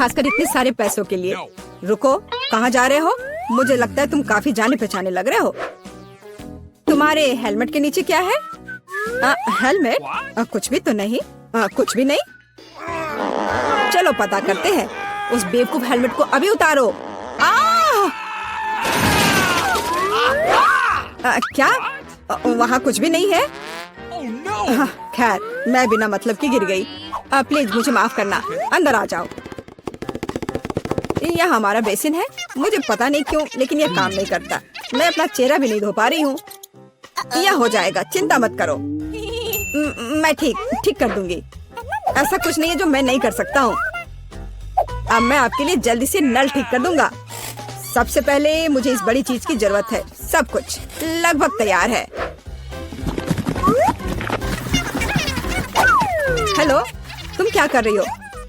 खासकर इतने सारे पैसों के लिए। रुको, कहाँ जा रहे हो? मुझे लगता है तुम काफी जाने पहचाने लग रहे हो। तुम्हारे हेलमेट के नीचे क्या है? हेलमेट? कुछ भी तो नहीं। कुछ भी नहीं। चलो पता करते हैं। उस बेवकूफ हेलमेट को अभी उतारो। क्या? वहाँ कुछ भी नहीं है। खैर, मैं बिना मतलब की गिर गई। प्लीज मुझे माफ करना। अंदर आ जाओ। यह हमारा बेसिन है। मुझे पता नहीं क्यों, लेकिन यह काम नहीं करता। मैं अपना चेहरा भी नहीं धो पा रही हूँ। यह हो जाएगा, चिंता मत करो। मैं ठीक कर दूंगी। ऐसा कुछ नहीं है जो मैं नहीं कर सकता हूँ। अब मैं आपके लिए जल्दी से नल ठीक कर दूंगा। सबसे पहले मुझे इस बड़ी चीज की जरूरत है। सब कुछ लगभग तैयार है। हेलो, तुम क्या कर रही हो?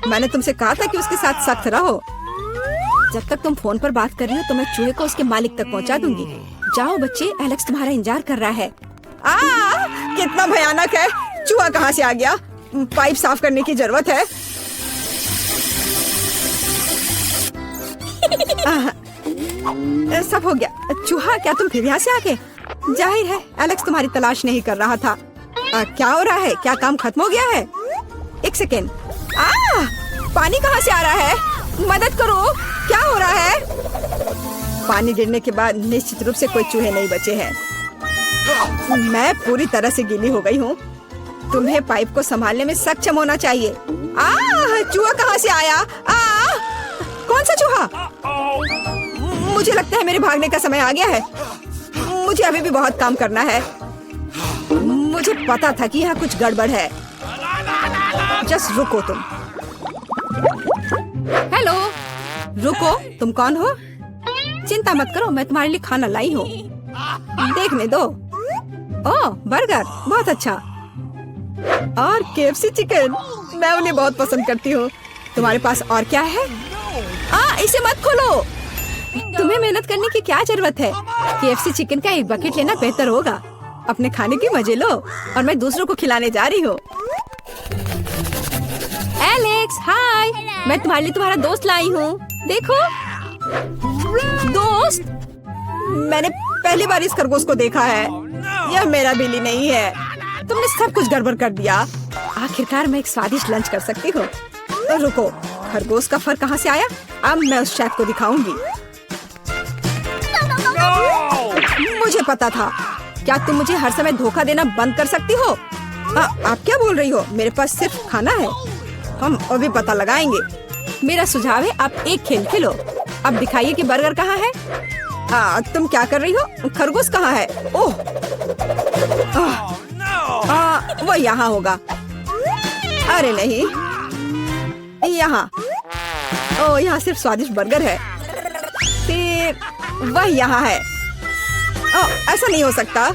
मैंने तुमसे कहा था कि उसके साथ सख्त रहो। जब तक तुम फोन पर बात कर रही हो तो मैं चूहे को उसके मालिक तक पहुंचा दूंगी। जाओ बच्चे, एलेक्स तुम्हारा इंतजार कर रहा है। कितना भयानक है। चूहा कहाँ से आ गया? पाइप साफ करने की जरूरत है। सब हो गया। चूहा, क्या तुम फिर यहाँ से आ गए? जाहिर है एलेक्स तुम्हारी तलाश नहीं कर रहा था। क्या हो रहा है? क्या काम खत्म हो गया है? एक सेकेंड। पानी कहाँ से आ रहा है? मदद करो, क्या हो रहा है? पानी गिरने के बाद निश्चित रूप से कोई चूहे नहीं बचे हैं। मैं पूरी तरह से गीली हो गई हूँ। तुम्हें पाइप को संभालने में सक्षम होना चाहिए। चूहा कहाँ से आया? कौन सा चूहा? मुझे लगता है मेरे भागने का समय आ गया है। मुझे अभी भी बहुत काम करना है। मुझे पता था कि यहाँ कुछ गड़बड़ है। जस्ट रुको तुम। हेलो, रुको, तुम कौन हो? चिंता मत करो, मैं तुम्हारे लिए खाना लाई हूँ। देखने दो। ओह, बर्गर, बहुत अच्छा। और KFC चिकन, मैं उन्हें बहुत पसंद करती हूँ। तुम्हारे पास और क्या है? इसे मत खोलो। तुम्हें मेहनत करने की क्या जरूरत है? KFC चिकन का एक बकेट लेना बेहतर होगा। अपने खाने के मजे लो और मैं दूसरों को खिलाने जा रही हूँ। एलेक्स, हाय, मैं तुम्हारे लिए तुम्हारा दोस्त लाई हूँ। देखो। दोस्त? मैंने पहली बार इस खरगोश को देखा है। यह मेरा बिल्ली नहीं है। तुमने सब कुछ गड़बड़ कर दिया। आखिरकार मैं एक स्वादिष्ट लंच कर सकती हूँ। तो रुको, खरगोश का फर कहाँ से आया? अब मैं उस शेफ को दिखाऊंगी। मुझे पता था। क्या तुम मुझे हर समय धोखा देना बंद कर सकती हो? आप क्या बोल रही हो? मेरे पास सिर्फ खाना है। हम अभी पता लगाएंगे। मेरा सुझाव है आप एक खेल खेलो। अब दिखाइए कि बर्गर कहाँ है। तुम क्या कर रही हो? खरगोश कहाँ है? ओह, वो यहाँ होगा। अरे नहीं, यहाँ। ओह, यहाँ सिर्फ स्वादिष्ट बर्गर है। फिर वह यहाँ है। ऐसा नहीं हो सकता।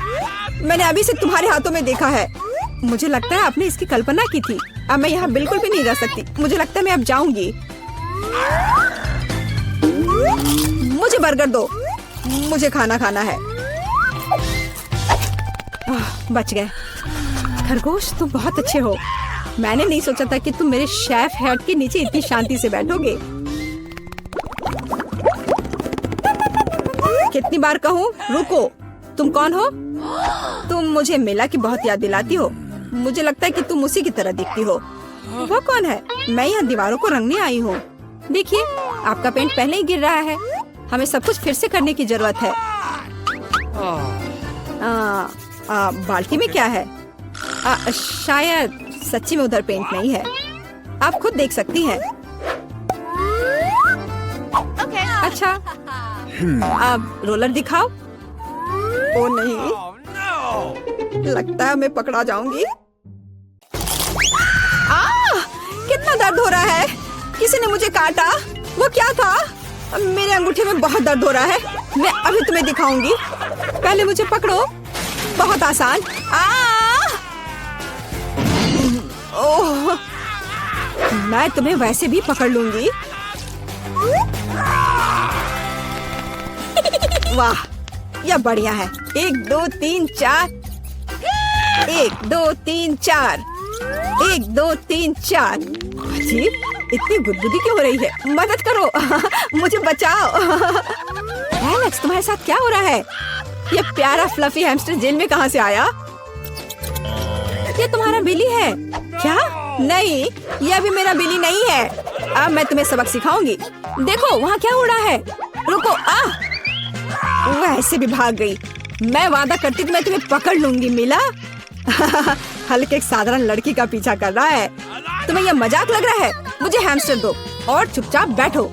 मैंने अभी से तुम्हारे हाथों में देखा है। मुझे लगता है आपने इसकी कल्पना की थी। अब मैं यहाँ बिल्कुल भी नहीं रह सकती। मुझे लगता है मैं अब जाऊंगी। मुझे बर्गर दो। मुझे खाना खाना है। बच गए। खरगोश, तुम बहुत अच्छे हो। मैंने नहीं सोचा था कि तुम मेरे शेफ हेड के नीचे इतनी शांति से बैठोगे। कितनी बार कहूँ? रुको, तुम कौन हो? तुम मुझे मिला की बहुत याद दिलाती हो। मुझे लगता है कि तुम उसी की तरह दिखती हो। वो कौन है? मैं यहाँ दीवारों को रंगने आई हूँ। देखिए, आपका पेंट पहले ही गिर रहा है। हमें सब कुछ फिर से करने की जरूरत है। बाल्टी में क्या है? शायद सच्ची में उधर पेंट नहीं है। आप खुद देख सकती हैं। अच्छा, अब रोलर दिखाओ। ओ नहीं, लगता है मैं पकड़ा जाऊंगी। कितना दर्द हो रहा है। किसी ने मुझे काटा। वो क्या था? मेरे अंगूठे में बहुत दर्द हो रहा है। मैं अभी तुम्हें दिखाऊंगी। पहले मुझे पकड़ो। बहुत आसान। ओह, मैं तुम्हें वैसे भी पकड़ लूंगी। वाह, यह बढ़िया है। 1 2 3 4। 1 2 3 4। 1 2 3 4। अजीब, इतनी गुदगुदी क्यों हो रही है? मदद करो मुझे बचाओ। एलेक्स, तुम्हारे साथ क्या हो रहा है? ये प्यारा फ्लफी हैमस्टर जेल में कहाँ से आया? ये तुम्हारा बिली है क्या? नहीं, ये अभी मेरा बिली नहीं है। अब मैं तुम्हें सबक सिखाऊंगी। देखो वहाँ क्या हो रहा है। रुको, वह ऐसे भी भाग गई। मैं वादा करती तो मैं तुम्हें पकड़ लूंगी मिला। हल्के एक साधारण लड़की का पीछा कर रहा है। तुम्हें यह मजाक लग रहा है? मुझे हैमस्टर दो और चुपचाप बैठो।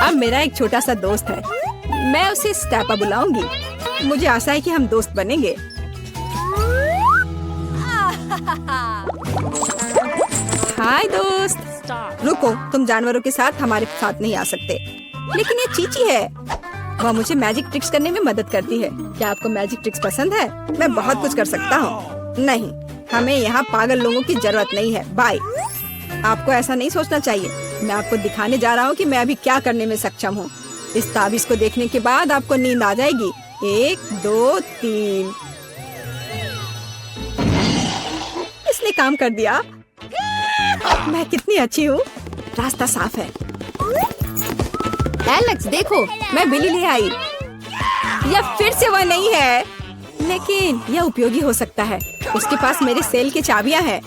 अब मेरा एक छोटा सा दोस्त है, मैं उसे स्टेपा बुलाऊंगी। मुझे आशा है कि हम दोस्त बनेंगे। हाय दोस्त। रुको, तुम जानवरों के साथ हमारे साथ नहीं आ सकते। लेकिन ये चीची है, वह मुझे मैजिक ट्रिक्स करने में मदद करती है। क्या आपको मैजिक ट्रिक्स पसंद है? मैं बहुत कुछ कर सकता हूँ। नहीं, हमें यहाँ पागल लोगों की जरूरत नहीं है। बाय। आपको ऐसा नहीं सोचना चाहिए। मैं आपको दिखाने जा रहा हूँ कि मैं अभी क्या करने में सक्षम हूँ। इस ताबीज को देखने के बाद आपको नींद आ जाएगी। 1 2 3। इसने काम कर दिया। मैं कितनी अच्छी हूँ। रास्ता साफ है। एलेक्स देखो, मैं बिली ले आई। यह फिर से वह नहीं है, लेकिन यह उपयोगी हो सकता है। उसके पास मेरे सेल की चाबियां हैं।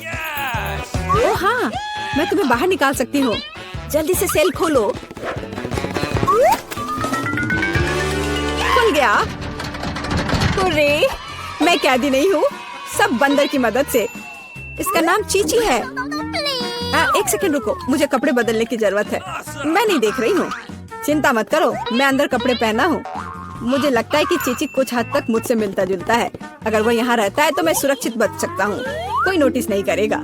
ओह हाँ, मैं तुम्हें बाहर निकाल सकती हूँ। जल्दी से सेल खोलो। खुल गया। अरे, मैं कैदी नहीं हूँ, सब बंदर की मदद से। इसका नाम चीची है। एक सेकंड रुको, मुझे कपड़े बदलने की जरूरत है। मैं नहीं देख रही हूँ। चिंता मत करो, मैं अंदर कपड़े पहना हूँ। मुझे लगता है कि चीची कुछ हद तक मुझसे मिलता जुलता है। अगर वह यहाँ रहता है तो मैं सुरक्षित बच सकता हूँ। कोई नोटिस नहीं करेगा।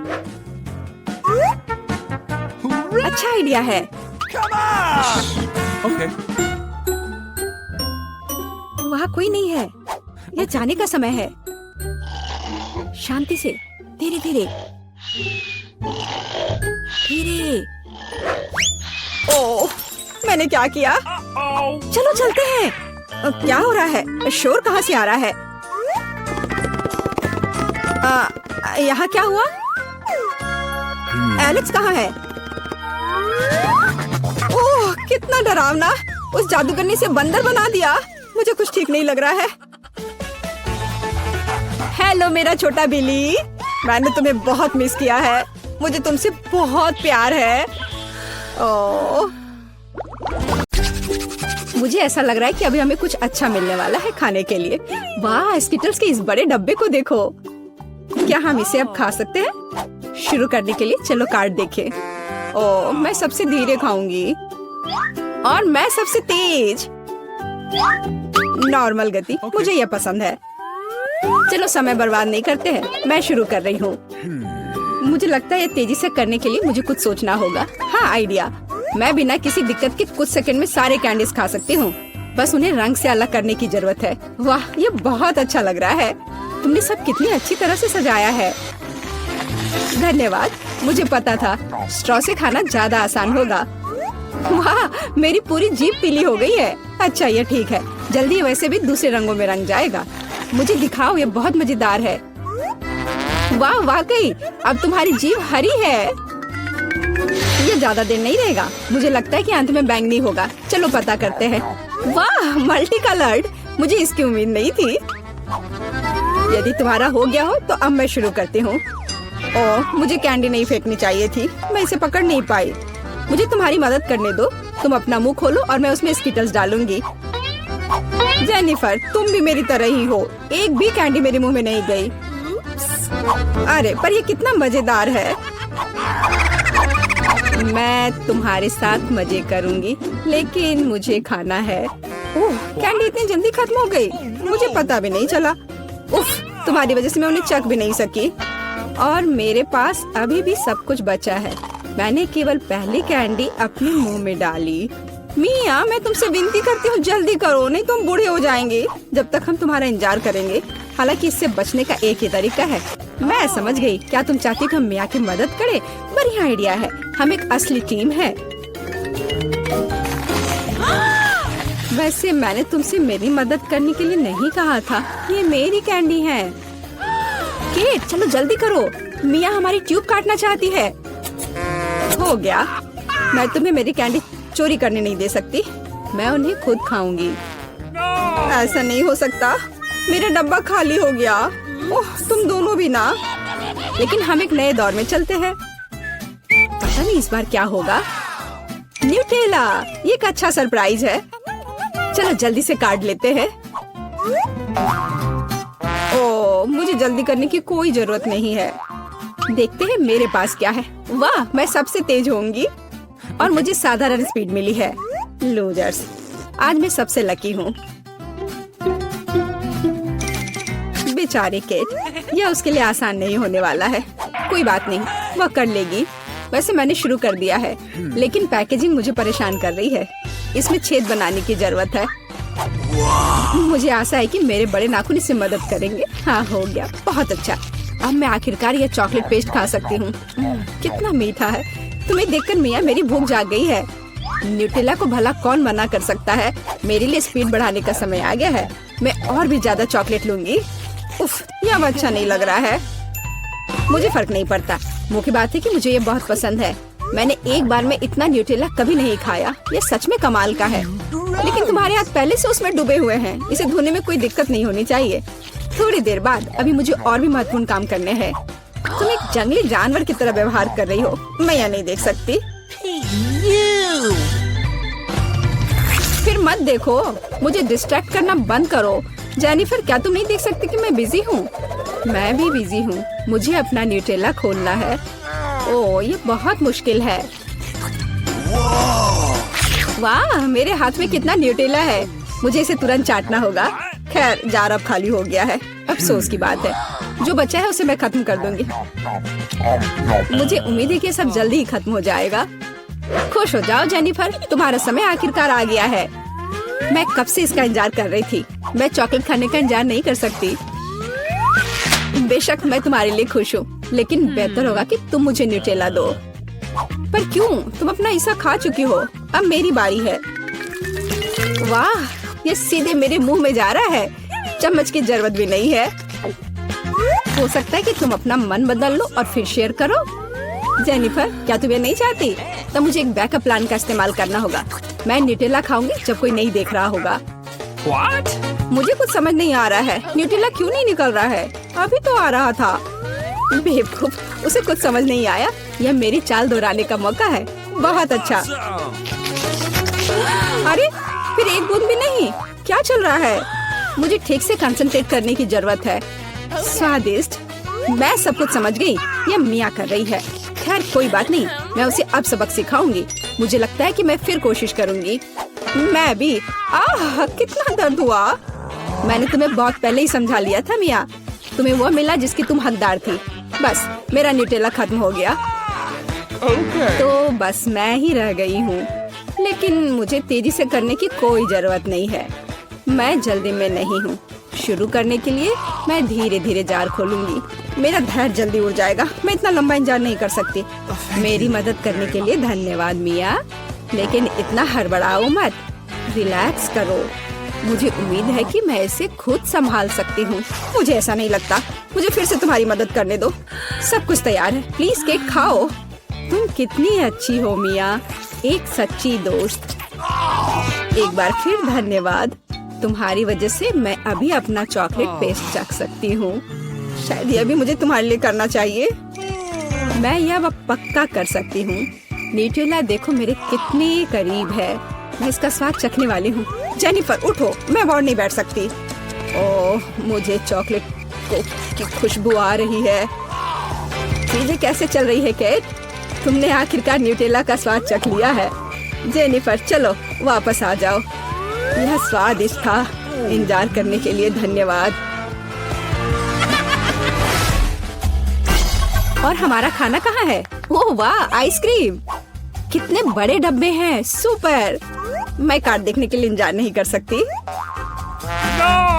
अच्छा आइडिया है। वहाँ कोई नहीं है। यह जाने का समय है। शांति से, धीरे धीरे धीरे। ओह, मैंने क्या किया? चलो चलते हैं। क्या हो रहा है? शोर कहाँ से आ रहा है? यहाँ क्या हुआ? एलेक्स कहाँ है? ओह, कितना डरावना। उस जादूगरनी से बंदर बना दिया। मुझे कुछ ठीक नहीं लग रहा है। हेलो मेरा छोटा बिली, मैंने तुम्हें बहुत मिस किया है। मुझे तुमसे बहुत प्यार है। ओह, मुझे ऐसा लग रहा है कि अभी हमें कुछ अच्छा मिलने वाला है खाने के लिए। वाह, स्किटल्स के इस बड़े डब्बे को देखो। क्या हम इसे अब खा सकते हैं? शुरू करने के लिए चलो कार्ड देखें। ओह, मैं सबसे धीरे खाऊंगी और मैं सबसे तेज। नॉर्मल गति, मुझे यह पसंद है। चलो समय बर्बाद नहीं करते हैं, मैं शुरू कर रही हूँ। मुझे लगता है ये तेजी से करने के लिए मुझे कुछ सोचना होगा। हाँ, आइडिया। मैं बिना किसी दिक्कत के कुछ सेकंड में सारे कैंडीज खा सकती हूँ। बस उन्हें रंग से अलग करने की जरूरत है। वाह, ये बहुत अच्छा लग रहा है। तुमने सब कितनी अच्छी तरह से सजाया है। धन्यवाद। मुझे पता था स्ट्रॉ से खाना ज्यादा आसान होगा। वाह, मेरी पूरी जीभ पीली हो गई है। अच्छा, ये ठीक है। जल्दी वैसे भी दूसरे रंगों में रंग जाएगा। मुझे दिखाओ, ये बहुत मजेदार है। वाह, वाकई अब तुम्हारी जीभ हरी है। ये ज्यादा देर नहीं रहेगा। मुझे लगता है कि अंत में बैंगनी होगा। चलो पता करते हैं। वाह, मल्टी कलर्ड। मुझे इसकी उम्मीद नहीं थी। यदि तुम्हारा हो गया हो तो अब मैं शुरू करती हूँ। ओह, मुझे कैंडी नहीं फेंकनी चाहिए थी। मैं इसे पकड़ नहीं पाई। मुझे तुम्हारी मदद करने दो। तुम अपना मुंह खोलो और मैं उसमें स्किटल्स डालूंगी। जेनिफर, तुम भी मेरी तरह ही हो। एक भी कैंडी मेरे मुंह में नहीं गई। अरे, पर ये कितना मजेदार है। मैं तुम्हारे साथ मजे करूंगी, लेकिन मुझे खाना है। ओह, कैंडी इतनी जल्दी खत्म हो गई। मुझे पता भी नहीं चला। उफ, तुम्हारी वजह से मैं उन्हें चख भी नहीं सकी। और मेरे पास अभी भी सब कुछ बचा है। मैंने केवल पहली कैंडी अपने मुंह में डाली। मिया, मैं तुमसे विनती करती हूँ, जल्दी करो, नहीं तुम बूढ़े हो जाएंगे जब तक हम तुम्हारा इंतजार करेंगे। हालांकि इससे बचने का एक ही तरीका है। मैं समझ गई। क्या तुम चाहती हो कि हम मिया की मदद करें? बढ़िया आइडिया है। हम एक असली टीम है। वैसे मैंने तुमसे मेरी मदद करने के लिए नहीं कहा था। ये मेरी कैंडी है। केट, चलो जल्दी करो। मिया हमारी ट्यूब काटना चाहती है। हो गया, मैं तुम्हें मेरी कैंडी चोरी करने नहीं दे सकती। मैं उन्हें खुद खाऊंगी। ऐसा नहीं हो सकता, मेरा डब्बा खाली हो गया। ओह, तुम दोनों भी ना। लेकिन हम एक नए दौर में चलते हैं। पता नहीं इस बार क्या होगा। न्यूटेला, ये एक अच्छा सरप्राइज है। चलो जल्दी से काट लेते हैं। ओह, मुझे जल्दी करने की कोई जरूरत नहीं है। देखते हैं मेरे पास क्या है। वाह, मैं सबसे तेज होंगी और मुझे साधारण स्पीड मिली है। लूजर्स, आज मैं सबसे लकी हूँ। बेचारी केट, यह उसके लिए आसान नहीं होने वाला है। कोई बात नहीं, वह कर लेगी। वैसे मैंने शुरू कर दिया है, लेकिन पैकेजिंग मुझे परेशान कर रही है। इसमें छेद बनाने की जरूरत है। मुझे आशा है कि मेरे बड़े नाखून इससे मदद करेंगे। हाँ, हो गया, बहुत अच्छा। अब मैं आखिरकार यह चॉकलेट पेस्ट खा सकती हूँ। कितना मीठा है। तुम्हें देखकर मिया मेरी भूख जाग गई है। न्यूटेला को भला कौन मना कर सकता है। मेरे लिए स्पीड बढ़ाने का समय आ गया है। मैं और भी ज्यादा चॉकलेट लूंगी। उफ, यह अच्छा नहीं लग रहा है। मुझे फर्क नहीं पड़ता। मुख्य बात है कि मुझे ये बहुत पसंद है। मैंने एक बार में इतना न्यूटेला कभी नहीं खाया। ये सच में कमाल का है। लेकिन तुम्हारे हाथ पहले से उसमें डूबे हुए हैं। इसे धोने में कोई दिक्कत नहीं होनी चाहिए। थोड़ी देर बाद अभी मुझे और भी महत्वपूर्ण काम करने हैं। तुम एक जंगली जानवर की तरह व्यवहार कर रही हो। मैं यह नहीं देख सकती। फिर मत देखो, मुझे डिस्ट्रैक्ट करना बंद करो। जेनिफर, क्या तुम नहीं देख सकती कि मैं बिजी हूँ? मैं भी बिजी हूँ। मुझे अपना न्यूटेला खोलना है। ओह, ये बहुत मुश्किल है। वाह, मेरे हाथ में कितना न्यूटेला है। मुझे इसे तुरंत चाटना होगा। खैर, जार अब खाली हो गया है। अफसोस की बात है। जो बचा है उसे मैं खत्म कर दूंगी। मुझे उम्मीद है कि सब जल्दी ही खत्म हो जाएगा। खुश हो जाओ जेनिफर, तुम्हारा समय आखिरकार आ गया है। मैं कब से इसका इंतजार कर रही थी। मैं चॉकलेट खाने का इंतजार नहीं कर सकती। बेशक मैं तुम्हारे लिए खुश हूँ, लेकिन बेहतर होगा कि तुम मुझे न्यूटेला दो। पर क्यों? तुम अपना हिस्सा खा चुकी हो। अब मेरी बारी है। वाह, ये सीधे मेरे मुंह में जा रहा है। चम्मच की जरूरत भी नहीं है। हो सकता है कि तुम अपना मन बदल लो और फिर शेयर करो। जेनिफर, क्या तुम ये नहीं चाहती? तब मुझे एक बैकअप प्लान का इस्तेमाल करना होगा। मैं न्यूटेला खाऊंगी जब कोई नहीं देख रहा होगा। What? मुझे कुछ समझ नहीं आ रहा है। न्यूटेला क्यों नहीं निकल रहा है? अभी तो आ रहा था। बेवकूफ, उसे कुछ समझ नहीं आया। यह मेरी चाल दोहराने का मौका है। बहुत अच्छा। अरे, फिर एक बूंद भी नहीं। क्या चल रहा है? मुझे ठीक से कंसंट्रेट करने की जरूरत है। स्वादिष्ट। मैं सब कुछ समझ गई। यह मिया कर रही है। खैर, कोई बात नहीं। मैं उसे अब सबक सिखाऊंगी। मुझे लगता है कि मैं फिर कोशिश करूंगी। मैं भी। आह, कितना दर्द हुआ। मैंने तुम्हें बहुत पहले ही समझा लिया था मिया। तुम्हें वो मिला जिसकी तुम हकदार थी। बस, मेरा न्यूटेला खत्म हो गया। तो बस मैं ही रह गई हूँ। लेकिन मुझे तेजी से करने की कोई जरूरत नहीं है। मैं जल्दी में नहीं हूँ। शुरू करने के लिए मैं धीरे धीरे जार खोलूंगी। मेरा धैर्य जल्दी उड़ जाएगा। मैं इतना लंबा इंतजार नहीं कर सकती। मेरी मदद करने के लिए धन्यवाद मिया, लेकिन इतना हड़बड़ाओ मत। रिलैक्स करो। मुझे उम्मीद है कि मैं इसे खुद संभाल सकती हूँ। मुझे ऐसा नहीं लगता। मुझे फिर से तुम्हारी मदद करने दो। सब कुछ तैयार है। प्लीज केक खाओ। तुम कितनी अच्छी हो मिया, एक सच्ची दोस्त। एक बार फिर धन्यवाद। तुम्हारी वजह से मैं अभी अपना चॉकलेट पेस्ट चख सकती हूँ। शायद यह भी मुझे तुम्हारे लिए करना चाहिए। मैं यह पक्का कर सकती हूँ। न्यूटेला देखो मेरे कितने करीब है। मैं इसका स्वाद चखने वाली हूँ। जेनिफर, उठो, मैं और नहीं बैठ सकती। ओह, मुझे चॉकलेट की खुशबू आ रही है। चीजें कैसे चल रही है केट? तुमने आखिरकार न्यूटेला का स्वाद चख लिया है। जेनिफर, चलो वापस आ जाओ। यह स्वादिष्ट था। इंतजार करने के लिए धन्यवाद। और हमारा खाना कहाँ है? ओह वाह, आइसक्रीम। कितने बड़े डब्बे हैं। सुपर। मैं कार्ड देखने के लिए इंतजार नहीं कर सकती।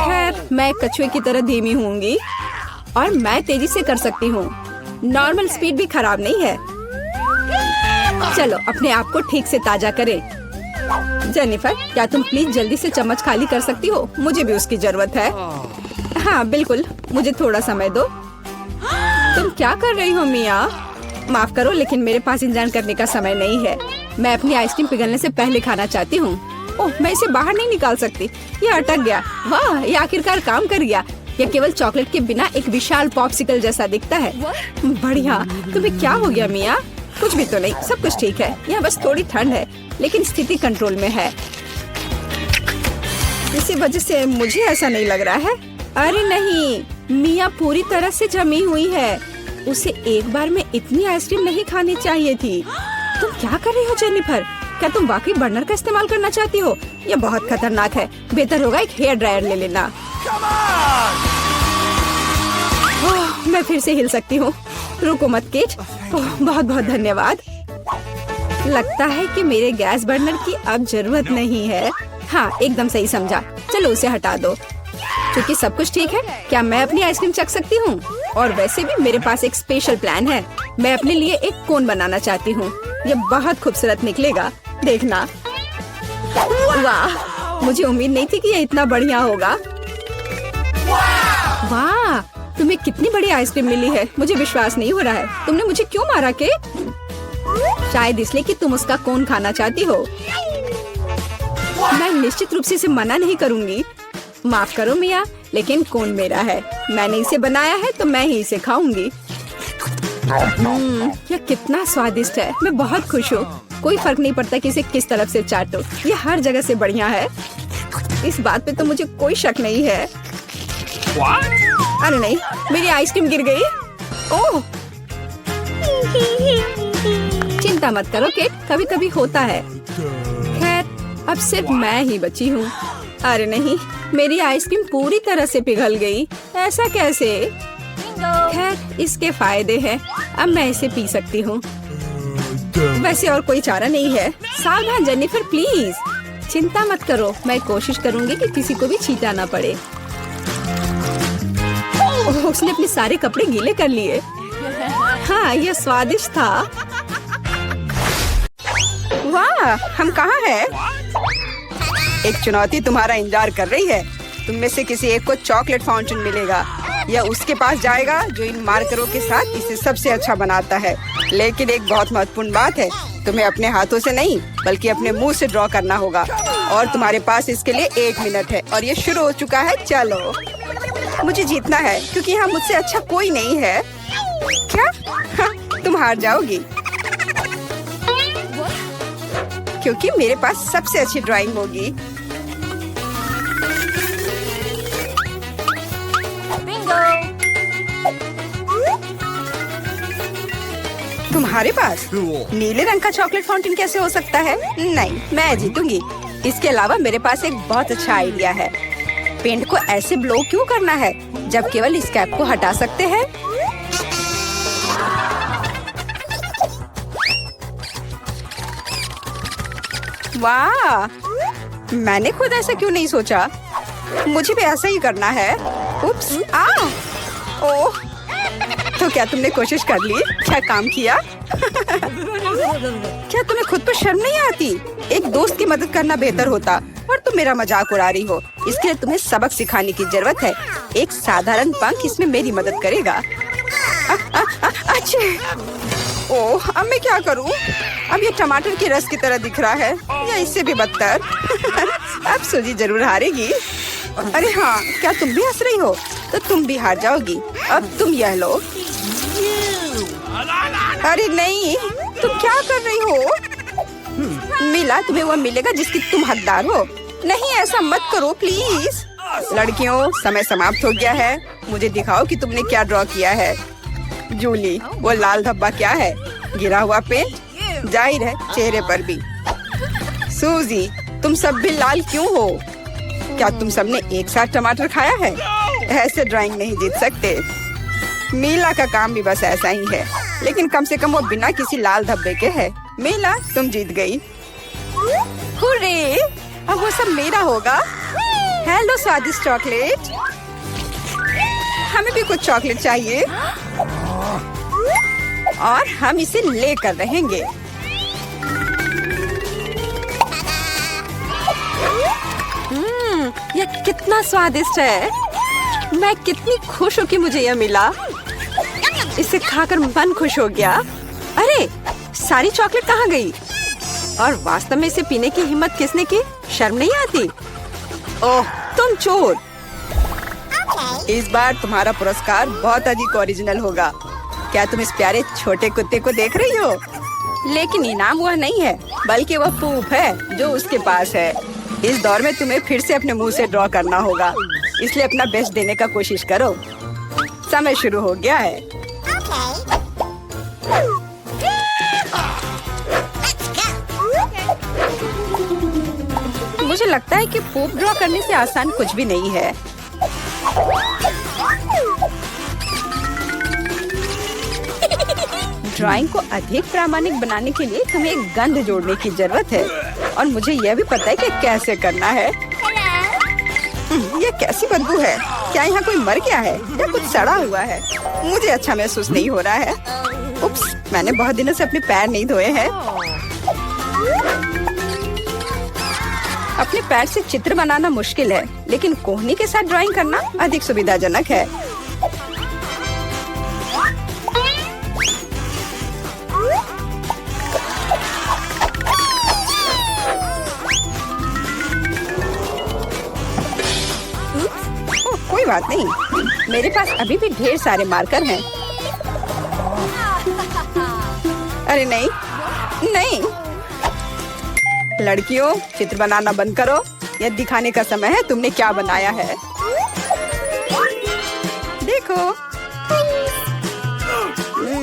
खैर, मैं कछुए की तरह धीमी होंगी और मैं तेजी से कर सकती हूँ। नॉर्मल स्पीड भी खराब नहीं है। चलो अपने आप को ठीक से ताजा करें। जेनिफर, क्या तुम प्लीज जल्दी से चम्मच खाली कर सकती हो? मुझे भी उसकी जरूरत है। हाँ बिल्कुल, मुझे थोड़ा समय दो। तुम क्या कर रही हो मिया? माफ करो लेकिन मेरे पास इंतजार करने का समय नहीं है। मैं अपनी आइसक्रीम पिघलने से पहले खाना चाहती हूँ। ओह, मैं इसे बाहर नहीं निकाल सकती। ये अटक गया। वाह, ये आखिरकार काम कर गया। यह केवल चॉकलेट के बिना एक विशाल पॉप्सिकल जैसा दिखता है। बढ़िया। तुम्हें क्या हो गया मिया? कुछ भी तो नहीं, सब कुछ ठीक है। यहाँ बस थोड़ी ठंड है लेकिन स्थिति कंट्रोल में है। इसी वजह से मुझे ऐसा नहीं लग रहा है। अरे नहीं, मिया पूरी तरह से जमी हुई है। उसे एक बार में इतनी आइसक्रीम नहीं खानी चाहिए थी। तुम क्या कर रही हो जेनिफर? क्या तुम वाकई बर्नर का इस्तेमाल करना चाहती हो? यह बहुत खतरनाक है। बेहतर होगा एक हेयर ड्रायर ले लेना। मैं फिर से हिल सकती हूँ। रुको मत केट। बहुत बहुत धन्यवाद। लगता है कि मेरे गैस बर्नर की अब जरूरत नहीं है। हाँ, एकदम सही समझा। चलो उसे हटा दो। क्योंकि सब कुछ ठीक है, क्या मैं अपनी आइसक्रीम चख सकती हूँ? और वैसे भी मेरे पास एक स्पेशल प्लान है। मैं अपने लिए एक कोन बनाना चाहती हूँ। ये बहुत खूबसूरत निकलेगा, देखना। वाह, मुझे उम्मीद नहीं थी कि ये इतना बढ़िया होगा। वाह, तुम्हें कितनी बड़ी आइसक्रीम मिली है। मुझे विश्वास नहीं हो रहा है। तुमने मुझे क्यों मारा के? शायद इसलिए कि तुम उसका कोन खाना चाहती हो। मैं निश्चित रूप से इसे मना नहीं करूंगी। माफ करो मिया, लेकिन कोन मेरा है। मैंने इसे बनाया है तो मैं ही इसे खाऊंगी। यह कितना स्वादिष्ट है। मैं बहुत खुश हूँ। कोई फर्क नहीं पड़ता कि इसे किस तरफ से चाटो। ये हर जगह से बढ़िया है। इस बात पे तो मुझे कोई शक नहीं है। अरे नहीं, मेरी आइसक्रीम गिर गई। ओह, चिंता मत करो केट, कभी कभी होता है। खैर, अब सिर्फ मैं ही बची हूँ। अरे नहीं, मेरी आइसक्रीम पूरी तरह से पिघल गई। ऐसा कैसे? खैर, इसके फायदे हैं। अब मैं इसे पी सकती हूँ। वैसे और कोई चारा नहीं है। सावधान जेनिफर, प्लीज। चिंता मत करो, मैं कोशिश करूंगी कि किसी को भी छींटा ना पड़े। उसने अपने सारे कपड़े गीले कर लिए। हाँ, यह स्वादिष्ट था। वाह, हम कहाँ हैं? एक चुनौती तुम्हारा इंतजार कर रही है। तुम में से किसी एक को चॉकलेट फाउंटेन मिलेगा। यह उसके पास जाएगा जो इन मार्करों के साथ इसे सबसे अच्छा बनाता है। लेकिन एक बहुत महत्वपूर्ण बात है, तुम्हें अपने हाथों से नहीं बल्कि अपने मुंह से ड्रॉ करना होगा। और तुम्हारे पास इसके लिए 1 मिनट है। और ये शुरू हो चुका है। चलो, मुझे जीतना है क्योंकि यहाँ मुझसे अच्छा कोई नहीं है। क्या? हाँ, तुम हार जाओगी क्योंकि मेरे पास सबसे अच्छी ड्राइंग होगी। तुम्हारे पास नीले रंग का चॉकलेट फाउंटेन कैसे हो सकता है? नहीं, मैं जीतूंगी। इसके अलावा मेरे पास एक बहुत अच्छा आइडिया है। पेंट को ऐसे ब्लो क्यों करना है जब केवल इस कैप को हटा सकते हैं? वाह, मैंने खुद ऐसा क्यों नहीं सोचा? मुझे भी ऐसा ही करना है। उप्स, ओह, तो क्या तुमने कोशिश कर ली? क्या काम किया? क्या तुम्हें खुद पर शर्म नहीं आती? एक दोस्त की मदद करना बेहतर होता और तुम मेरा मजाक उड़ा रही हो। इसके लिए तुम्हें सबक सिखाने की जरूरत है। एक साधारण पंख इसमें मेरी मदद करेगा। अच्छा, ओह, अब मैं क्या करूं? अब ये टमाटर के रस की तरह दिख रहा है या इससे भी बदतर। अब सूजी जरूर हारेगी। अरे हाँ, क्या तुम भी हंस रही हो? तो तुम भी हार जाओगी। अब तुम यह लो। अरे नहीं, तुम क्या कर रही हो? मिला, तुम्हें वो मिलेगा जिसकी तुम हकदार हो। नहीं, ऐसा मत करो प्लीज। लड़कियों, समय समाप्त हो गया है। मुझे दिखाओ कि तुमने क्या ड्रॉ किया है। जूली, वो लाल धब्बा क्या है? गिरा हुआ पेंट? जाहिर है, चेहरे पर भी। सूजी, तुम सब भी लाल क्यों हो? क्या तुम सबने एक साथ टमाटर खाया है? ऐसे ड्राइंग नहीं जीत सकते। मीला का काम भी बस ऐसा ही है, लेकिन कम से कम वो बिना किसी लाल धब्बे के है। मीला, तुम जीत गई। हुर्रे! अब वो सब मेरा होगा। हेलो स्वादिष्ट चॉकलेट। हमें भी कुछ चॉकलेट चाहिए और हम इसे लेकर रहेंगे। यह कितना स्वादिष्ट है। मैं कितनी खुश हूँ कि मुझे यह मिला। इसे खाकर मन खुश हो गया। अरे सारी चॉकलेट कहाँ गई? और वास्तव में इसे पीने की हिम्मत किसने की? शर्म नहीं आती? ओह तुम चोर! इस बार तुम्हारा पुरस्कार बहुत अधिक ओरिजिनल होगा। क्या तुम इस प्यारे छोटे कुत्ते को देख रही हो? लेकिन इनाम वह नहीं है, बल्कि वह पूप है जो उसके पास है। इस दौर में तुम्हें फिर से अपने मुंह से ड्रॉ करना होगा, इसलिए अपना बेस्ट देने का कोशिश करो। समय शुरू हो गया है। मुझे लगता है कि पूप ड्रॉ करने से आसान कुछ भी नहीं है। ड्राइंग को अधिक प्रामाणिक बनाने के लिए तुम्हें एक गंध जोड़ने की जरूरत है, और मुझे यह भी पता है कि कैसे करना है। यह कैसी बदबू है? क्या यहाँ कोई मर गया है या कुछ सड़ा हुआ है? मुझे अच्छा महसूस नहीं हो रहा है। उप्स, मैंने बहुत दिनों से अपने पैर नहीं धोए हैं। अपने पैर से चित्र बनाना मुश्किल है, लेकिन कोहनी के साथ ड्राइंग करना अधिक सुविधाजनक है। कोई बात नहीं, मेरे पास अभी भी ढेर सारे मार्कर हैं। अरे नहीं नहीं, लड़कियों चित्र बनाना बंद करो। यह दिखाने का समय है तुमने क्या बनाया है। देखो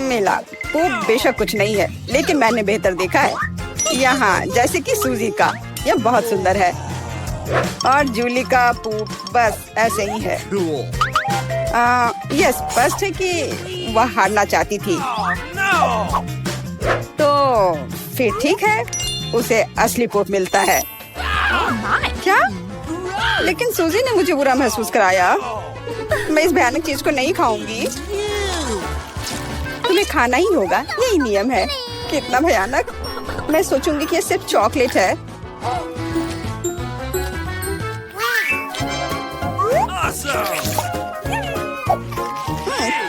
मिला। वो बेशक कुछ नहीं है, लेकिन मैंने बेहतर देखा है। यहाँ जैसे कि सूजी का, यह बहुत सुंदर है। और जूली का पूप बस ऐसे ही है। यह स्पष्ट है कि वह हारना चाहती थी। तो फिर ठीक है, उसे असली पूप मिलता है। क्या? लेकिन सूजी ने मुझे बुरा महसूस कराया। मैं इस भयानक चीज को नहीं खाऊंगी। तुम्हें खाना ही होगा, यही नियम है। कितना भयानक! मैं सोचूंगी कि यह सिर्फ चॉकलेट है।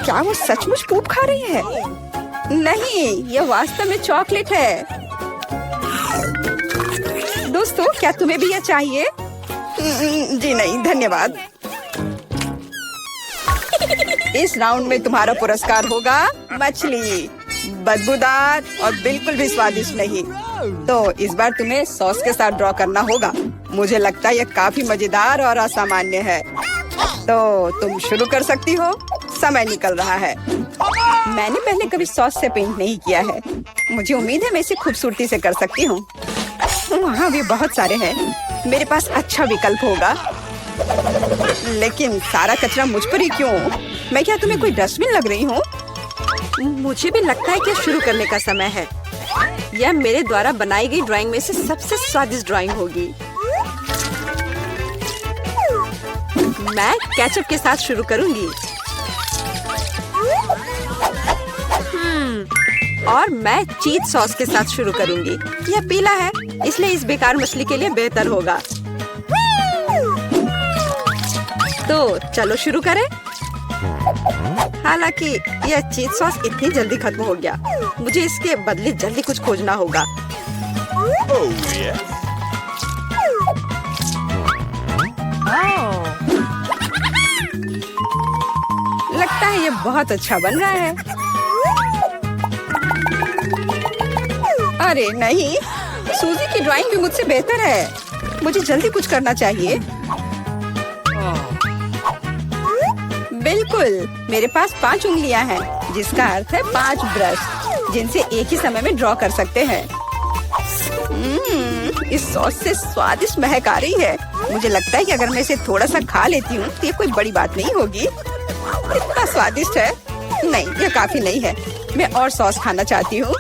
क्या वो सचमुच पूप खा रही है? नहीं, यह वास्तव में चॉकलेट है। दोस्तों, क्या तुम्हें भी यह चाहिए? जी नहीं, धन्यवाद। इस राउंड में तुम्हारा पुरस्कार होगा मछली, बदबूदार और बिल्कुल भी स्वादिष्ट नहीं। तो इस बार तुम्हें सॉस के साथ ड्रॉ करना होगा। मुझे लगता है यह काफी मजेदार और असामान्य है। तो तुम शुरू कर सकती हो, समय निकल रहा है। मैंने पहले कभी सॉस से पेंट नहीं किया है। मुझे उम्मीद है मैं इसे खूबसूरती से कर सकती हूँ। वहाँ भी बहुत सारे हैं, मेरे पास अच्छा विकल्प होगा। लेकिन सारा कचरा मुझ पर ही क्यों? मैं क्या तुम्हें कोई डस्टबिन लग रही हूँ? मुझे भी लगता है कि शुरू करने का समय है। यह मेरे द्वारा बनाई गई ड्राइंग में से सबसे स्वादिष्ट ड्राइंग होगी। मैं केचप के साथ शुरू करूंगी। और मैं चीज सॉस के साथ शुरू करूंगी। यह पीला है, इसलिए इस बेकार मछली के लिए बेहतर होगा। तो चलो शुरू करें। हालांकि यह चीज सॉस इतनी जल्दी खत्म हो गया, मुझे इसके बदले जल्दी कुछ खोजना होगा। लगता है ये बहुत अच्छा बन रहा है। अरे नहीं, सूजी की ड्राइंग भी मुझसे बेहतर है। मुझे जल्दी कुछ करना चाहिए। बिल्कुल, मेरे पास 5 उंगलियां हैं, जिसका अर्थ है 5 ब्रश, जिनसे एक ही समय में ड्रॉ कर सकते हैं। इस सॉस से स्वादिष्ट महक आ रही है। मुझे लगता है कि अगर मैं इसे थोड़ा सा खा लेती हूँ तो ये कोई बड़ी बात नहीं होगी। इतना स्वादिष्ट है। नहीं, यह काफी नहीं है। मैं और सॉस खाना चाहती हूँ।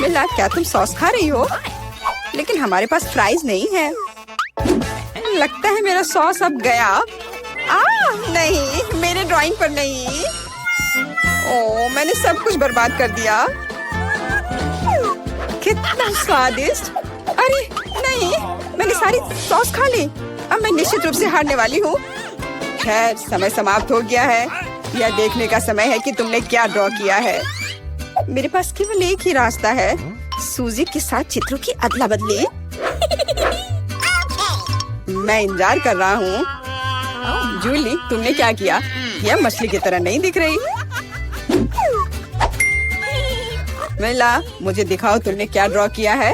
मिला, क्या तुम सॉस खा रही हो? लेकिन हमारे पास फ्राइज नहीं है। लगता है मेरा सॉस अब गया। नहीं, मेरे ड्राइंग पर नहीं। ओह, मैंने सब कुछ बर्बाद कर दिया। कितना स्वादिष्ट! अरे नहीं, मैंने सारी सॉस खा ली। अब मैं निश्चित रूप से हारने वाली हूँ। खैर, समय समाप्त हो गया है। यह देखने का समय है कि तुमने क्या ड्रॉ किया है। मेरे पास केवल एक ही रास्ता है, सूजी के साथ चित्रों की अदला बदली। मैं इंतजार कर रहा हूँ। जूली, तुमने क्या किया? यह मछली की तरह नहीं दिख रही। मिला, मुझे दिखाओ तुमने क्या ड्रॉ किया है।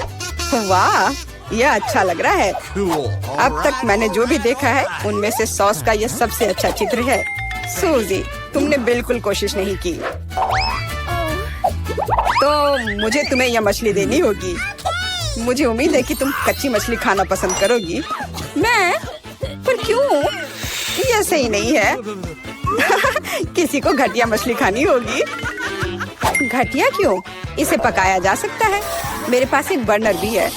वाह, यह अच्छा लग रहा है। अब तक मैंने जो भी देखा है उनमें से सॉस का यह सबसे अच्छा चित्र है। सूजी, तुमने बिल्कुल कोशिश नहीं की, तो मुझे तुम्हें यह मछली देनी होगी। मुझे उम्मीद है कि तुम कच्ची मछली खाना पसंद करोगी। मैं? पर क्यों? यह सही नहीं है। किसी को घटिया मछली खानी होगी। घटिया क्यों? इसे पकाया जा सकता है। मेरे पास एक बर्नर भी है।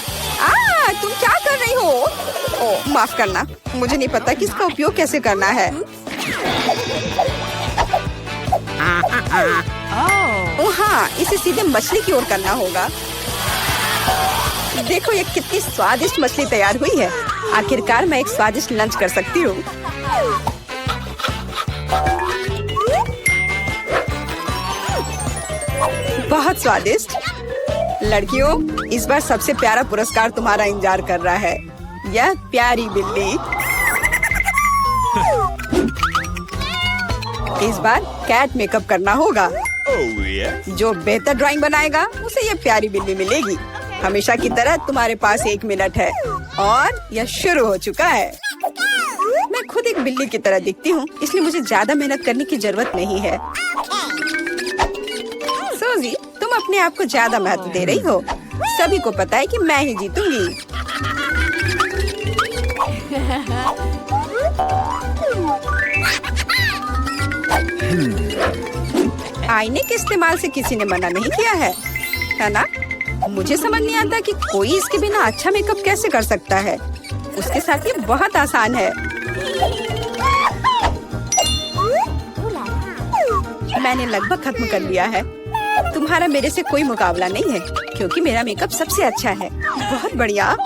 तुम क्या कर रही हो? ओह, माफ करना, मुझे नहीं पता कि इसका उपयोग कैसे करना है। ओह हाँ, इसे सीधे मछली की ओर करना होगा। देखो ये कितनी स्वादिष्ट मछली तैयार हुई है। आखिरकार मैं एक स्वादिष्ट लंच कर सकती हूँ। बहुत स्वादिष्ट। लड़कियों, इस बार सबसे प्यारा पुरस्कार तुम्हारा इंतजार कर रहा है। यह प्यारी बिल्ली। इस बार कैट मेकअप करना होगा। जो बेहतर ड्राइंग बनाएगा उसे यह प्यारी बिल्ली मिलेगी। हमेशा की तरह तुम्हारे पास 1 मिनट है और यह शुरू हो चुका है। मैं खुद एक बिल्ली की तरह दिखती हूँ, इसलिए मुझे ज्यादा मेहनत करने की जरूरत नहीं है। सूजी, तुम अपने आप को ज्यादा महत्व दे रही हो। सभी को पता है कि मैं ही जीतूंगी। आईने के इस्तेमाल से किसी ने मना नहीं किया है ना? मुझे समझ नहीं आता कि कोई इसके बिना अच्छा मेकअप कैसे कर सकता है। उसके साथ ये बहुत आसान है। मैंने लगभग खत्म कर लिया है। तुम्हारा मेरे से कोई मुकाबला नहीं है, क्योंकि मेरा मेकअप सबसे अच्छा है। बहुत बढ़िया।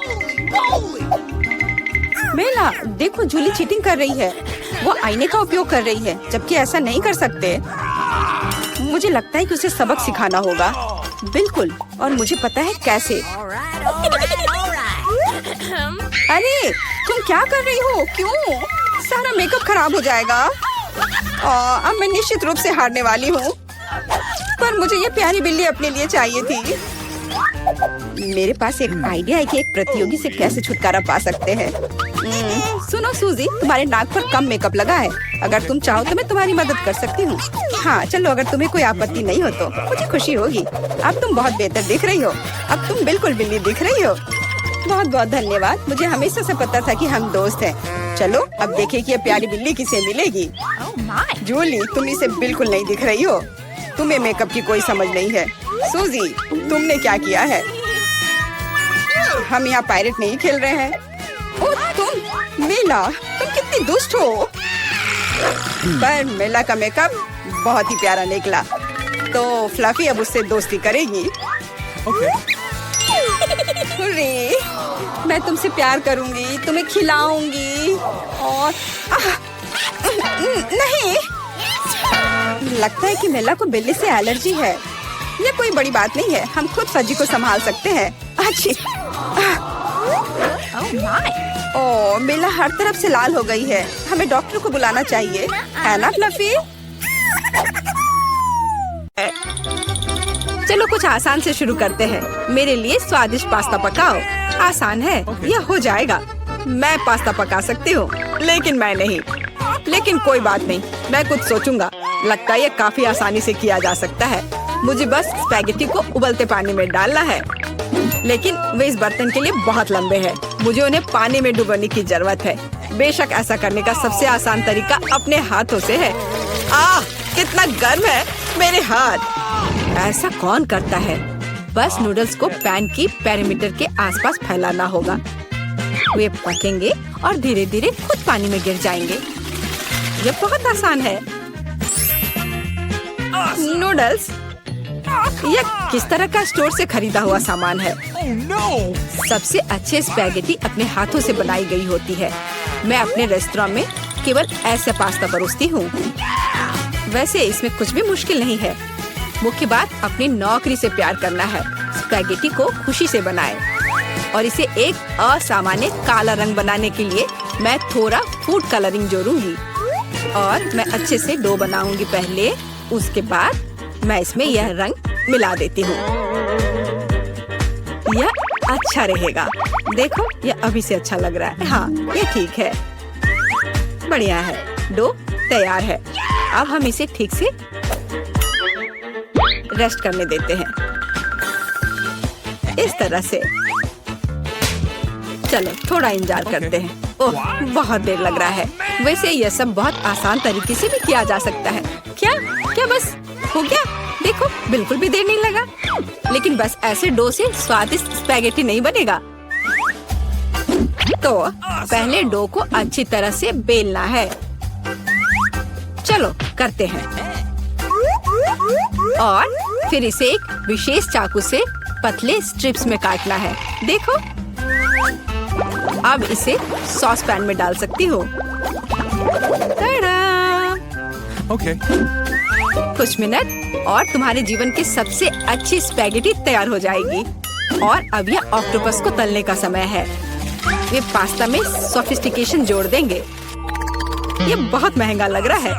मेला, देखो जूली चीटिंग कर रही है। वो आईने का उपयोग कर रही है, जबकि ऐसा नहीं कर सकते। मुझे लगता है कि उसे सबक सिखाना होगा। बिल्कुल, और मुझे पता है कैसे। अरे, तुम क्या कर रही हो? क्यों? सारा मेकअप खराब हो जाएगा। अब मैं निश्चित रूप से हारने वाली हूँ। पर मुझे ये प्यारी बिल्ली अपने लिए चाहिए थी। मेरे पास एक आइडिया है कि एक प्रतियोगी से कैसे छुटकारा पा सकते हैं। सुनो सूजी, तुम्हारे नाक पर कम मेकअप लगा है। अगर तुम चाहो तो मैं तुम्हारी मदद कर सकती हूँ। हाँ चलो, अगर तुम्हें कोई आपत्ति नहीं हो तो मुझे खुशी होगी। अब तुम बहुत बेहतर दिख रही हो। अब तुम बिल्कुल बिल्ली दिख रही हो। बहुत बहुत धन्यवाद। मुझे हमेशा से पता था कि हम दोस्त हैं। चलो अब देखें कि ये प्यारी बिल्ली किसे मिलेगी। जूली, तुम इसे बिल्कुल नहीं दिख रही हो। तुम्हें मेकअप की कोई समझ नहीं है। सूजी, तुमने क्या किया है? हम यहाँ पायरेट नहीं खेल रहे हैं। ओ तुम, मेला, तुम कितनी दुष्ट हो। पर मेला का मेकअप बहुत ही प्यारा निकला, तो फ्लफी अब उससे दोस्ती करेगी। अरे, मैं तुमसे प्यार करूंगी, तुम्हें खिलाऊंगी और नहीं, लगता है कि मेला को बिल्ली से एलर्जी है। ये कोई बड़ी बात नहीं है, हम खुद फजी को संभाल सकते हैं। अच्छी। ओह, मेला हर तरफ से लाल हो गई है। हमें डॉक्टर को बुलाना चाहिए, है ना फ्लफी? चलो कुछ आसान से शुरू करते हैं। मेरे लिए स्वादिष्ट पास्ता पकाओ। आसान है, यह हो जाएगा। मैं पास्ता पका सकती हूँ, लेकिन मैं नहीं। लेकिन कोई बात नहीं, मैं कुछ सोचूंगा। लगता है ये काफी आसानी से किया जा सकता है। मुझे बस स्पैगेटी को उबलते पानी में डालना है, लेकिन वे इस बर्तन के लिए बहुत लंबे हैं। मुझे उन्हें पानी में डुबोने की जरूरत है। बेशक ऐसा करने का सबसे आसान तरीका अपने हाथों से है। कितना गर्म है मेरे हाथ। ऐसा कौन करता है? बस नूडल्स को पैन की पेरीमीटर के आसपास फैलाना होगा। वे पकेंगे और धीरे धीरे खुद पानी में गिर जाएंगे। यह बहुत आसान है। नूडल्स, यह किस तरह का स्टोर से खरीदा हुआ सामान है। सबसे अच्छे स्पैगेटी अपने हाथों से बनाई गई होती है। मैं अपने रेस्टोरेंट में केवल ऐसे पास्ता परोसती हूँ। वैसे इसमें कुछ भी मुश्किल नहीं है। मुख्य बात अपनी नौकरी से प्यार करना है। स्पैगेटी को खुशी से बनाएं। और इसे एक असामान्य काला रंग बनाने के लिए मैं थोड़ा फूड कलरिंग जोड़ूंगी। और मैं अच्छे से डो बनाऊंगी पहले, उसके बाद मैं इसमें यह रंग मिला देती हूँ। यह अच्छा रहेगा। देखो, यह अभी से अच्छा लग रहा है। हाँ, ये ठीक है, बढ़िया है। डो तैयार है। अब हम इसे ठीक से रेस्ट करने देते हैं, इस तरह से। चलो थोड़ा इंतजार करते हैं। ओह, बहुत देर लग रहा है। वैसे यह सब बहुत आसान तरीके से भी किया जा सकता है। क्या बस हो गया? देखो, बिल्कुल भी देर नहीं लगा। लेकिन बस ऐसे डो से स्वादिष्ट स्पैगेटी नहीं बनेगा। तो पहले डो को अच्छी तरह से बेलना है। चलो करते हैं। और फिर इसे एक विशेष चाकू से पतले स्ट्रिप्स में काटना है। देखो, अब इसे सॉस पैन में डाल सकती हो। Okay. कुछ मिनट और तुम्हारे जीवन की सबसे अच्छी स्पैगेटी तैयार हो जाएगी। और अब यह ऑक्टोपस को तलने का समय है। वे पास्ता में सोफिस्टिकेशन जोड़ देंगे। ये बहुत महंगा लग रहा है।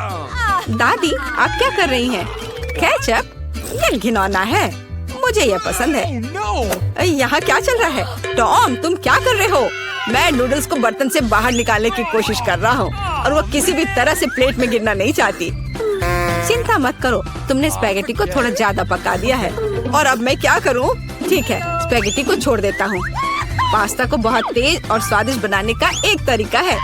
दादी, आप क्या कर रही हैं? केचप? ये घिनौना है। मुझे यह पसंद है। यहाँ क्या चल रहा है? टॉम, तुम क्या कर रहे हो? मैं नूडल्स को बर्तन से बाहर निकालने की कोशिश कर रहा हूँ और वो किसी भी तरह से प्लेट में गिरना नहीं चाहती। चिंता मत करो, तुमने स्पैगेटी को थोड़ा ज्यादा पका दिया है। और अब मैं क्या करूँ? ठीक है, स्पैगेटी को छोड़ देता हूँ। पास्ता को बहुत तेज और स्वादिष्ट बनाने का एक तरीका है।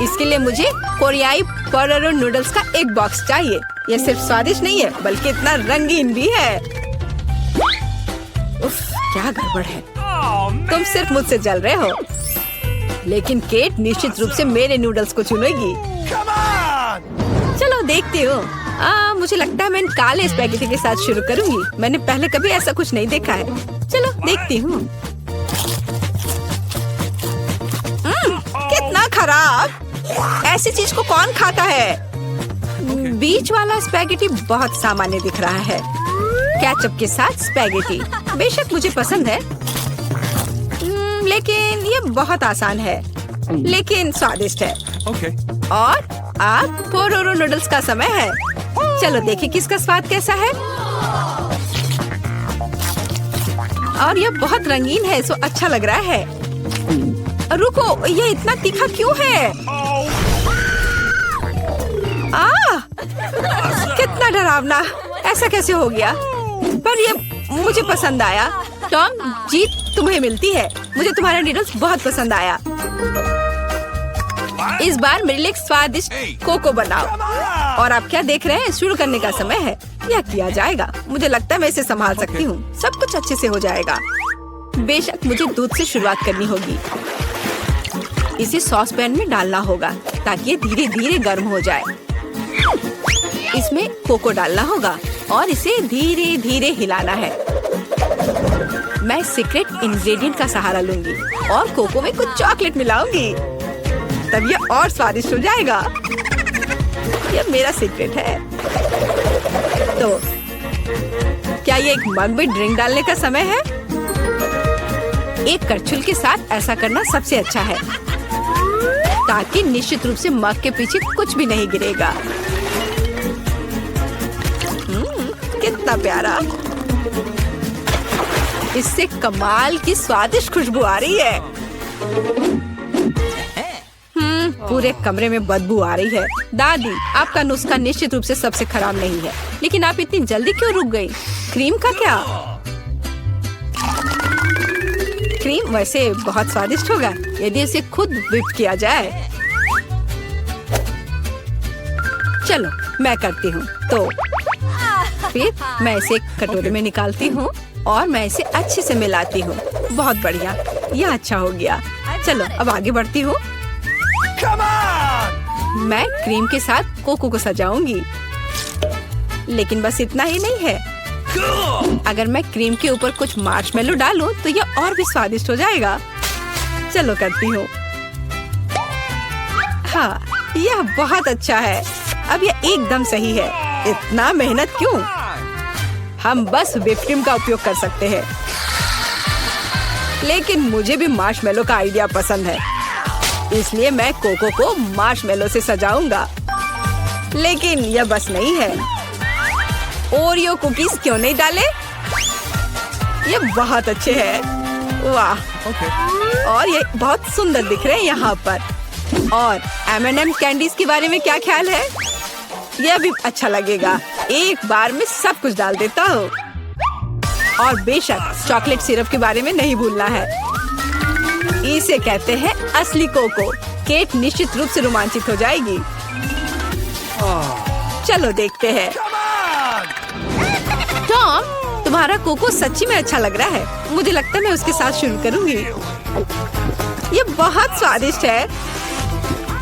इसके लिए मुझे कोरियाई पोटेटो नूडल्स का एक बॉक्स चाहिए। यह सिर्फ स्वादिष्ट नहीं है, बल्कि इतना रंगीन भी है। उफ, क्या गड़बड़ है। तुम सिर्फ मुझसे जल रहे हो। लेकिन केट निश्चित रूप से मेरे नूडल्स को चुनेगी। चलो देखती हूँ। मुझे लगता है मैं काले स्पैगेटी के साथ शुरू करूँगी। मैंने पहले कभी ऐसा कुछ नहीं देखा है। चलो देखती हूँ। कितना खराब! ऐसी चीज को कौन खाता है? बीच वाला स्पैगेटी बहुत सामान्य दिख रहा है। केचप के साथ स्पैगेटी बेशक मुझे पसंद है, लेकिन ये बहुत आसान है, लेकिन स्वादिष्ट है। Okay. और अब पोटेटो नूडल्स का समय है। चलो देखें किसका स्वाद कैसा है। और ये बहुत रंगीन है, सो अच्छा लग रहा है। रुको, ये इतना तीखा क्यों है? कितना डरावना! ऐसा कैसे हो गया? पर ये मुझे पसंद आया। टॉम, जीत तुम्हें मिलती है। मुझे तुम्हारा नूडल्स बहुत पसंद आया। इस बार मेरे लिए एक स्वादिष्ट कोको बनाओ। और आप क्या देख रहे हैं? शुरू करने का समय है। यह किया जाएगा। मुझे लगता है मैं इसे संभाल सकती हूँ। सब कुछ अच्छे से हो जाएगा। बेशक मुझे दूध से शुरुआत करनी होगी। इसे सॉस पैन में डालना होगा ताकि ये धीरे धीरे गर्म हो जाए। इसमें कोको डालना होगा और इसे धीरे धीरे हिलाना है। मैं सीक्रेट इंग्रेडिएंट का सहारा लूंगी और कोको में कुछ चॉकलेट मिलाऊंगी, तब ये और स्वादिष्ट हो जाएगा। ये मेरा सीक्रेट है। तो क्या ये एक मग में ड्रिंक डालने का समय है? एक करछुल के साथ ऐसा करना सबसे अच्छा है, ताकि निश्चित रूप से मग के पीछे कुछ भी नहीं गिरेगा। कितना प्यारा! इससे कमाल की स्वादिष्ट खुशबू आ रही है। पूरे कमरे में बदबू आ रही है। दादी, आपका नुस्खा निश्चित रूप से सबसे खराब नहीं है, लेकिन आप इतनी जल्दी क्यों रुक गई? क्रीम का क्या? क्रीम वैसे बहुत स्वादिष्ट होगा यदि इसे खुद व्हिप किया जाए। चलो मैं करती हूँ। तो फिर मैं इसे एक कटोरे में निकालती हूँ और मैं इसे अच्छे से मिलाती हूँ। बहुत बढ़िया, यह अच्छा हो गया। चलो अब आगे बढ़ती हूँ। मैं क्रीम के साथ कोको को सजाऊंगी, लेकिन बस इतना ही नहीं है। अगर मैं क्रीम के ऊपर कुछ मार्शमेलो डालूं तो यह और भी स्वादिष्ट हो जाएगा। चलो करती हूँ। हाँ, यह बहुत अच्छा है। अब यह एकदम सही है। इतना मेहनत क्यों? हम बस व्हिप क्रीम का उपयोग कर सकते हैं। लेकिन मुझे भी मार्शमेलो का आइडिया पसंद है, इसलिए मैं कोको को मार्शमेलो से सजाऊंगा। लेकिन यह बस नहीं है, ओरियो कुकीज क्यों नहीं डाले? ये बहुत अच्छे हैं। वाह, Okay. और ये बहुत सुंदर दिख रहे हैं यहाँ पर। और M&M कैंडीज के बारे में क्या ख्याल है? यह भी अच्छा लगेगा। एक बार में सब कुछ डाल देता हूँ। और बेशक चॉकलेट सिरप के बारे में नहीं भूलना है। इसे कहते हैं असली कोको। केट निश्चित रूप से रोमांचित हो जाएगी। चलो देखते हैं। टॉम, तुम्हारा कोको सच्ची में अच्छा लग रहा है। मुझे लगता है मैं उसके साथ शुरू करूंगी। ये बहुत स्वादिष्ट है।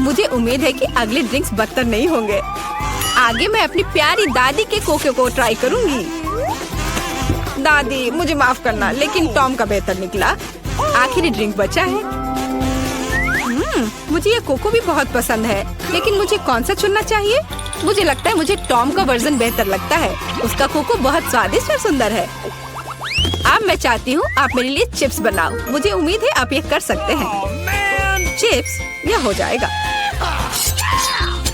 मुझे उम्मीद है कि अगले ड्रिंक्स बदतर नहीं होंगे। आगे मैं अपनी प्यारी दादी के कोको को ट्राई करूंगी। दादी, मुझे माफ करना, लेकिन टॉम का बेहतर निकला। आखिरी ड्रिंक बचा है। मुझे ये कोको भी बहुत पसंद है, लेकिन मुझे कौन सा चुनना चाहिए? मुझे लगता है मुझे टॉम का वर्जन बेहतर लगता है। उसका कोको बहुत स्वादिष्ट और सुंदर है। अब मैं चाहती हूँ आप मेरे लिए चिप्स बनाओ। मुझे उम्मीद है आप ये कर सकते हैं। चिप्स, यह हो जाएगा।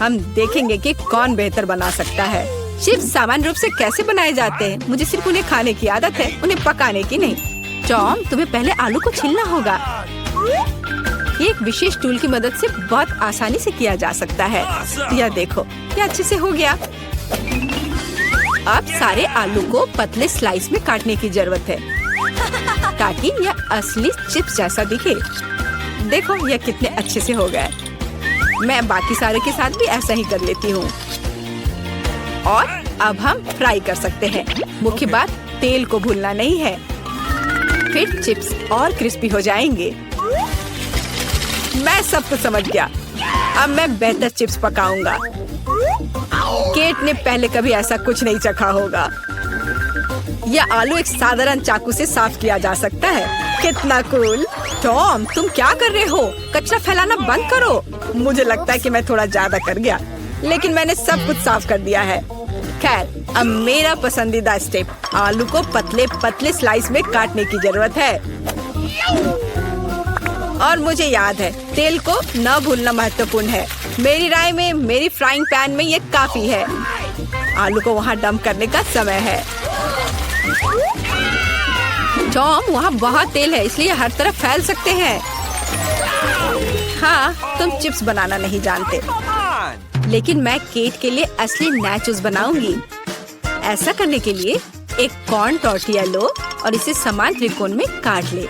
हम देखेंगे कि कौन बेहतर बना सकता है। चिप्स सामान्य रूप से कैसे बनाए जाते हैं? मुझे सिर्फ उन्हें खाने की आदत है, उन्हें पकाने की नहीं। टॉम, तुम्हें पहले आलू को छीलना होगा। ये एक विशेष टूल की मदद से बहुत आसानी से किया जा सकता है। यह देखो, ये अच्छे से हो गया। अब सारे आलू को पतले स्लाइस में काटने की जरूरत है, ताकि यह असली चिप्स जैसा दिखे। देखो, यह कितने अच्छे से हो गए। मैं बाकी सारे के साथ भी ऐसा ही कर लेती हूँ। और अब हम फ्राई कर सकते हैं। मुख्य बात, तेल को भूलना नहीं है। फिर चिप्स और क्रिस्पी हो जाएंगे। मैं सब कुछ समझ गया। अब मैं बेहतर चिप्स पकाऊंगा। केट ने पहले कभी ऐसा कुछ नहीं चखा होगा। यह आलू एक साधारण चाकू से साफ किया जा सकता है। कितना कूल। टॉम, तुम क्या कर रहे हो? कचरा फैलाना बंद करो। मुझे लगता है कि मैं थोड़ा ज्यादा कर गया, लेकिन मैंने सब कुछ साफ कर दिया है। खैर, अब मेरा पसंदीदा स्टेप, आलू को पतले पतले स्लाइस में काटने की जरूरत है। और मुझे याद है, तेल को न भूलना महत्वपूर्ण है। मेरी राय में मेरी फ्राइंग पैन में ये काफी है। आलू को वहाँ डंप करने का समय है। टॉम, वहाँ बहुत तेल है, इसलिए हर तरफ फैल सकते हैं। हाँ, तुम चिप्स बनाना नहीं जानते, लेकिन मैं केट के लिए असली नाचोस बनाऊंगी। ऐसा करने के लिए एक कॉर्न टॉर्टिया लो और इसे समान त्रिकोण में काट ले।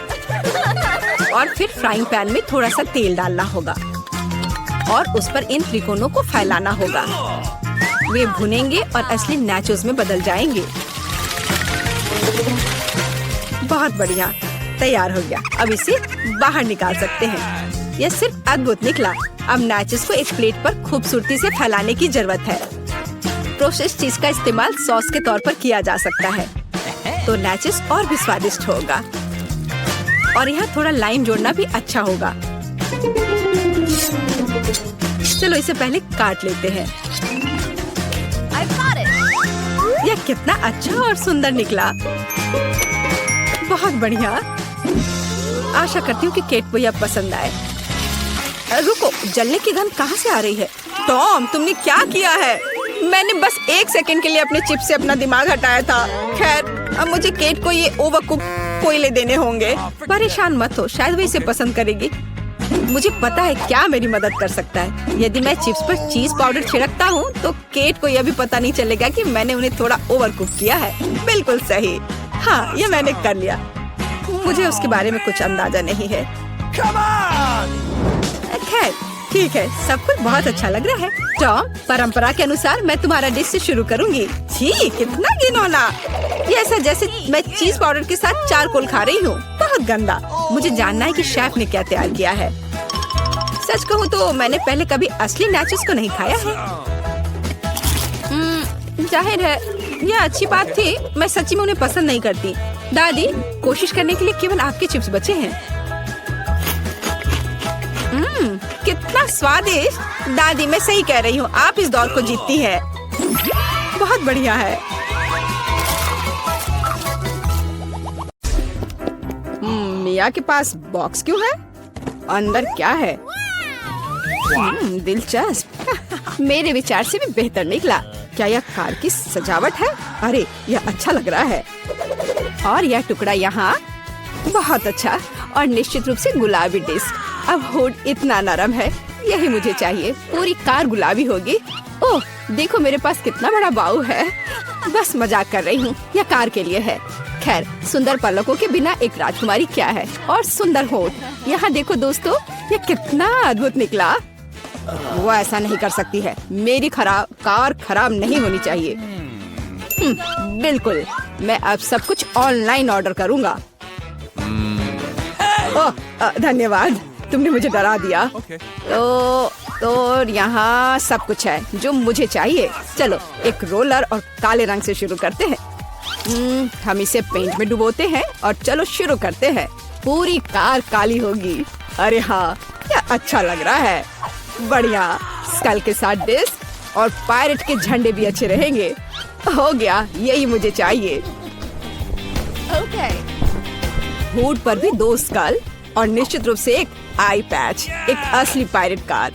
और फिर फ्राइंग पैन में थोड़ा सा तेल डालना होगा और उस पर इन त्रिकोणों को फैलाना होगा। वे भुनेंगे और असली नाचोस में बदल जाएंगे। बहुत बढ़िया, तैयार हो गया। अब इसे बाहर निकाल सकते हैं। यह सिर्फ अद्भुत निकला। अब नाचोस को एक प्लेट पर खूबसूरती से फैलाने की जरूरत है। प्रोसेस्ड चीज का इस्तेमाल सॉस के तौर पर किया जा सकता है, तो नाचोस और भी स्वादिष्ट होगा। और यहाँ थोड़ा लाइम जोड़ना भी अच्छा होगा। चलो इसे पहले काट लेते हैं। यह कितना अच्छा और सुंदर निकला। बहुत बढ़िया। आशा करती हूँ कि केट को यह पसंद आए। रुको, जलने की गंध कहाँ से आ रही है? टॉम, तुमने क्या किया है? मैंने बस 1 सेकंड के लिए अपने चिप से अपना दिमाग हटाया था। खैर, अब मुझे केट को ये ओवरकुक कोयले देने होंगे। परेशान मत हो, शायद वो इसे पसंद करेगी। मुझे पता है क्या मेरी मदद कर सकता है। यदि मैं चिप्स पर चीज पाउडर छिड़कता हूँ, तो केट को यह भी पता नहीं चलेगा कि मैंने उन्हें थोड़ा ओवरकुक किया है। बिल्कुल सही। हाँ, ये मैंने कर लिया। मुझे उसके बारे में कुछ अंदाजा नहीं है। खैर, ठीक है, सब कुछ बहुत अच्छा लग रहा है। टॉम, परंपरा के अनुसार मैं तुम्हारा डिश से शुरू करूंगी। छी, कितना घिनौना। ये ऐसा जैसे मैं चीज पाउडर के साथ चारकोल खा रही हूँ। बहुत गंदा। मुझे जानना है कि शेफ ने क्या तैयार किया है। सच कहूँ तो मैंने पहले कभी असली नाचोस को नहीं खाया है। जाहिर है, यह अच्छी बात थी। मैं सच्ची में उन्हें पसंद नहीं करती। दादी, कोशिश करने के लिए केवल आपके चिप्स बचे हैं। कितना स्वादिष्ट। दादी, मैं सही कह रही हूँ, आप इस दौर को जीतती हैं। बहुत बढ़िया है। मिया के पास बॉक्स क्यों है? अंदर क्या है? दिलचस्प। मेरे विचार से भी बेहतर निकला। क्या यह कार की सजावट है? अरे यह अच्छा लग रहा है। और यह टुकड़ा यहाँ बहुत अच्छा और निश्चित रूप से गुलाबी डिस्क। अब हुड इतना नरम है, यही मुझे चाहिए। पूरी कार गुलाबी होगी। ओह देखो मेरे पास कितना बड़ा बाऊ है। बस मजाक कर रही हूँ, यह कार के लिए है। खैर सुंदर पलकों के बिना एक राजकुमारी क्या है। और सुंदर होठ। यहाँ देखो दोस्तों, यह कितना अद्भुत निकला। वो ऐसा नहीं कर सकती है। मेरी कार खराब नहीं होनी चाहिए। बिल्कुल, मैं अब सब कुछ ऑनलाइन ऑर्डर करूँगा। ओह धन्यवाद, तुमने मुझे डरा दिया। Okay. तो यहाँ सब कुछ है जो मुझे चाहिए। चलो एक रोलर और काले रंग से शुरू करते हैं। हम इसे पेंट में डुबोते हैं और चलो शुरू करते हैं। पूरी कार काली होगी। अरे हाँ, यह अच्छा लग रहा है। बढ़िया। स्कल के साथ डिस्क और पायरेट के झंडे भी अच्छे रहेंगे। हो गया, यही मुझे चाहिए। ओके। हुड पर भी 2 स्कल और निश्चित रूप से एक आई पैच। एक असली पायरेट कार।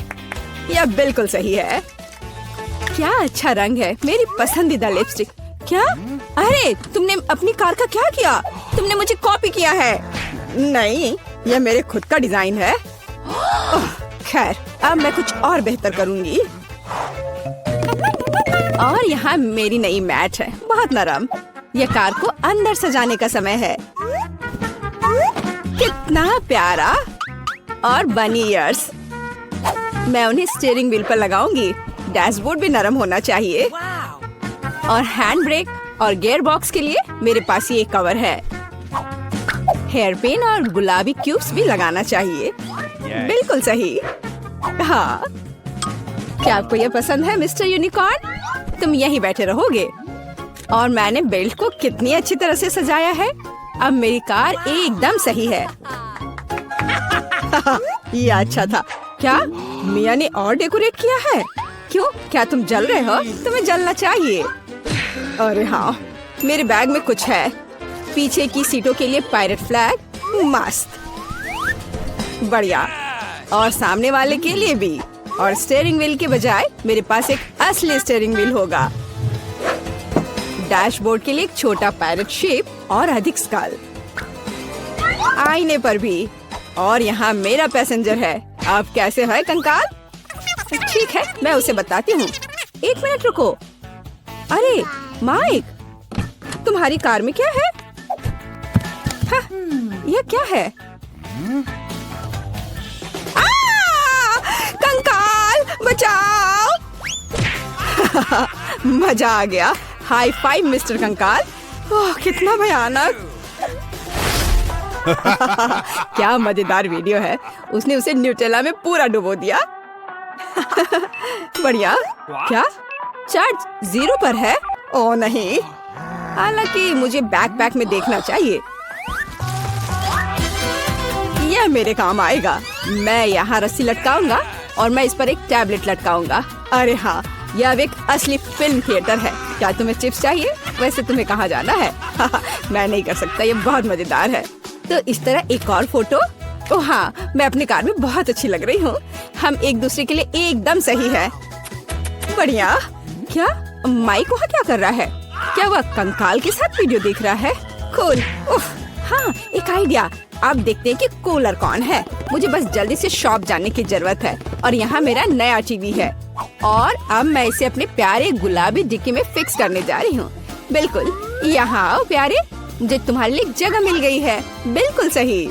यह बिल्कुल सही है। क्या अच्छा रंग है। मेरी पसंदीदा लिपस्टिक। क्या? अरे तुमने अपनी कार का क्या किया? तुमने मुझे कॉपी किया है। नहीं, यह मेरे खुद का डिजाइन है। खैर अब मैं कुछ और बेहतर करूंगी। और यहाँ मेरी नई मैट है, बहुत नरम। यह कार को अंदर सजाने का समय है। कितना प्यारा। और बनी ईयर्स। मैं उन्हें स्टीयरिंग व्हील पर लगाऊंगी। डैशबोर्ड भी नरम होना चाहिए। और हैंड ब्रेक और गियर बॉक्स के लिए मेरे पास ये कवर है। हेयर पिन और गुलाबी क्यूब्स भी लगाना चाहिए। बिल्कुल सही। हाँ, क्या आपको यह पसंद है मिस्टर यूनिकॉर्न? तुम यहीं बैठे रहोगे। और मैंने बेल्ट को कितनी अच्छी तरह से सजाया है। अब मेरी कार एकदम सही है। ये अच्छा था। क्या मिया ने और डेकोरेट किया है? क्यों, क्या तुम जल रहे हो? तुम्हें जलना चाहिए। अरे हाँ, मेरे बैग में कुछ है। पीछे की सीटों के लिए पायरेट फ्लैग। मस्त। बढ़िया। और सामने वाले के लिए भी। और स्टीयरिंग व्हील के बजाय मेरे पास एक असली स्टीयरिंग व्हील होगा। डैशबोर्ड के लिए एक छोटा पायरेट शेप और अधिक स्कल। आईने पर भी। और यहाँ मेरा पैसेंजर है। अब कैसे है कंकाल? ठीक है, मैं उसे बताती हूँ। 1 मिनट रुको। अरे माइक, तुम्हारी कार में क्या है? हाँ, यह क्या है? कंकाल बचाओ। मजा आ गया। हाई फाइव मिस्टर कंकाल। ओह कितना भयानक। क्या मजेदार वीडियो है। उसने उसे न्यूटेला में पूरा डुबो दिया। बढ़िया। क्या चार्ज 0 पर है? ओह नहीं, हालांकि मुझे बैकपैक में देखना चाहिए। यह मेरे काम आएगा। मैं यहाँ रस्सी लटकाऊंगा और मैं इस पर एक टैबलेट लटकाऊंगा। अरे हाँ, यह अब एक असली फिल्म थिएटर है। क्या तुम्हें चिप्स चाहिए? वैसे तुम्हें कहाँ जाना है? मैं नहीं कर सकता, ये बहुत मजेदार है। तो इस तरह एक और फोटो। ओह हाँ, मैं अपनी कार में बहुत अच्छी लग रही हूँ। हम एक दूसरे के लिए एकदम सही है। बढ़िया। क्या माइक वहाँ क्या कर रहा है? क्या वह कंकाल के साथ वीडियो देख रहा है? कूल। उफ, हाँ एक आइडिया। अब देखते हैं कि कूलर कौन है। मुझे बस जल्दी से शॉप जाने की जरूरत है। और यहाँ मेरा नया टीवी है। और अब मैं इसे अपने प्यारे गुलाबी डिक्की में फिक्स करने जा रही हूँ। बिल्कुल, यहाँ आओ प्यारे, मुझे तुम्हारे लिए जगह मिल गई है। बिल्कुल सही।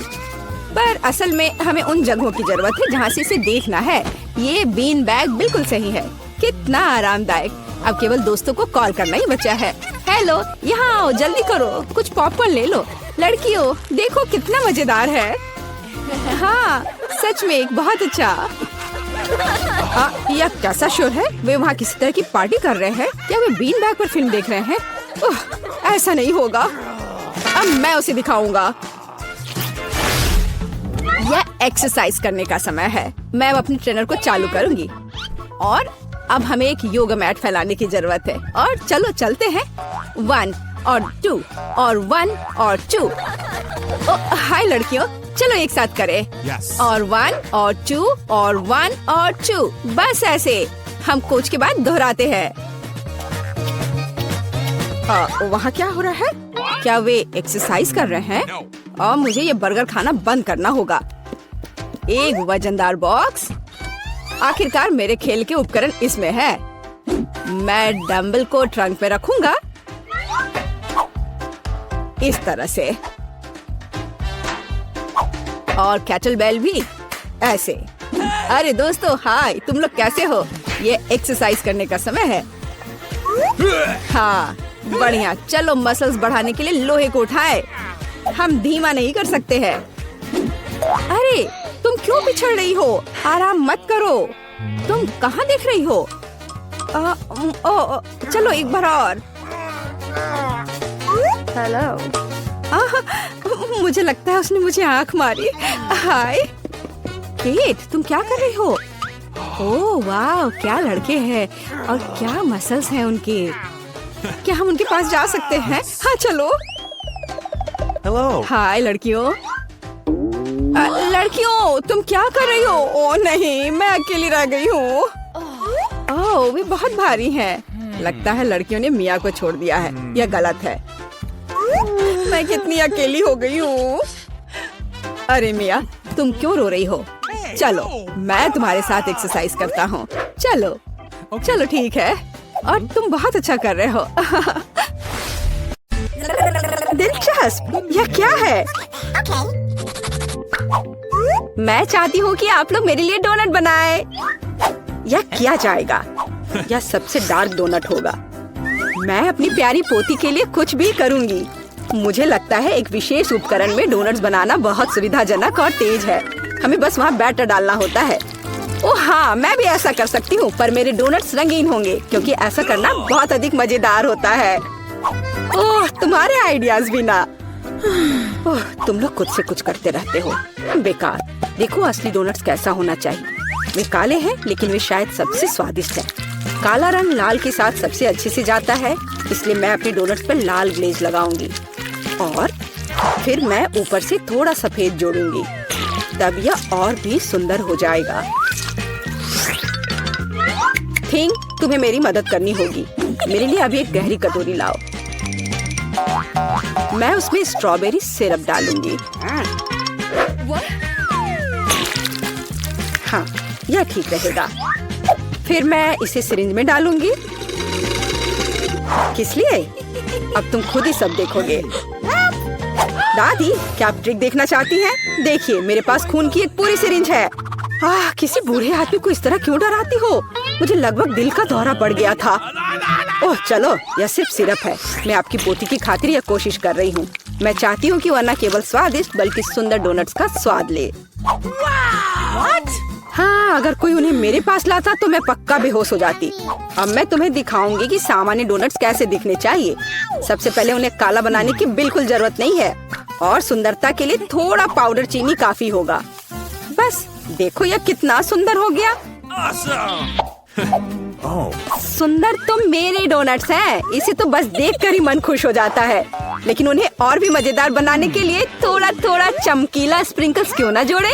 पर असल में हमें उन जगहों की जरूरत है जहाँ से इसे देखना है। ये बीन बैग बिल्कुल सही है। कितना आरामदायक। अब केवल दोस्तों को कॉल करना ही बचा है। हेलो, यहाँ आओ, जल्दी करो, कुछ पॉपकॉर्न ले लो। लड़कियों देखो कितना मजेदार है। हाँ सच में एक बहुत अच्छा। यह कैसा शोर है? वे वहाँ किसी तरह की पार्टी कर रहे हैं? क्या वे बीन बैग पर फिल्म देख रहे हैं? ऐसा नहीं होगा। अब मैं उसे दिखाऊंगा। यह एक्सरसाइज करने का समय है। मैं अब अपने ट्रेनर को चालू करूंगी। और अब हमें एक योगा मैट फैलाने की जरूरत है और चलो चलते हैं। 1 और 2 और 1 और 2। हाय लड़कियों, चलो एक साथ करें। Yes. और 1 और 2 और 1 और 2। बस ऐसे हम कोच के बाद दोहराते हैं। वहाँ क्या हो रहा है? क्या वे एक्सरसाइज कर रहे हैं? No. और मुझे ये बर्गर खाना बंद करना होगा। एक वजनदार बॉक्स। आखिरकार मेरे खेल के उपकरण इसमें है। मैं डंबल को ट्रंक पे रखूंगा इस तरह से, और कैटल बेल भी ऐसे। अरे दोस्तों हाय, तुम लोग कैसे हो? ये एक्सरसाइज करने का समय है। हाँ बढ़िया, चलो मसल्स बढ़ाने के लिए लोहे को उठाए। हम धीमा नहीं कर सकते हैं। अरे तुम क्यों पिछड़ रही हो? आराम मत करो। तुम कहाँ देख रही हो? चलो एक बार और। हेलो। मुझे लगता है उसने मुझे आंख मारी। हाय केट, तुम क्या कर रही हो? ओह वाह, क्या लड़के हैं और क्या मसल्स हैं उनके। क्या हम उनके पास जा सकते हैं? हाँ चलो। Hello. हाय लड़कियों। लड़कियों तुम क्या कर रही हो? ओह नहीं, मैं अकेली रह गई हूँ। ओह वे बहुत भारी हैं। लगता है लड़कियों ने मिया को छोड़ दिया है। यह गलत है। मैं कितनी अकेली हो गई हूँ। अरे मिया, तुम क्यों रो रही हो? चलो मैं तुम्हारे साथ एक्सरसाइज करता हूँ। चलो चलो ठीक है। और तुम बहुत अच्छा कर रहे हो। दिलचस्प, यह क्या है? मैं चाहती हूँ कि आप लोग मेरे लिए डोनट बनाएं। यह किया जाएगा। यह सबसे डार्क डोनट होगा। मैं अपनी प्यारी पोती के लिए कुछ भी करूँगी। मुझे लगता है एक विशेष उपकरण में डोनट्स बनाना बहुत सुविधाजनक और तेज है। हमें बस वहाँ बैटर डालना होता है। ओह हाँ, मैं भी ऐसा कर सकती हूँ, पर मेरे डोनट्स रंगीन होंगे क्योंकि ऐसा करना बहुत अधिक मजेदार होता है। ओह तुम्हारे आइडियाज भी ना। ओह तुम लोग खुद से कुछ करते रहते हो। बेकार। देखो असली डोनट्स कैसा होना चाहिए। वे काले हैं लेकिन वे शायद सबसे स्वादिष्ट है। काला रंग लाल के साथ सबसे अच्छे से जाता है, इसलिए मैं अपने डोनट्स पर लाल ग्लेज लगाऊंगी और फिर मैं ऊपर से थोड़ा सफेद जोड़ूंगी। तब यह और भी सुंदर हो जाएगा। थिंक, तुम्हें मेरी मदद करनी होगी। मेरे लिए अभी एक गहरी कटोरी लाओ। मैं उसमें स्ट्रॉबेरी सिरप डालूंगी। हाँ यह ठीक रहेगा। फिर मैं इसे सिरिंज में डालूंगी। किस लिए? अब तुम खुद ही सब देखोगे। दादी, क्या आप ट्रिक देखना चाहती हैं? देखिए मेरे पास खून की एक पूरी सिरिंज है। किसी बूढ़े आदमी को इस तरह क्यों डराती हो? मुझे लगभग दिल का दौरा पड़ गया था। ओह चलो, यह सिर्फ सिरप है। मैं आपकी पोती की खातिर यह कोशिश कर रही हूँ। मैं चाहती हूँ कि वह न केवल स्वादिष्ट बल्कि सुंदर डोनट्स का स्वाद ले। हाँ, अगर कोई उन्हें मेरे पास लाता तो मैं पक्का बेहोश हो जाती। अब मैं तुम्हें दिखाऊंगी कि सामान्य डोनट्स कैसे दिखने चाहिए। सबसे पहले उन्हें काला बनाने की बिल्कुल जरूरत नहीं है और सुंदरता के लिए थोड़ा पाउडर चीनी काफी होगा। बस देखो यह कितना सुंदर हो गया। सुंदर तो मेरे डोनट्स हैं। इसे तो बस देखकर ही मन खुश हो जाता है। लेकिन उन्हें और भी मजेदार बनाने के लिए थोड़ा थोड़ा चमकीला स्प्रिंकल्स क्यों ना जोड़े?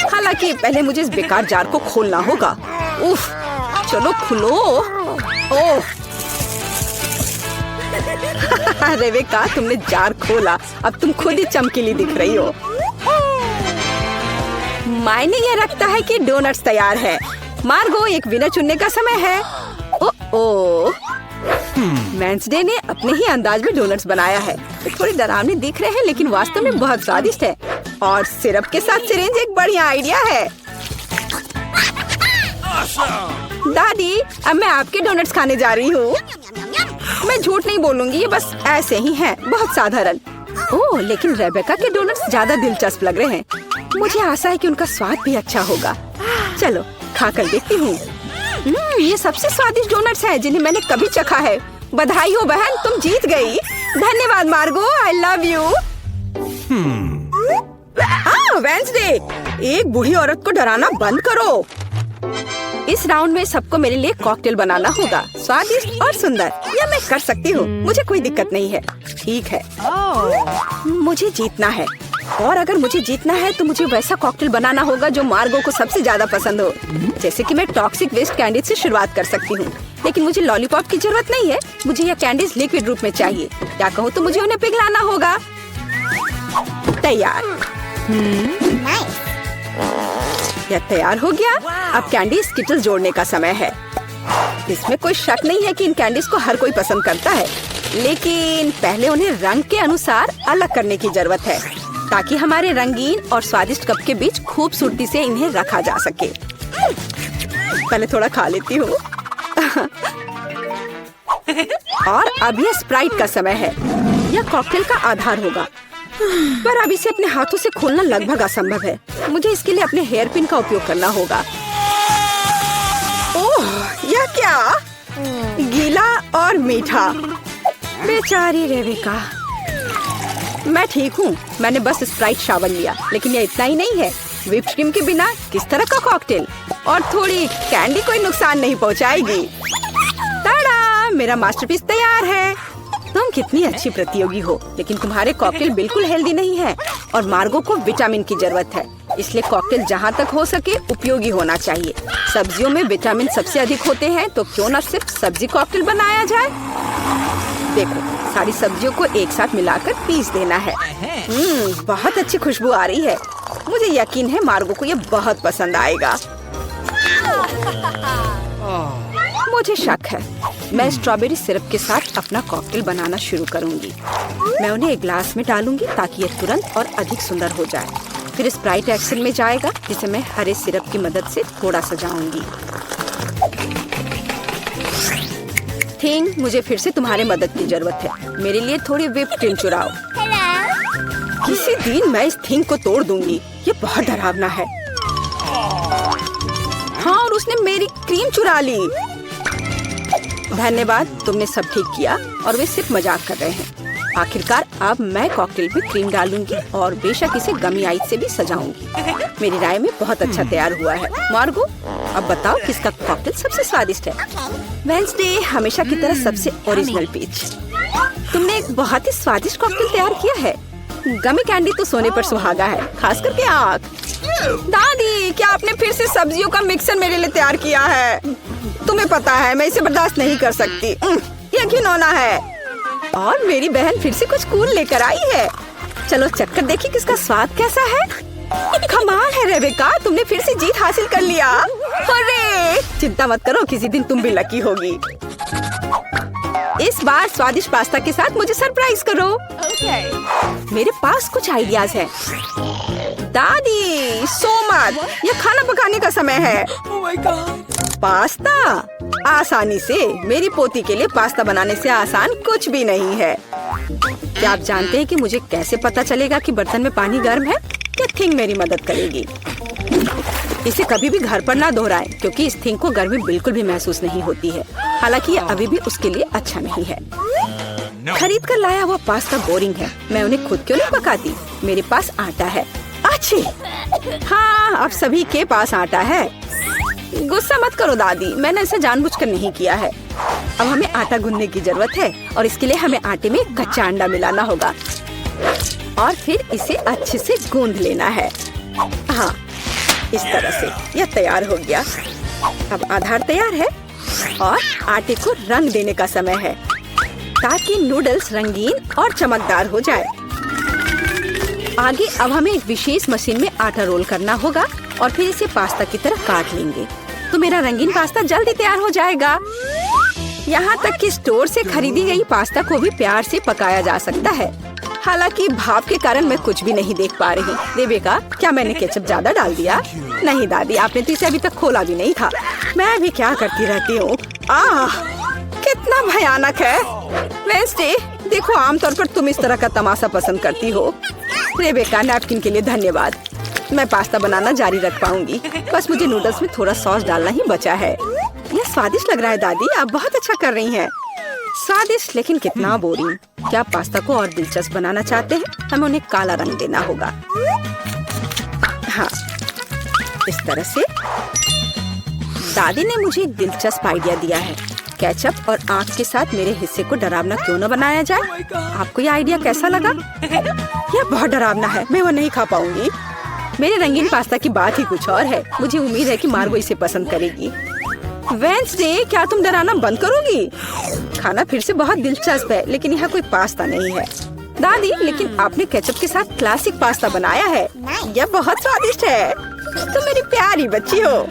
हालांकि पहले मुझे इस बेकार जार को खोलना होगा। उफ, चलो खुलो। ओह रेबेका, तुमने जार खोला। अब तुम खुद ही चमकीली दिख रही हो। मायने यह रखता है कि डोनट्स तैयार है। मार्गो, एक विनर चुनने का समय है। ओह वेंसडे ने अपने ही अंदाज में डोनट्स बनाया है। थोड़ी डरावनी दिख रहे हैं लेकिन वास्तव में बहुत स्वादिष्ट है। और सिरप के साथ सिरिंज एक बढ़िया आइडिया है। दादी, अब मैं आपके डोनट्स खाने जा रही हूँ। मैं झूठ नहीं बोलूंगी, ये बस ऐसे ही हैं, बहुत साधारण। ओह, लेकिन रेबेका के डोनट्स ज्यादा दिलचस्प लग रहे हैं। मुझे आशा है कि उनका स्वाद भी अच्छा होगा। चलो खाकर देखती हूँ। ये सबसे स्वादिष्ट डोनट्स हैं जिन्हें मैंने कभी चखा है। बधाई हो बहन, तुम जीत गई। धन्यवाद मार्गो, आई लव यू। वेंसडे, एक बूढ़ी औरत को डराना बंद करो। इस राउंड में सबको मेरे लिए कॉकटेल बनाना होगा, स्वादिष्ट और सुंदर। यह मैं कर सकती हूँ, मुझे कोई दिक्कत नहीं है। ठीक है, मुझे जीतना है, और अगर मुझे जीतना है तो मुझे वैसा कॉकटेल बनाना होगा जो मार्गो को सबसे ज्यादा पसंद हो। जैसे कि मैं टॉक्सिक वेस्ट कैंडीज से शुरुआत कर सकती हूँ, लेकिन मुझे लॉलीपॉप की जरूरत नहीं है। मुझे यह कैंडीज लिक्विड रूप में चाहिए। क्या कहूँ तो मुझे उन्हें पिघलाना होगा। तैयार। यह तैयार हो गया। अब कैंडी स्किटल्स जोड़ने का समय है। इसमें कोई शक नहीं है कि इन कैंडीज को हर कोई पसंद करता है, लेकिन पहले उन्हें रंग के अनुसार अलग करने की जरूरत है, ताकि हमारे रंगीन और स्वादिष्ट कप के बीच खूबसूरती से इन्हें रखा जा सके। पहले थोड़ा खा लेती हूँ। और अब यह स्प्राइट का समय है। यह कॉकटेल का आधार होगा, पर अब इसे अपने हाथों से खोलना लगभग असंभव है। मुझे इसके लिए अपने हेयर पिन का उपयोग करना होगा। ओह, यह क्या? गीला और मीठा। बेचारी रेबिका। मैं ठीक हूँ, मैंने बस स्प्राइट शावर लिया, लेकिन यह इतना ही नहीं है। व्हिप्ड क्रीम के बिना किस तरह का कॉकटेल? और थोड़ी कैंडी कोई नुकसान नहीं पहुँचाएगी। ताड़ा, मेरा मास्टरपीस तैयार है। तुम कितनी अच्छी प्रतियोगी हो, लेकिन तुम्हारे कॉकटेल बिल्कुल हेल्दी नहीं है, और मार्गो को विटामिन की जरूरत है। इसलिए कॉकटेल जहाँ तक हो सके उपयोगी होना चाहिए। सब्जियों में विटामिन सबसे अधिक होते हैं, तो क्यों न सिर्फ सब्जी कॉकटेल बनाया जाए। देखो, सारी सब्जियों को एक साथ मिलाकर पीस देना है। बहुत अच्छी खुशबू आ रही है। मुझे यकीन है मार्गो को ये बहुत पसंद आएगा। मुझे शक है। मैं स्ट्रॉबेरी सिरप के साथ अपना कॉकटेल बनाना शुरू करूंगी। मैं उन्हें एक ग्लास में डालूंगी ताकि ये तुरंत और अधिक सुंदर हो जाए। फिर स्प्राइट एक्शन में जाएगा, जिसे मैं हरे सिरप की मदद से थोड़ा सजाऊंगी। थिंग, मुझे फिर से तुम्हारे मदद की जरूरत है। मेरे लिए थोड़ी व्हिप्ड क्रीम चुराओ। किसी दिन मैं इस थिंग को तोड़ दूंगी। ये बहुत डरावना है। हाँ, और उसने मेरी क्रीम चुरा ली। धन्यवाद, तुमने सब ठीक किया, और वे सिर्फ मजाक कर रहे हैं। आखिरकार अब मैं कॉकटेल में क्रीम डालूंगी और बेशक इसे गमी आइस से भी सजाऊंगी। मेरी राय में बहुत अच्छा तैयार हुआ है। मार्गो, अब बताओ किसका कॉकटेल सबसे स्वादिष्ट है? वेंसडे हमेशा की तरह सबसे ओरिजिनल पीच। तुमने एक बहुत ही स्वादिष्ट कॉकटेल तैयार किया है। गमी कैंडी तो सोने पर सुहागा है, खास करके आँख। दादी, क्या आपने फिर से सब्जियों का मिक्सर मेरे लिए तैयार किया है? तुम्हें पता है मैं इसे बर्दाश्त नहीं कर सकती। ये घिनौना है। और मेरी बहन फिर से कुछ कूल लेकर आई है। चलो चक्कर देखिए किसका स्वाद कैसा है। कमाल है रेबेका, तुमने फिर से जीत हासिल कर लिया। अरे चिंता मत करो, किसी दिन तुम भी लकी होगी। इस बार स्वादिष्ट पास्ता के साथ मुझे सरप्राइज करो। मेरे पास कुछ आइडियाज हैं। दादी, सो मत, यह खाना पकाने का समय है। पास्ता आसानी से। मेरी पोती के लिए पास्ता बनाने से आसान कुछ भी नहीं है। क्या आप जानते हैं कि मुझे कैसे पता चलेगा कि बर्तन में पानी गर्म है? क्या थिंग मेरी मदद करेगी। इसे कभी भी घर पर ना दोहराएं, क्योंकि इस थिंग को गर्मी बिल्कुल भी महसूस नहीं होती है। हालांकि ये अभी भी उसके लिए अच्छा नहीं है। खरीद कर लाया हुआ पास्ता बोरिंग है। मैं उन्हें खुद क्यों नहीं पकाती? मेरे पास आटा है। अच्छी। हाँ, अब सभी के पास आटा है। गुस्सा मत करो दादी, मैंने इसे जानबूझकर नहीं किया है। अब हमें आटा गूंदने की जरूरत है, और इसके लिए हमें आटे में कच्चा अंडा मिलाना होगा, और फिर इसे अच्छे से गूंद लेना है। हाँ, इस तरह से यह तैयार हो गया। अब आधार तैयार है, और आटे को रंग देने का समय है, ताकि नूडल्स रंगीन और चमकदार हो जाए। आगे अब हमें एक विशेष मशीन में आटा रोल करना होगा, और फिर इसे पास्ता की तरह काट लेंगे, तो मेरा रंगीन पास्ता जल्दी तैयार हो जाएगा। यहाँ तक कि स्टोर से खरीदी गई पास्ता को भी प्यार से पकाया जा सकता है। हालांकि भाप के कारण मैं कुछ भी नहीं देख पा रही। रेबेका, क्या मैंने केचप ज्यादा डाल दिया? नहीं दादी, आपने तो इसे अभी तक खोला भी नहीं था। मैं भी क्या करती रहती हूँ। कितना भयानक है। वेंसडे, देखो, आमतौर पर तुम इस तरह का तमाशा पसंद करती हो। रेबेका, नैपकिन के लिए धन्यवाद। मैं पास्ता बनाना जारी रख पाऊंगी। बस मुझे नूडल्स में थोड़ा सॉस डालना ही बचा है। यह स्वादिष्ट लग रहा है दादी, आप बहुत अच्छा कर रही हैं। स्वादिष्ट, लेकिन कितना बोरिंग। क्या आप पास्ता को और दिलचस्प बनाना चाहते हैं? हमें उन्हें काला रंग देना होगा। हाँ, इस तरह से। दादी ने मुझे एक दिलचस्प आइडिया दिया है। केचप और आँख के साथ मेरे हिस्से को डरावना क्यों न बनाया जाए? आपको ये आइडिया कैसा लगा? यह बहुत डरावना है, मैं वो नहीं खा पाऊंगी। मेरे रंगीन पास्ता की बात ही कुछ और है। मुझे उम्मीद है कि मार्गो इसे पसंद करेगी। वेंसडे, क्या तुम डराना बंद करोगी? खाना फिर से बहुत दिलचस्प है, लेकिन यहाँ कोई पास्ता नहीं है। दादी, लेकिन आपने केचप के साथ क्लासिक पास्ता बनाया है। यह बहुत स्वादिष्ट है। तुम मेरी प्यारी बच्ची हो।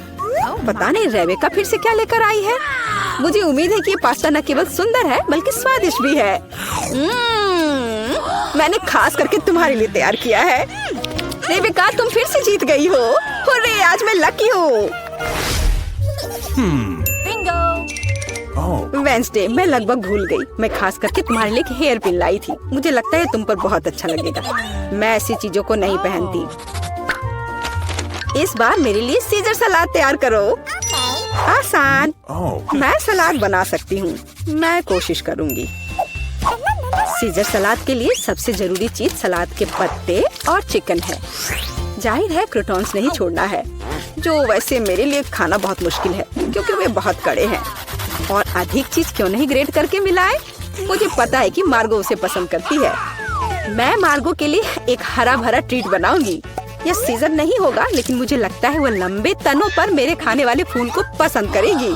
पता नहीं रेबेका फिर से क्या लेकर आई है। मुझे उम्मीद है कि ये पास्ता न केवल सुंदर है बल्कि स्वादिष्ट भी है। मैंने खास करके तुम्हारे लिए तैयार किया है। रेबेका, तुम फिर से जीत गई हो। हुर्रे, आज मैं लकी हूँ। वेंसडे, मैं लगभग भूल गई। मैं खास करके तुम्हारे लिए एक हेयर पिन लाई थी। मुझे लगता है तुम पर बहुत अच्छा लगेगा। मैं ऐसी चीजों को नहीं पहनती। इस बार मेरे लिए सीजर सलाद तैयार करो। आसान। मैं सलाद बना सकती हूँ। मैं कोशिश करूँगी। सीजर सलाद के लिए सबसे जरूरी चीज सलाद के पत्ते और चिकन है। जाहिर है क्रूटॉन्स नहीं छोड़ना है, जो वैसे मेरे लिए खाना बहुत मुश्किल है क्योंकि वे बहुत कड़े हैं। और अधिक चीज क्यों नहीं ग्रेट करके मिलाए? मुझे पता है कि मार्गो उसे पसंद करती है। मैं मार्गो के लिए एक हरा भरा ट्रीट बनाऊंगी। यह सीजर नहीं होगा, लेकिन मुझे लगता है वह लंबे तनों पर मेरे खाने वाले फूल को पसंद करेगी।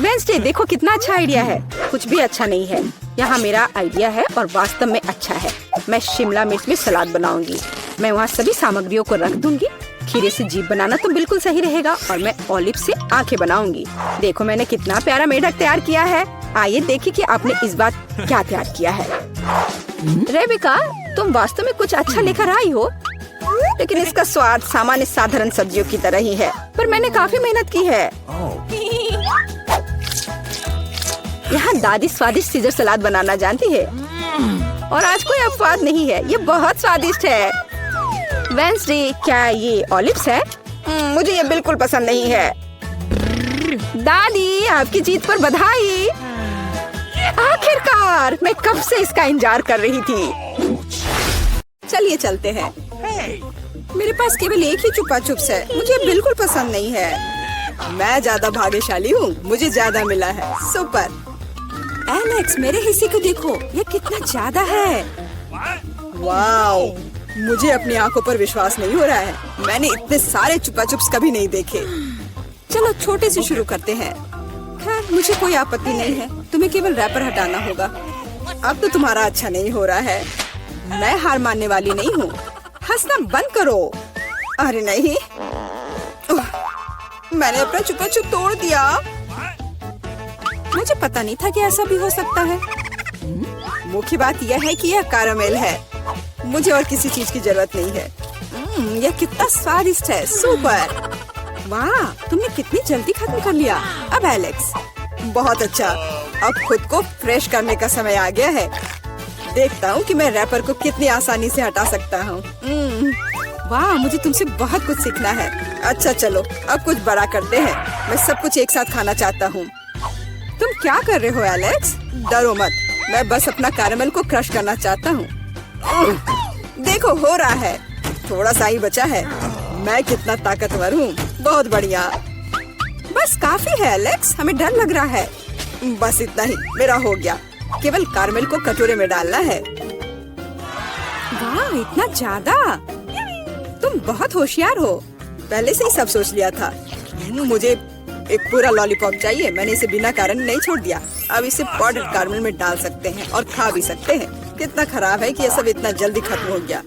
वेंसडे, देखो कितना अच्छा आइडिया है। कुछ भी अच्छा नहीं है। यहाँ मेरा आइडिया है और वास्तव में अच्छा है। मैं शिमला मिर्च में सलाद बनाऊंगी। मैं वहाँ सभी सामग्रियों को रख दूंगी। खीरे से जीभ बनाना तो बिल्कुल सही रहेगा और मैं ऑलिव से आंखें बनाऊंगी। देखो मैंने कितना प्यारा मेढक तैयार किया है। आइए देखिए कि आपने इस बार क्या तैयार किया है। रेबेका, तुम वास्तव में कुछ अच्छा लेकर आई हो, लेकिन इसका स्वाद सामान्य साधारण सब्जियों की तरह ही है। पर मैंने काफी मेहनत की है। यहाँ दादी स्वादिष्ट सीजर सलाद बनाना जानती है और आज कोई अपवाद नहीं है। ये बहुत स्वादिष्ट है। वेंसडे, क्या ये ऑलिव्स है? मुझे ये बिल्कुल पसंद नहीं है। दादी, आपकी जीत पर बधाई। आखिरकार, मैं कब से इसका इंतजार कर रही थी। चलिए चलते हैं। मेरे पास केवल एक ही चुपा चुप्स है। मुझे बिल्कुल पसंद नहीं है। मैं ज्यादा भाग्यशाली हूँ, मुझे ज्यादा मिला है। सुपर। एलेक्स, मेरे हिस्से को देखो, ये कितना ज्यादा है। वाओ, मुझे अपनी आंखों पर विश्वास नहीं हो रहा है। मैंने इतने सारे चुपा चुप्स कभी नहीं देखे। चलो छोटे से शुरू करते हैं। खैर, मुझे कोई आपत्ति नहीं है। तुम्हें केवल रैपर हटाना होगा। अब तो तुम्हारा अच्छा नहीं हो रहा है। मैं हार मानने वाली नहीं हूँ। हंसना बंद करो। अरे नहीं, मैंने अपना चुपा चुप तोड़ दिया। मुझे पता नहीं था कि ऐसा भी हो सकता है। मुख्य बात यह है कि यह कैरामेल है। मुझे और किसी चीज की जरूरत नहीं है। यह कितना स्वादिष्ट है। सुपर। वाह, तुमने कितनी जल्दी खत्म कर लिया। अब एलेक्स, बहुत अच्छा। अब खुद को फ्रेश करने का समय आ गया है। देखता हूँ कि मैं रैपर को कितनी आसानी से हटा सकता हूँ। वाह, मुझे तुमसे बहुत कुछ सीखना है। अच्छा चलो, अब कुछ बड़ा करते हैं। मैं सब कुछ एक साथ खाना चाहता हूँ। तुम क्या कर रहे हो एलेक्स? डरो मत, मैं बस अपना कैरामेल को क्रश करना चाहता हूँ। देखो, हो रहा है। थोड़ा सा ही बचा है। मैं कितना ताकतवर हूँ। बहुत बढ़िया। बस काफी है एलेक्स, हमें डर लग रहा है। बस इतना ही, मेरा हो गया। केवल कैरामेल को कटोरे में डालना है। वाह, इतना ज्यादा। तुम बहुत होशियार हो। पहले से ही सब सोच लिया था। मुझे एक पूरा लॉलीपॉप चाहिए। मैंने इसे बिना कारण नहीं छोड़ दिया। अब इसे पाउडर्ड कैरामेल में डाल सकते हैं और खा भी सकते हैं। कितना खराब है कि यह सब इतना जल्दी खत्म हो गया।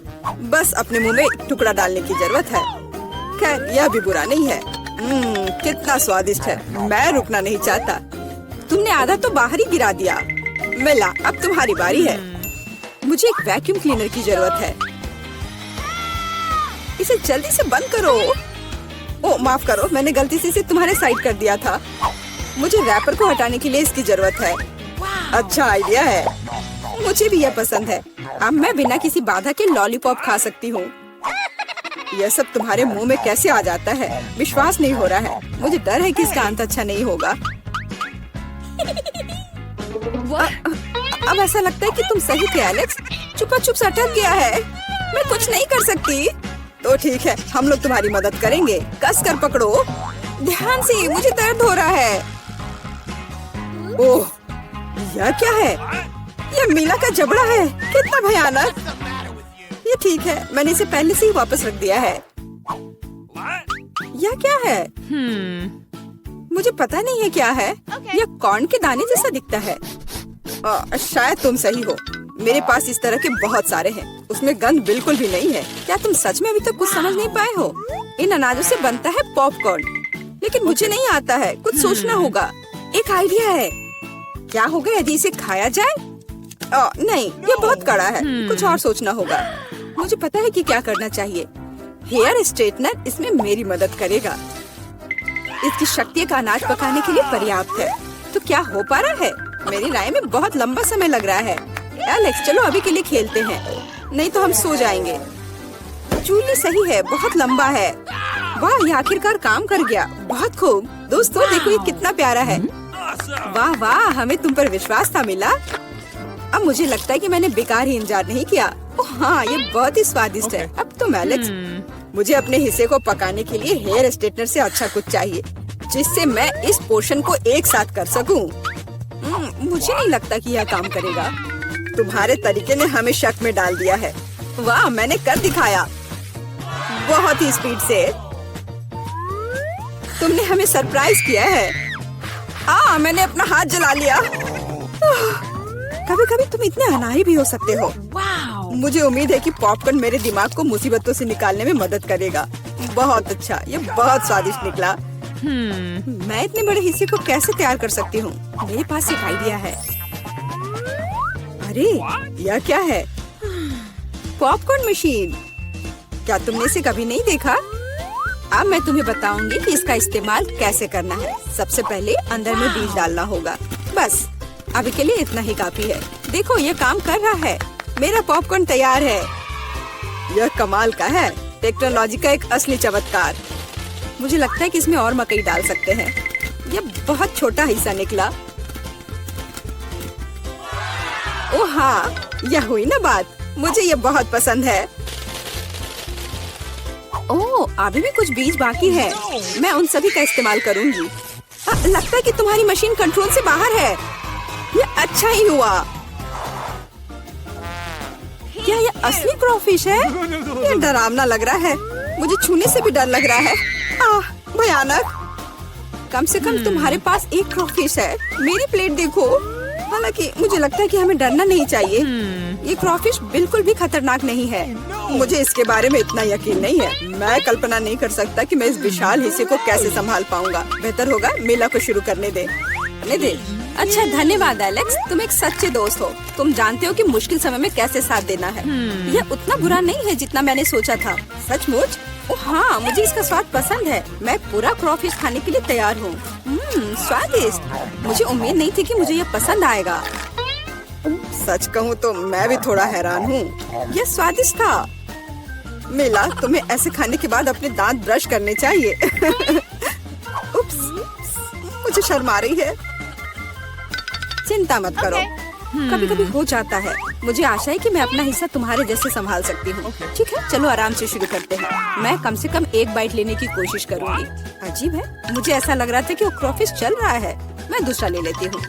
बस अपने मुंह में एक टुकड़ा डालने की जरूरत है। खैर, यह भी बुरा नहीं है। कितना स्वादिष्ट है। मैं रुकना नहीं चाहता। तुमने आधा तो बाहर ही गिरा दिया। मिला, अब तुम्हारी बारी है। मुझे एक वैक्यूम क्लीनर की जरूरत है। इसे जल्दी से बंद करो। ओह, माफ करो, मैंने गलती से इसे तुम्हारे साइड कर दिया था। मुझे रैपर को हटाने के लिए इसकी जरूरत है। अच्छा आइडिया है। मुझे भी यह पसंद है। अब मैं बिना किसी बाधा के लॉलीपॉप खा सकती हूँ। यह सब तुम्हारे मुंह में कैसे आ जाता है? विश्वास नहीं हो रहा है। मुझे डर है कि इसका अंत अच्छा नहीं होगा। अब ऐसा लगता है कि तुम सही थे एलेक्स। चुपा चुप अटक गया है। मैं कुछ नहीं कर सकती। तो ठीक है, हम लोग तुम्हारी मदद करेंगे। कस कर पकड़ो। ध्यान से, मुझे दर्द हो रहा है। ओह, यह क्या है? यह मीला का जबड़ा है। कितना भयानक। ये ठीक है, मैंने इसे पहले से ही वापस रख दिया है। यह क्या है? मुझे पता नहीं है क्या है। यह कॉर्न के दाने जैसा दिखता है। शायद तुम सही हो। मेरे पास इस तरह के बहुत सारे हैं। उसमें गंध बिल्कुल भी नहीं है। क्या तुम सच में अभी तक कुछ समझ नहीं पाए हो? इन अनाजों से बनता है पॉपकॉर्न, लेकिन मुझे नहीं आता है। कुछ सोचना होगा। एक आइडिया है। क्या होगा यदि इसे खाया जाए? नहीं, ये बहुत कड़ा है। कुछ और सोचना होगा। मुझे पता है कि क्या करना चाहिए। हेयर स्ट्रेटनर इसमें मेरी मदद करेगा। इसकी शक्ति का अनाज पकाने के लिए पर्याप्त है। तो क्या हो पा रहा है? मेरी राय में बहुत लंबा समय लग रहा है। एलेक्स, चलो अभी के लिए खेलते हैं, नहीं तो हम सो जाएंगे। जूली सही है, बहुत लंबा है। वाह, ये आखिरकार काम कर गया। बहुत खूब। दोस्तों देखो ये कितना प्यारा है। वाह वाह, हमें तुम पर विश्वास था मिला। अब मुझे लगता है कि मैंने बेकार ही इंतजार नहीं किया। ओह हाँ, ये बहुत ही स्वादिष्ट है। अब तुम एलेक्स, मुझे अपने हिस्से को पकाने के लिए हेयर स्ट्रेटनर से अच्छा कुछ चाहिए, जिससे मैं इस पोर्शन को एक साथ कर सकूं। मुझे नहीं लगता कि यह काम करेगा। तुम्हारे तरीके ने हमें शक में डाल दिया है। वाह, मैंने कर दिखाया बहुत ही स्पीड से। तुमने हमें सरप्राइज किया है। मैंने अपना हाथ जला लिया। कभी कभी तुम इतने अनाड़ी भी हो सकते हो। मुझे उम्मीद है कि पॉपकॉर्न मेरे दिमाग को मुसीबतों से निकालने में मदद करेगा। बहुत अच्छा, ये बहुत स्वादिष्ट निकला। मैं इतने बड़े हिस्से को कैसे तैयार कर सकती हूँ? मेरे पास एक आइडिया है। अरे, यह क्या है? Popcorn machine. क्या तुमने इसे कभी नहीं देखा? अब मैं तुम्हें बताऊंगी कि इसका इस्तेमाल कैसे करना है। सबसे पहले अंदर में बीज डालना होगा। बस अभी के लिए इतना ही काफी है। देखो ये काम कर रहा है। मेरा पॉपकॉर्न तैयार है। यह कमाल का है। टेक्नोलॉजी का एक असली चमत्कार। मुझे लगता है कि इसमें और मकई डाल सकते हैं। यह बहुत छोटा हिस्सा निकला। ओह हाँ, यह हुई ना बात। मुझे यह बहुत पसंद है। ओह, अभी भी कुछ बीज बाकी है। मैं उन सभी का इस्तेमाल करूंगी। लगता है कि तुम्हारी मशीन कंट्रोल से बाहर है। यह अच्छा ही हुआ। क्या यह असली क्रॉफिश है? यह डरावना लग रहा है। मुझे छूने से भी डर लग रहा है। भयानक। कम से कम तुम्हारे पास एक क्रॉफिश है। मेरी प्लेट देखो। हालांकि मुझे लगता है कि हमें डरना नहीं चाहिए। ये क्रॉफिश बिल्कुल भी खतरनाक नहीं है। मुझे इसके बारे में इतना यकीन नहीं है। मैं कल्पना नहीं कर सकता कि मैं इस विशाल हिस्से को कैसे संभाल पाऊंगा। बेहतर होगा मेला को शुरू करने दे। अच्छा, धन्यवाद एलेक्स, तुम एक सच्चे दोस्त हो। तुम जानते हो कि मुश्किल समय में कैसे साथ देना है। यह उतना बुरा नहीं है जितना मैंने सोचा था। सचमुच? ओह हाँ, मुझे इसका स्वाद पसंद है। मैं पूरा क्रॉफिश खाने के लिए तैयार हूँ। स्वादिष्ट। मुझे उम्मीद नहीं थी कि मुझे यह पसंद आएगा। सच कहूँ तो मैं भी थोड़ा हैरान हूँ। यह स्वादिष्ट था। मिला, तुम्हें ऐसे खाने के बाद अपने दांत ब्रश करने चाहिए। उप्स, मुझे शर्म आ रही है। चिंता मत करो। कभी कभी हो जाता है। मुझे आशा है कि मैं अपना हिस्सा तुम्हारे जैसे संभाल सकती हूँ। ठीक है, चलो आराम से शुरू करते हैं। मैं कम से कम एक बाइट लेने की कोशिश करूँगी। अजीब है, मुझे ऐसा लग रहा था कि वो क्रॉफिश चल रहा है। मैं दूसरा ले लेती हूँ।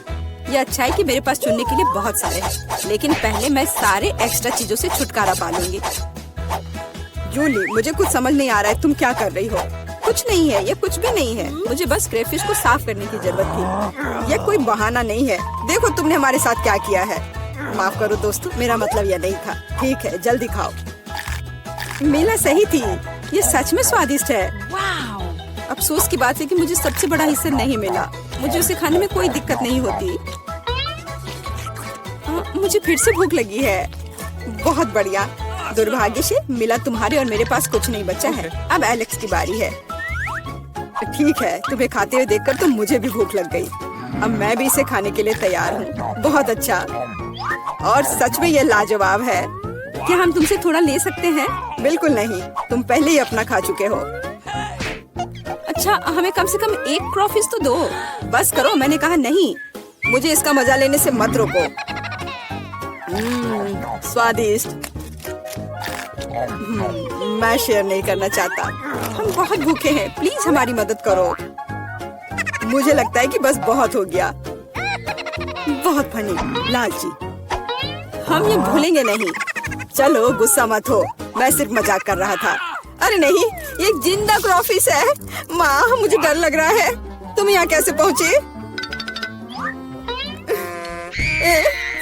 ये अच्छा है कि मेरे पास चुनने के लिए बहुत सारे हैं, लेकिन पहले मैं सारे एक्स्ट्रा चीजों से छुटकारा पा लूंगी। जूली, मुझे कुछ समझ नहीं आ रहा है, तुम क्या कर रही हो? कुछ नहीं है, ये कुछ भी नहीं है। मुझे बस क्रेफिश को साफ करने की जरूरत थी। ये कोई बहाना नहीं है। देखो तुमने हमारे साथ क्या किया है। माफ करो दोस्तों, मेरा मतलब यह नहीं था। ठीक है, जल्दी खाओ। मीला सही थी, ये सच में स्वादिष्ट है। अफसोस की बात है कि मुझे सबसे बड़ा हिस्सा नहीं मिला। मुझे उसे खाने में कोई दिक्कत नहीं होती। मुझे फिर से भूख लगी है। बहुत बढ़िया। दुर्भाग्य से मिला, तुम्हारे और मेरे पास कुछ नहीं बचा है। अब एलेक्स की बारी है। ठीक है, तुम्हें खाते हुए देखकर तो मुझे भी भूख लग गई। अब मैं भी इसे खाने के लिए तैयार हूँ। बहुत अच्छा, और सच में ये लाजवाब है। क्या हम तुमसे थोड़ा ले सकते हैं? बिल्कुल नहीं, तुम पहले ही अपना खा चुके हो। अच्छा, हमें कम से कम एक क्रॉफिश तो दो। बस करो, मैंने कहा नहीं। मुझे इसका मजा लेने से मत रोको। स्वादिष्ट। मैं शेयर नहीं करना चाहता। हम बहुत भूखे हैं, प्लीज हमारी मदद करो। मुझे लगता है कि बस बहुत हो गया। बहुत फनी लालची। हम ये भूलेंगे नहीं। चलो गुस्सा मत हो, मैं सिर्फ मजाक कर रहा था। अरे नहीं, ये जिंदा क्रॉफिश है। माँ मुझे डर लग रहा है। तुम यहाँ कैसे पहुँचे?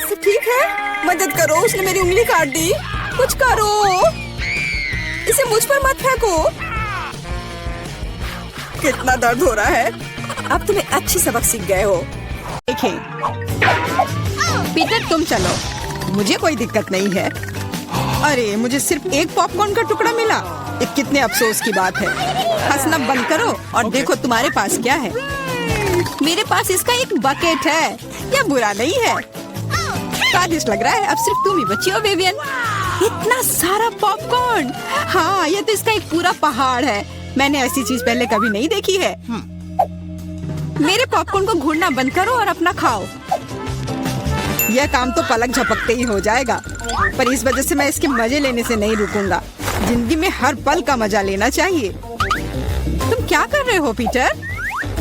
सब ठीक है? मदद करो, उसने मेरी उंगली काट दी। कुछ करो, इसे मुझ पर मत फेंको। कितना दर्द हो रहा है। अब तुम्हें अच्छी सबक सीख गए हो। देखें, पीटर तुम चलो, मुझे कोई दिक्कत नहीं है। अरे मुझे सिर्फ एक पॉपकॉर्न का टुकड़ा मिला। ये कितने अफसोस की बात है। हंसना बंद करो और देखो तुम्हारे पास क्या है। मेरे पास इसका एक बकेट है। यह बुरा नहीं है, स्वादिष्ट लग रहा है। अब सिर्फ तुम ही बची हो विवियन। इतना सारा पॉपकॉर्न। हाँ, यह तो इसका एक पूरा पहाड़ है। मैंने ऐसी चीज पहले कभी नहीं देखी है। मेरे पॉपकॉर्न को घूरना बंद करो और अपना खाओ। यह काम तो पलक झपकते ही हो जाएगा, पर इस वजह से मैं इसके मजे लेने से नहीं रुकूंगा। जिंदगी में हर पल का मजा लेना चाहिए। तुम क्या कर रहे हो पीटर?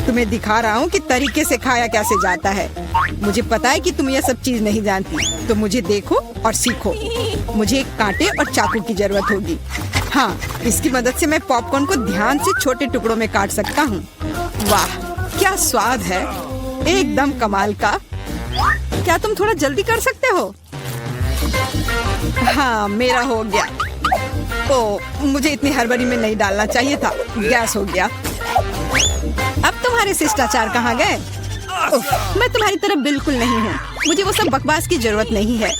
तुम्हें दिखा रहा हूँ कि तरीके से खाया कैसे जाता है। मुझे पता है कि तुम यह सब चीज नहीं जानती, तो मुझे देखो और सीखो। मुझे एक कांटे और चाकू की जरूरत होगी। हाँ, इसकी मदद से मैं पॉपकॉर्न को ध्यान से छोटे टुकड़ों में काट सकता हूँ। वाह क्या स्वाद है, एकदम कमाल का। क्या तुम थोड़ा जल्दी कर सकते हो? हाँ, मेरा हो गया। ओ, मुझे इतनी हड़बड़ी में नहीं डालना चाहिए था। गैस हो गया। अब तुम्हारे शिष्टाचार कहाँ गए? मैं तुम्हारी तरह बिल्कुल नहीं हूँ। मुझे वो सब बकवास की जरूरत नहीं है।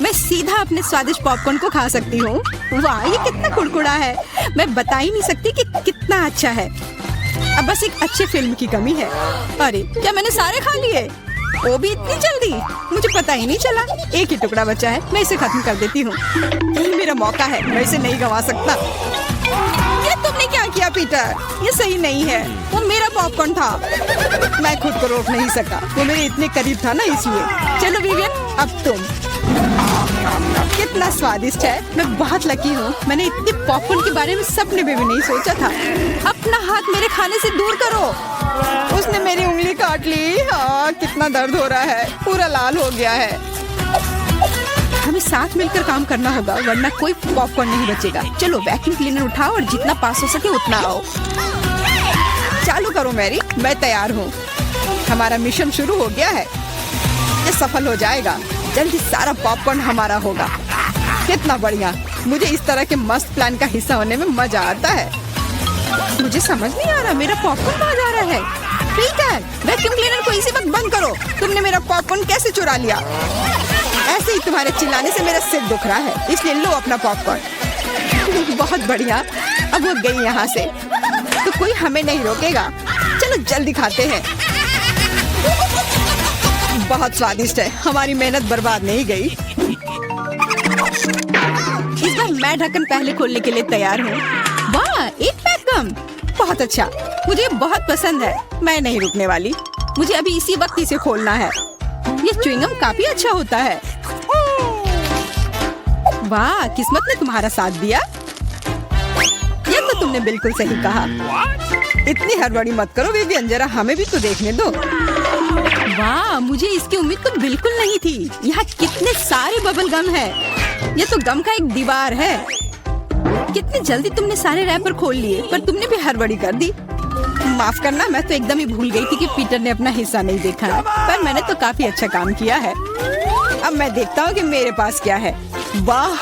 मैं सीधा अपने स्वादिष्ट पॉपकॉर्न को खा सकती हूँ। वाह, ये कितना कुड़कुड़ा है। मैं बता ही नहीं सकती कि कितना अच्छा है। अब बस एक अच्छे फिल्म की कमी है। अरे क्या मैंने सारे खा लिए? वो भी इतनी जल्दी? मुझे पता ही नहीं चला। एक ही टुकड़ा बचा है, मैं इसे खत्म कर देती हूँ। यही मेरा मौका है, मैं इसे नहीं गंवा सकता। ये तुमने क्या किया पीटर? ये सही नहीं है। वो मेरा पॉपकॉर्न था, मैं खुद को रोक नहीं सका। वो मेरे इतने करीब था ना, इसलिए। चलो विवियन, अब तुम। कितना स्वादिष्ट है। मैं बहुत लकी हूँ। मैंने इतने पॉपकॉर्न के बारे में सपने में भी नहीं सोचा था। अपना हाथ मेरे खाने से दूर करो। उसने मेरी उंगली काट ली। हाँ, कितना दर्द हो रहा है, पूरा लाल हो गया है। हमें साथ मिलकर काम करना होगा, वरना कोई पॉपकॉर्न नहीं बचेगा। चलो वैक्यूम क्लीनर उठाओ और जितना पास हो सके उतना आओ। चालू करो मैरी, मैं तैयार हूँ। हमारा मिशन शुरू हो गया है। ये सफल हो जाएगा। जल्दी सारा पॉपकॉर्न हमारा होगा। कितना बढ़िया। मुझे इस तरह के मस्त प्लान का हिस्सा होने में मजा आता है। मुझे समझ नहीं आ रहा मेरा पॉपकॉर्न कहाँ जा रहा है। पीटर, वैक्यूम क्लीनर को इसी वक्त बंद करो। तुमने मेरा पॉपकॉर्न कैसे चुरा लिया? ऐसे ही तुम्हारे चिल्लाने से मेरा सिर दुख रहा है, इसलिए लो अपना पॉपकॉर्न। बहुत बढ़िया। अब वो गई यहाँ से, तो कोई हमें नहीं रोकेगा। चलो जल्दी खाते हैं। बहुत स्वादिष्ट है। हमारी मेहनत बर्बाद नहीं गई। इस बार मैं ढक्कन पहले खोलने के लिए तैयार हूँ। वाह, एक पैक गम। बहुत अच्छा, मुझे बहुत पसंद है। मैं नहीं रुकने वाली। मुझे अभी इसी वक्त इसे खोलना है। ये च्युइंगम काफी अच्छा होता है। वाह, किस्मत ने तुम्हारा साथ दिया। ये तो तुमने बिल्कुल सही कहा। इतनी हड़बड़ी मत करो विवियन, जरा हमें भी तो देखने दो। वाह, मुझे इसकी उम्मीद तो बिल्कुल नहीं थी। यहाँ कितने सारे बबल गम है। ये तो गम का एक दीवार है। कितनी जल्दी तुमने सारे रैपर खोल लिए, पर तुमने भी हड़बड़ी कर दी। माफ करना, मैं तो एकदम ही भूल गई थी कि पीटर ने अपना हिस्सा नहीं देखा है। पर मैंने तो काफी अच्छा काम किया है। अब मैं देखता हूँ कि मेरे पास क्या है। वाह,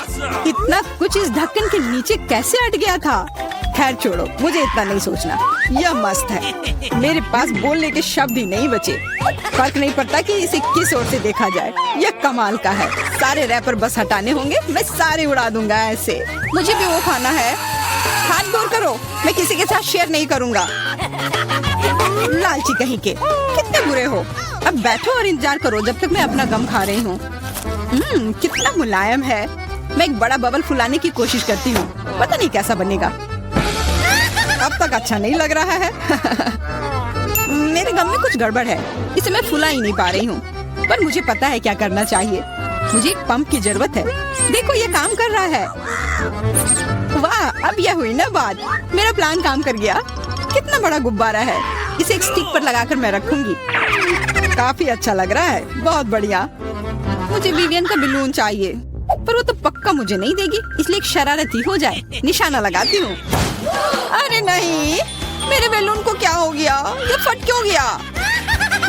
इतना कुछ इस ढक्कन के नीचे कैसे अट गया था। खैर छोड़ो, मुझे इतना नहीं सोचना। यह मस्त है। मेरे पास बोलने के शब्द ही नहीं बचे। फर्क नहीं पड़ता कि इसे किस ओर से देखा जाए। यह कमाल का है। सारे रैपर बस हटाने होंगे, मैं सारे उड़ा दूंगा ऐसे। मुझे भी वो खाना है। हाथ दूर करो, मैं किसी के साथ शेयर नहीं करूंगा। लालची कहीं के, कितने बुरे हो। अब बैठो और इंतजार करो जब तक मैं अपना गम खा रही हूँ। कितना मुलायम है। मैं एक बड़ा बबल फुलाने की कोशिश करती हूँ, पता नहीं कैसा बनेगा। अब तक अच्छा नहीं लग रहा है। मेरे गम में कुछ गड़बड़ है, इसे मैं फुला ही नहीं पा रही हूँ। पर मुझे पता है क्या करना चाहिए। मुझे एक पंप की जरूरत है। देखो ये काम कर रहा है। वाह, अब यह हुई ना बात। मेरा प्लान काम कर गया। कितना बड़ा गुब्बारा है। इसे एक स्टिक पर लगाकर मैं रखूंगी। काफी अच्छा लग रहा है, बहुत बढ़िया। मुझे विवियन का बैलून चाहिए, पर वो तो पक्का मुझे नहीं देगी, इसलिए एक शरारती हो जाए, निशाना लगाती हूँ। अरे नहीं, मेरे बैलून को क्या हो गया? ये फट क्यों गया?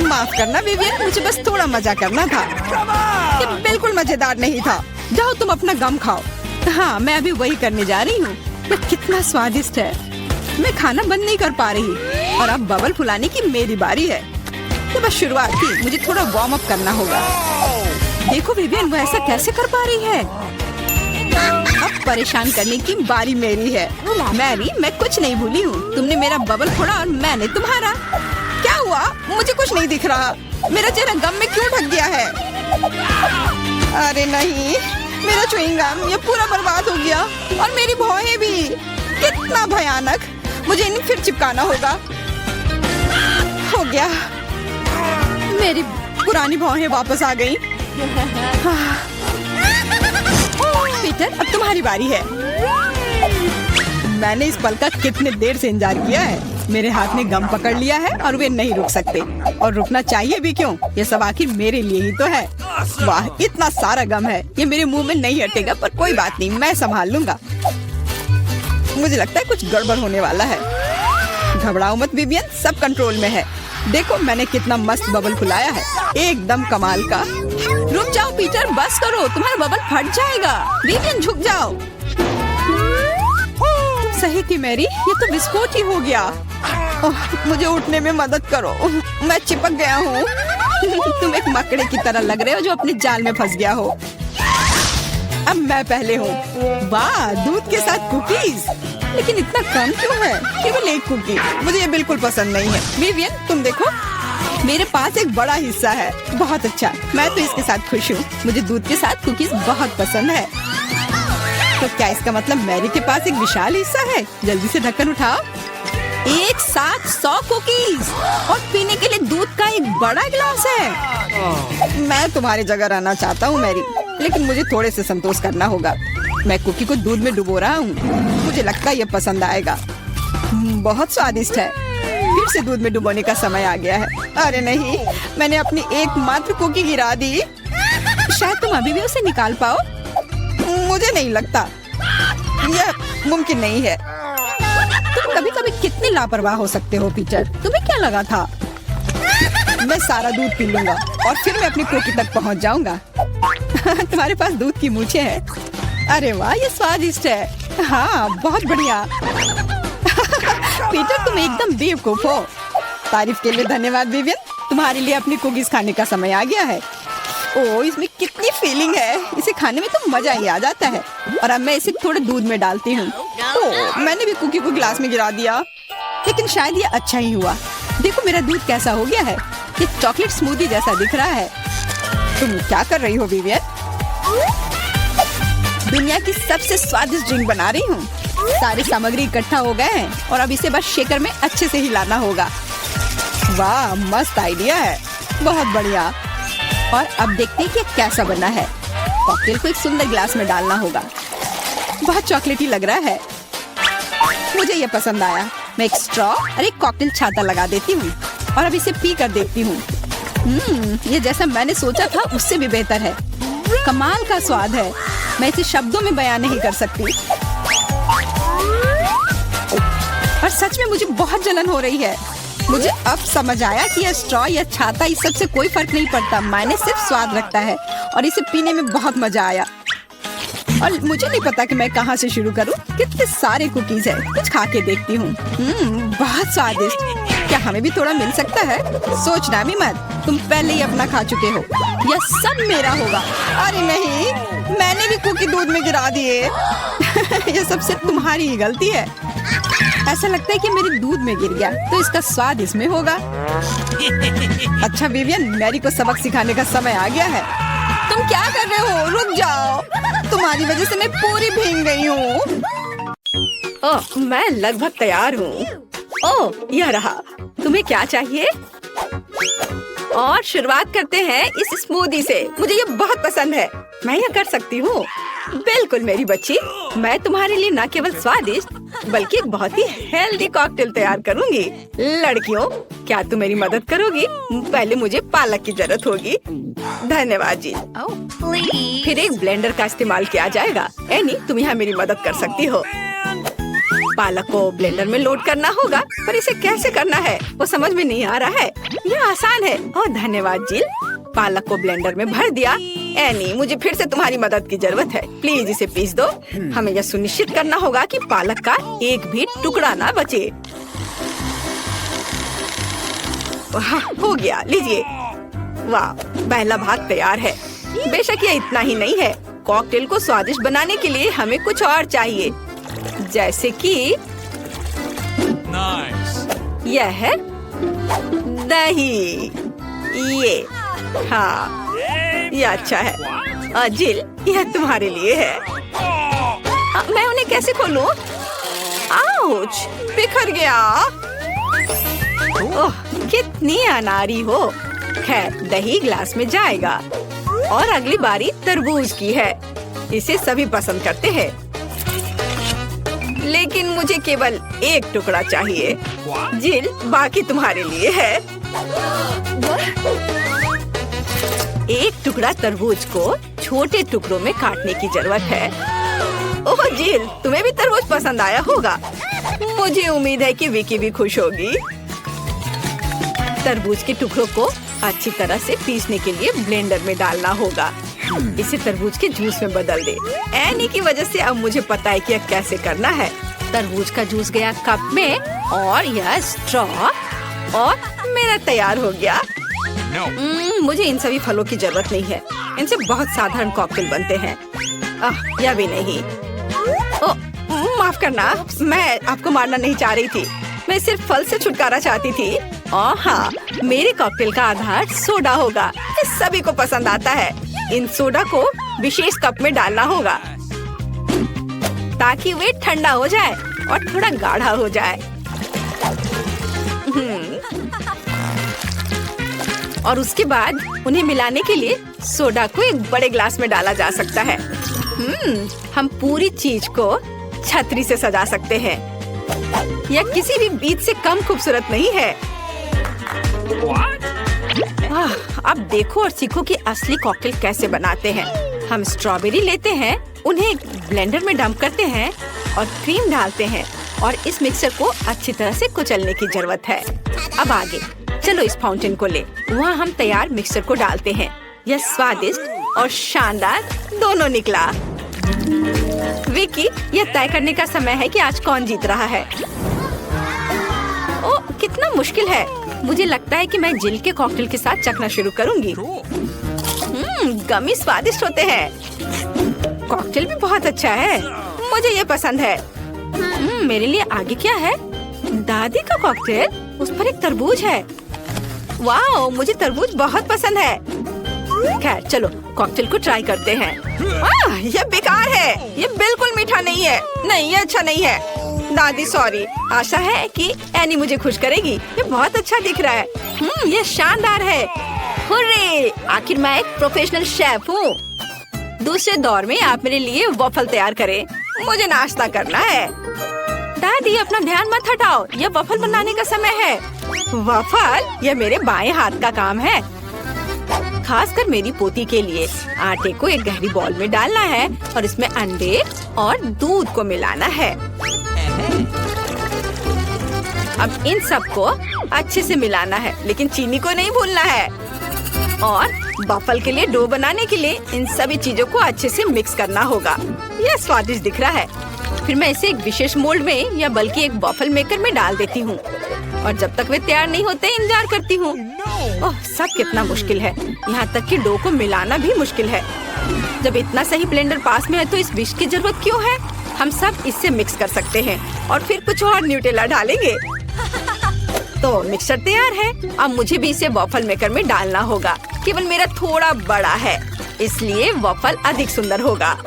माफ करना विवियन, मुझे बस थोड़ा मजा करना था। ये बिल्कुल मजेदार नहीं था। जाओ तुम अपना गम खाओ। हाँ, मैं अभी वही करने जा रही हूँ। ये कितना स्वादिष्ट है। मैं खाना बंद नहीं कर पा रही और अब बबल फुलाने की मेरी बारी है। तो बस शुरुआत थी, मुझे थोड़ा वार्म अप करना होगा। देखो विवियन, वो ऐसा कैसे कर पा रही है? अब परेशान करने की बारी मेरी है। मैरी, मैं कुछ नहीं भूली हूँ। तुमने मेरा बबल फोड़ा और मैंने तुम्हारा। क्या हुआ? मुझे कुछ नहीं दिख रहा। मेरा चेहरा गम में क्यों ढक गया है? अरे नहीं, मेरा च्युइंग गम ये पूरा बर्बाद हो गया और मेरी भौहें भी। कितना भयानक। मुझे इन्हें फिर चिपकाना होगा। हो गया, मेरी पुरानी भौहें वापस आ गई। पीटर, अब तुम्हारी बारी है। मैंने इस पल का कितने देर से इंतजार किया है। मेरे हाथ में गम पकड़ लिया है और वे नहीं रुक सकते, और रुकना चाहिए भी क्यों? ये सब आखिर मेरे लिए ही तो है। वाह, इतना सारा गम है, ये मेरे मुंह में नहीं हटेगा, पर कोई बात नहीं, मैं संभाल लूंगा। मुझे लगता है कुछ गड़बड़ होने वाला है। घबराओ मत विवियन, सब कंट्रोल में है। देखो मैंने कितना मस्त बबल फुलाया है, एकदम कमाल का। रुक जाओ पीटर, बस करो, तुम्हारा बबल फट जाएगा। विवियन झुक जाओ। सही थी मैरी, ये तो विस्फोट ही हो गया। मुझे उठने में मदद करो, मैं चिपक गया हूँ। तुम एक मकड़े की तरह लग रहे हो जो अपने जाल में फंस गया हो। अब मैं पहले हूँ। वाह, दूध के साथ कुकीज, लेकिन इतना कम क्यों है? केवल एक कुकी। मुझे ये बिल्कुल पसंद नहीं है। विवियन, तुम देखो, मेरे पास एक बड़ा हिस्सा है। बहुत अच्छा, मैं तो इसके साथ खुश हूँ। मुझे दूध के साथ कुकीज बहुत पसंद है। तो क्या इसका मतलब मैरी के पास एक विशाल हिस्सा है? जल्दी से ढक्कन उठाओ। एक साथ 100 कुकीज और पीने के लिए दूध का एक बड़ा गिलास है। मैं तुम्हारी जगह रहना चाहता हूँ मैरी, लेकिन मुझे थोड़े से संतोष करना होगा। मैं कुकी को दूध में डुबो रहा हूँ। मुझे लगता है ये पसंद आएगा। बहुत स्वादिष्ट है। फिर से दूध में डुबोने का समय आ गया है। अरे नहीं, मैंने अपनी एकमात्र कुकी गिरा दी। शायद तुम अभी भी उसे निकाल पाओ। मुझे नहीं लगता, यह मुमकिन नहीं है। तुम कभी कभी कितने लापरवाह हो सकते हो पीटर। तुम्हें क्या लगा था? मैं सारा दूध पी लूंगा और फिर मैं अपनी कुकी तक पहुंच जाऊंगा। तुम्हारे पास दूध की मूछें हैं। अरे वाह, ये स्वादिष्ट है। हाँ, बहुत बढ़िया। पीटर, तुम एकदम बेवकूफ हो। तारीफ के लिए धन्यवाद विवियन। तुम्हारे लिए अपनी कुकीज खाने का समय आ गया है। ओह, इसमें कितनी फीलिंग है। इसे खाने में तो मजा ही आ जाता है। और अब मैं इसे थोड़े दूध में डालती हूँ। ओह, मैंने भी कुकी को गिलास में गिरा दिया, लेकिन शायद ये अच्छा ही हुआ। देखो मेरा दूध कैसा हो गया है। ये चॉकलेट स्मूदी जैसा दिख रहा है। तुम क्या कर रही हो विवियन? दुनिया की सबसे स्वादिष्ट ड्रिंक बना रही हूँ। सारी सामग्री इकट्ठा हो गए हैं और अब इसे बस शेकर में अच्छे से हिलाना होगा। वाह, मस्त आइडिया है, बहुत बढ़िया। और अब देखते हैं कि कैसा बना है। कॉकटेल को एक सुंदर गिलास में डालना होगा। बहुत चॉकलेटी लग रहा है, मुझे ये पसंद आया। मैं एक स्ट्रॉ और एक कॉकटेल छाता लगा देती हूँ और अब इसे पी कर देखती हूँ। ये जैसा मैंने सोचा था उससे भी बेहतर है। कमाल का स्वाद है, मैं इसे शब्दों में बयान नहीं कर सकती। और सच में मुझे बहुत जलन हो रही है। मुझे अब समझ आया कि यह स्ट्रॉ या छाता इस सबसे कोई फर्क नहीं पड़ता, मायने सिर्फ स्वाद रखता है। और इसे पीने में बहुत मजा आया। और मुझे नहीं पता कि मैं कहाँ से शुरू करूँ। कितने सारे कुकीज है, कुछ खा के देखती हूँ। बहुत स्वादिष्ट। क्या हमें भी थोड़ा मिल सकता है? सोचना भी मत, तुम पहले ही अपना खा चुके हो। यह सब मेरा होगा। अरे नहीं, मैंने भी कुकी दूध में गिरा दिए। यह सब सिर्फ तुम्हारी ही गलती है। ऐसा लगता है कि मेरे दूध में गिर गया, तो इसका स्वाद इसमें होगा। अच्छा विवियन, मैरी को सबक सिखाने का समय आ गया है। तुम क्या कर रहे हो? रुक जाओ, तुम्हारी वजह से मैं पूरी भीग गई हूँ। ओह, मैं लगभग तैयार हूँ। ओह, यह रहा। तुम्हें क्या चाहिए? और शुरुआत करते हैं इस स्मूदी से। मुझे ये बहुत पसंद है। मैं यह कर सकती हूँ। बिल्कुल मेरी बच्ची, मैं तुम्हारे लिए न केवल स्वादिष्ट बल्कि एक बहुत ही हेल्दी कॉकटेल तैयार करूंगी। लड़कियों, क्या तुम मेरी मदद करोगी? पहले मुझे पालक की जरूरत होगी। धन्यवाद जी। फिर एक ब्लेंडर का इस्तेमाल किया जाएगा। एनी, तुम यहाँ मेरी मदद कर सकती हो। पालक को ब्लेंडर में लोड करना होगा, पर इसे कैसे करना है वो समझ में नहीं आ रहा है। यह आसान है। ओह धन्यवाद जिल। पालक को ब्लेंडर में भर दिया। एनी, मुझे फिर से तुम्हारी मदद की जरूरत है। प्लीज इसे पीस दो। हमें यह सुनिश्चित करना होगा कि पालक का एक भी टुकड़ा ना बचे। वाह, हो गया, लीजिए। वाह, पहला भाग तैयार है। बेशक यह इतना ही नहीं है। कॉकटेल को स्वादिष्ट बनाने के लिए हमें कुछ और चाहिए, जैसे कि यह है दही। ये हाँ, यह अच्छा है। जिल, यह तुम्हारे लिए है। मैं उन्हें कैसे खोलूं? आउच, बिखर गया। ओह, कितनी अनारी हो। खैर, दही ग्लास में जाएगा। और अगली बारी तरबूज की है। इसे सभी पसंद करते हैं, लेकिन मुझे केवल एक टुकड़ा चाहिए। जिल, बाकी तुम्हारे लिए है। एक टुकड़ा तरबूज को छोटे टुकड़ों में काटने की जरूरत है। ओह जिल, तुम्हें भी तरबूज पसंद आया होगा। मुझे उम्मीद है कि विकी भी खुश होगी। तरबूज के टुकड़ों को अच्छी तरह से पीसने के लिए ब्लेंडर में डालना होगा। इसे तरबूज के जूस में बदल दे। एनी की वजह से अब मुझे पता है कि यह कैसे करना है। तरबूज का जूस गया कप में और यह स्ट्रॉ और मेरा तैयार हो गया। मुझे इन सभी फलों की जरूरत नहीं है। इनसे बहुत साधारण कॉकटेल बनते हैं। यह भी नहीं। माफ करना, मैं आपको मारना नहीं चाह रही थी। मैं सिर्फ फल से छुटकारा चाहती थी। हाँ, मेरे कॉकटेल का आधार सोडा होगा। ये सभी को पसंद आता है। इन सोडा को विशेष कप में डालना होगा ताकि वे ठंडा हो जाए और थोड़ा गाढ़ा हो जाए। और उसके बाद उन्हें मिलाने के लिए सोडा को एक बड़े ग्लास में डाला जा सकता है। हम पूरी चीज को छतरी से सजा सकते हैं। यह किसी भी बीज से कम खूबसूरत नहीं है। अब देखो और सीखो कि असली कॉकटेल कैसे बनाते हैं। हम स्ट्रॉबेरी लेते हैं, उन्हें ब्लेंडर में डंप करते हैं और क्रीम डालते हैं और इस मिक्सर को अच्छी तरह से कुचलने की जरूरत है। अब आगे चलो इस फाउंटेन को ले। वहाँ हम तैयार मिक्सर को डालते हैं। यह स्वादिष्ट और शानदार दोनों निकला। विकी, यह तय करने का समय है कि आज कौन जीत रहा है। ओह, कितना मुश्किल है। मुझे लगता है कि मैं जिल के कॉकटेल के साथ चखना शुरू करूंगी। गमी स्वादिष्ट होते हैं। कॉकटेल भी बहुत अच्छा है। मुझे ये पसंद है। मेरे लिए आगे क्या है? दादी का कॉकटेल, उस पर एक तरबूज है। वाह, मुझे तरबूज बहुत पसंद है। खैर चलो कॉकटेल को ट्राई करते हैं। ये बेकार है। ये बिल्कुल मीठा नहीं है। नहीं, ये अच्छा नहीं है। दादी सॉरी। आशा है कि एनी मुझे खुश करेगी। ये बहुत अच्छा दिख रहा है। ये शानदार है। हुर्रे! आखिर मैं एक प्रोफेशनल शेफ हूँ। दूसरे दौर में आप मेरे लिए वॉफल तैयार करें। मुझे नाश्ता करना है। दादी, अपना ध्यान मत हटाओ। यह वॉफल बनाने का समय है। वॉफल? यह मेरे बाएं हाथ का काम है, खासकर मेरी पोती के लिए। आटे को एक गहरी बॉल में डालना है और इसमें अंडे और दूध को मिलाना है। अब इन सब को अच्छे से मिलाना है, लेकिन चीनी को नहीं भूलना है। और वॉफल के लिए डो बनाने के लिए इन सभी चीजों को अच्छे से मिक्स करना होगा। यह स्वादिष्ट दिख रहा है। फिर मैं इसे एक विशेष मोल्ड में या बल्कि एक वॉफल मेकर में डाल देती हूँ और जब तक वे तैयार नहीं होते इंतजार करती हूँ। ओह, सब कितना मुश्किल है। यहाँ तक कि डो को मिलाना भी मुश्किल है। जब इतना सही ब्लेंडर पास में है तो इस विस्क की जरूरत क्यों है? हम सब इससे मिक्स कर सकते हैं और फिर कुछ और न्यूटेला डालेंगे। तो मिक्सचर तैयार है। अब मुझे भी इसे वॉफल मेकर में डालना होगा। केवल मेरा थोड़ा बड़ा है, इसलिए वॉफल अधिक सुंदर होगा।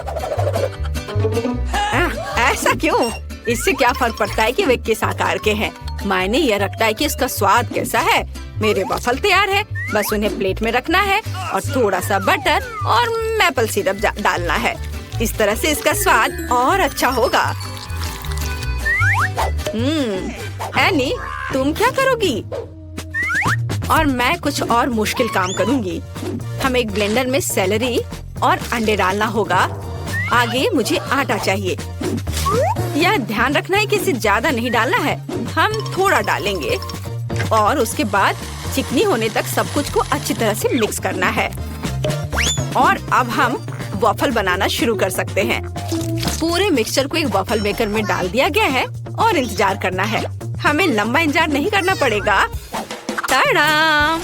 ऐसा क्यों? इससे क्या फर्क पड़ता है कि वे किस आकार के हैं? मायने यह रखता है कि इसका स्वाद कैसा है। मेरे वॉफल तैयार है, बस उन्हें प्लेट में रखना है और थोड़ा सा बटर और मैपल सिरप डालना है। इस तरह से इसका स्वाद और अच्छा होगा। एनी, तुम क्या करोगी? और मैं कुछ और मुश्किल काम करूंगी। हम एक ब्लेंडर में सेलरी और अंडे डालना होगा। आगे मुझे आटा चाहिए। यह ध्यान रखना है कि इसे ज्यादा नहीं डालना है, हम थोड़ा डालेंगे और उसके बाद चिकनी होने तक सब कुछ को अच्छी तरह से मिक्स करना है। और अब हम वॉफल बनाना शुरू कर सकते हैं। पूरे मिक्सचर को एक वॉफल मेकर में डाल दिया गया है और इंतजार करना है। हमें लंबा इंतजार नहीं करना पड़ेगा। टाडाम!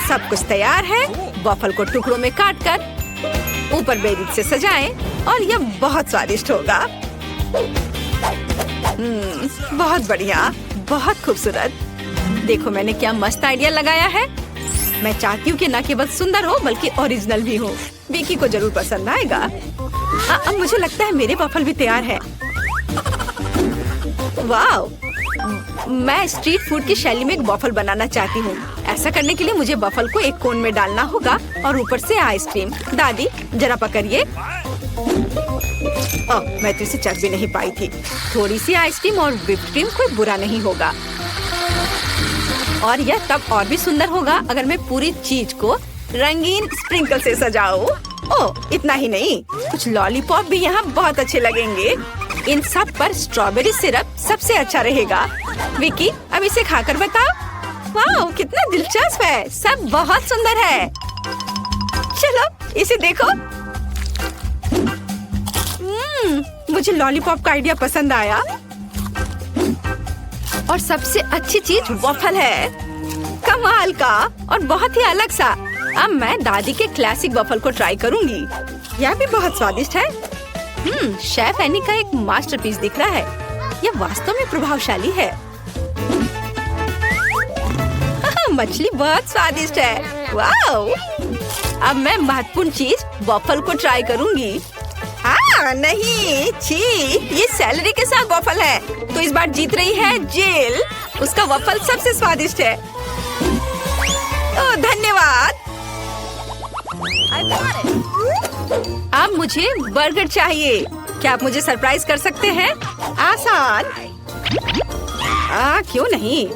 सब कुछ तैयार है। वॉफल को टुकड़ों में काटकर ऊपर बेरीज से सजाएं और यह बहुत स्वादिष्ट होगा। बहुत बढ़िया, बहुत खूबसूरत। देखो मैंने क्या मस्त आइडिया लगाया है। मैं चाहती हूँ कि न केवल सुंदर हो बल्कि ओरिजिनल भी हो। विकी को जरूर पसंद आएगा। अब मुझे लगता है मेरे वॉफल भी तैयार है। वाव! मैं स्ट्रीट फूड की शैली में एक वॉफल बनाना चाहती हूँ। ऐसा करने के लिए मुझे वॉफल को एक कोन में डालना होगा और ऊपर से आइसक्रीम। दादी जरा पकड़िए। मैं तो इसे चख भी नहीं पाई थी। थोड़ी सी आइसक्रीम और व्हिप्ड क्रीम कोई बुरा नहीं होगा। और यह तब और भी सुंदर होगा अगर मैं पूरी चीज को रंगीन स्प्रिंकल से सजाऊं। ओह, इतना ही नहीं, कुछ लॉलीपॉप भी यहाँ बहुत अच्छे लगेंगे। इन सब पर स्ट्रॉबेरी सिरप सबसे अच्छा रहेगा। विकी, अब इसे खाकर बताओ। वाह, कितना दिलचस्प है। सब बहुत सुंदर है। चलो इसे देखो। मुझे लॉलीपॉप का आइडिया पसंद आया। और सबसे अच्छी चीज वॉफल है। कमाल का और बहुत ही अलग सा। अब मैं दादी के क्लासिक वॉफल को ट्राई करूंगी। यह भी बहुत स्वादिष्ट है। शेफ एनी का एक मास्टरपीस दिख रहा है। यह वास्तव में प्रभावशाली है। मछली बहुत स्वादिष्ट है। वाओ! अब मैं महत्वपूर्ण चीज वॉफल को ट्राई करूंगी। नहीं, छी, ये सेलरी के साथ वॉफल है। तो इस बार जीत रही है जेल। उसका वॉफल सबसे स्वादिष्ट है। ओह, धन्यवाद। अब मुझे बर्गर चाहिए। क्या आप मुझे सरप्राइज कर सकते हैं? आसान। क्यों नहीं?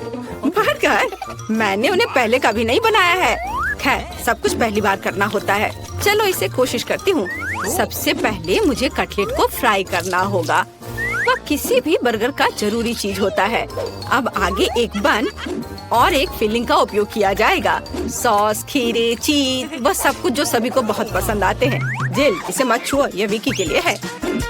बर्गर? मैंने उन्हें पहले कभी नहीं बनाया है। खैर, सब कुछ पहली बार करना होता है। चलो इसे कोशिश करती हूँ। सबसे पहले मुझे कटलेट को फ्राई करना होगा। वह किसी भी बर्गर का जरूरी चीज होता है। अब आगे एक बन और एक फिलिंग का उपयोग किया जाएगा। सॉस, खीरे, चीज, वह सब कुछ जो सभी को बहुत पसंद आते हैं। जेल, इसे मत छुओ, यह विकी के लिए है।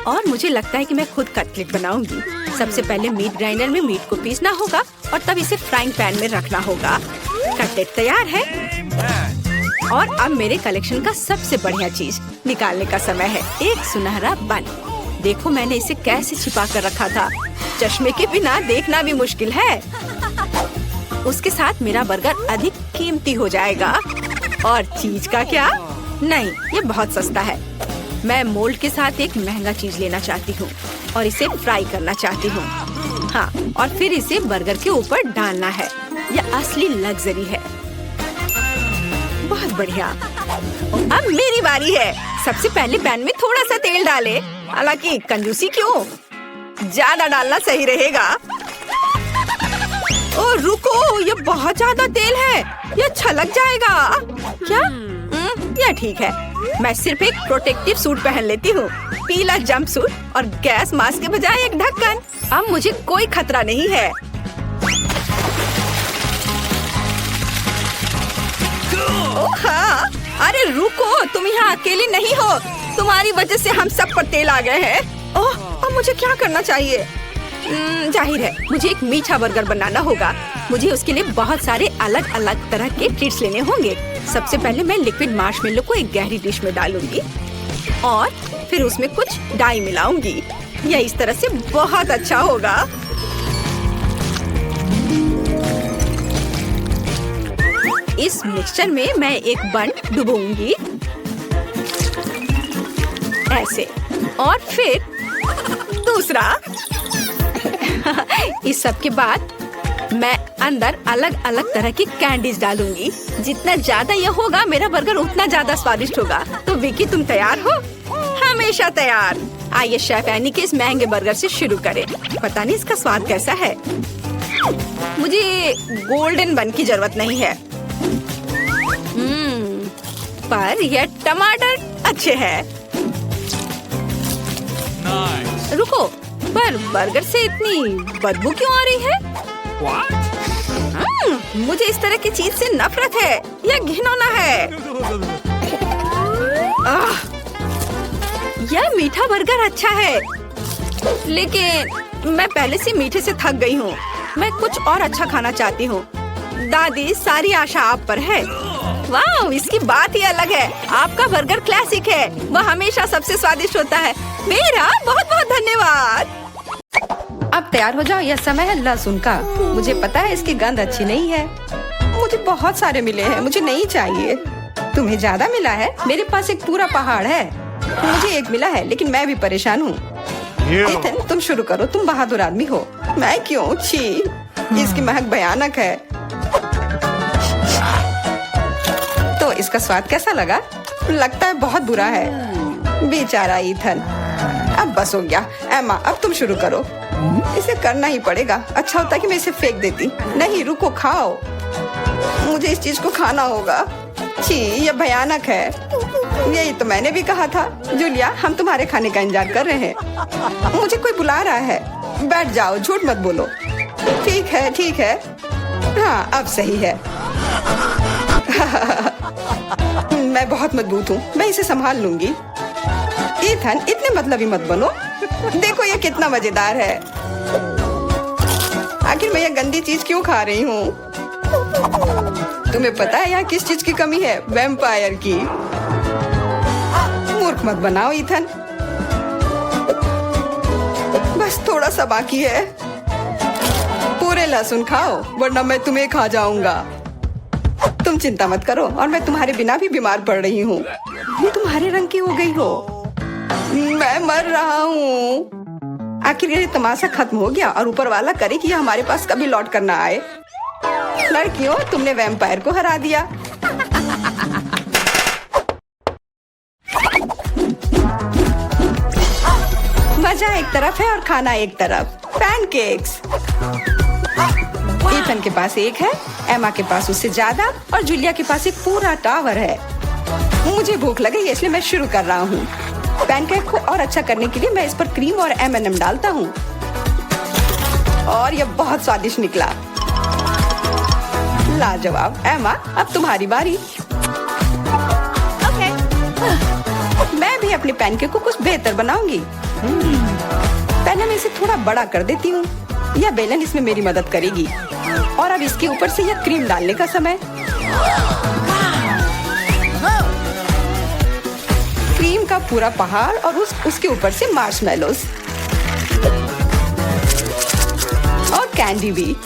और मुझे लगता है कि मैं खुद कटलेट बनाऊंगी। सबसे पहले मीट ग्राइंडर में मीट को पीसना होगा और तब इसे फ्राइंग पैन में रखना होगा। कटलेट तैयार है। और अब मेरे कलेक्शन का सबसे बढ़िया चीज निकालने का समय है। एक सुनहरा बन। देखो मैंने इसे कैसे छिपा कर रखा था। चश्मे के बिना देखना भी मुश्किल है। उसके साथ मेरा बर्गर अधिक कीमती हो जाएगा। और चीज का क्या? नहीं, ये बहुत सस्ता है। मैं मोल्ड के साथ एक महंगा चीज लेना चाहती हूँ और इसे फ्राई करना चाहती हूँ। हाँ, और फिर इसे बर्गर के ऊपर डालना है। यह असली लग्जरी है। बहुत बढ़िया। अब मेरी बारी है। सबसे पहले पैन में थोड़ा सा तेल डाले। हालांकि कंजूसी क्यों? ज्यादा डालना सही रहेगा। ओ रुको, ये बहुत ज्यादा तेल है। ये छलक जाएगा। क्या? यह ठीक है। मैं सिर्फ एक प्रोटेक्टिव सूट पहन लेती हूँ। पीला जंप सूट और गैस मास्क के बजाय एक ढक्कन। अब मुझे कोई खतरा नहीं है। ओह हाँ, अरे रुको, तुम यहाँ अकेली नहीं हो। तुम्हारी वजह से हम सब पर तेल आ गए हैं। ओह, अब मुझे क्या करना चाहिए? जाहिर है मुझे एक मीठा बर्गर बनाना होगा। मुझे उसके लिए बहुत सारे अलग अलग तरह के ट्रीट्स लेने होंगे। सबसे पहले मैं लिक्विड मार्शमेलो को एक गहरी डिश में डालूंगी और फिर उसमें कुछ डाई मिलाऊंगी। यह इस तरह से बहुत अच्छा होगा। इस मिक्सचर में मैं एक बन डुबोऊंगी ऐसे, और फिर दूसरा। इस सब के बाद मैं अंदर अलग अलग तरह की कैंडीज डालूंगी। जितना ज्यादा यह होगा मेरा बर्गर उतना ज्यादा स्वादिष्ट होगा। तो विकी, तुम तैयार हो? हमेशा तैयार। आइए शेफ एनी के इस महंगे बर्गर से शुरू करें। पता नहीं इसका स्वाद कैसा है। मुझे गोल्डन बन की जरूरत नहीं है। पर यह टमाटर अच्छे हैं। रुको, पर बर्गर से इतनी बदबू क्यों आ रही है? मुझे इस तरह की चीज से नफरत है। यह घिनौना है। यह मीठा बर्गर अच्छा है, लेकिन मैं पहले से मीठे से थक गई हूँ। मैं कुछ और अच्छा खाना चाहती हूँ। दादी, सारी आशा आप पर है। वाह, इसकी बात ही अलग है। आपका बर्गर क्लासिक है। वह हमेशा सबसे स्वादिष्ट होता है। मेरा बहुत बहुत धन्यवाद। अब तैयार हो जाओ, यह समय है लहसुन का। मुझे पता है इसकी गंध अच्छी नहीं है। मुझे बहुत सारे मिले हैं, मुझे नहीं चाहिए। तुम्हें ज्यादा मिला है? मेरे पास एक पूरा पहाड़ है। मुझे एक मिला है, लेकिन मैं भी परेशान हूँ। इथन, तुम शुरू करो, तुम बहादुर आदमी हो। मैं क्यों? छी, इसकी महक भयानक है। तो इसका स्वाद कैसा लगा? लगता है बहुत बुरा है। बेचारा इथन। अब बस हो गया। एमा, अब तुम शुरू करो। इसे करना ही पड़ेगा। अच्छा होता कि मैं इसे फेंक देती। नहीं, रुको, खाओ। मुझे इस चीज को खाना होगा। छी, यह भयानक है। यही तो मैंने भी कहा था। जूलिया, हम तुम्हारे खाने का इंतजार कर रहे हैं। मुझे कोई बुला रहा है। बैठ जाओ, झूठ मत बोलो। ठीक है, ठीक है। हाँ, अब सही है। मैं बहुत मजबूत हूँ, मैं इसे संभाल लूंगी। इथन, इतने मतलबी मत बनो। देखो ये कितना मजेदार है। आखिर मैं यह गंदी चीज क्यों खा रही हूँ? तुम्हें पता है यहाँ किस चीज की कमी है? वैम्पायर की। मूर्ख मत बनाओ इथन। बस थोड़ा सा बाकी है। पूरे लहसुन खाओ, वरना मैं तुम्हें खा जाऊंगा। तुम चिंता मत करो, और मैं तुम्हारे बिना भी बीमार पड़ रही हूँ। तुम्हारे रंग की हो गई हो। मैं मर रहा हूँ। आखिर ये तमाशा खत्म हो गया, और ऊपर वाला करे कि हमारे पास कभी लौट कर ना आए। लड़कियों, तुमने वैम्पायर को हरा दिया। मजा एक तरफ है और खाना एक तरफ। पैनकेक्स। इथन के पास एक है, एमा के पास उससे ज्यादा, और जूलिया के पास एक पूरा टावर है। मुझे भूख लगी, इसलिए मैं शुरू कर रहा हूँ। पैनकेक को और अच्छा करने के लिए मैं इस पर क्रीम और M&M डालता हूँ, और यह बहुत स्वादिष्ट निकला। लाजवाब। एमा, अब तुम्हारी बारी। ओके। मैं भी अपने पैनकेक को कुछ बेहतर बनाऊंगी। पहले मैं इसे थोड़ा बड़ा कर देती हूँ। यह बेलन इसमें मेरी मदद करेगी। और अब इसके ऊपर से यह क्रीम डालने का समय। क्रीम का पूरा पहाड़, और उसके ऊपर से मार्शमेलोस और कैंडी भी।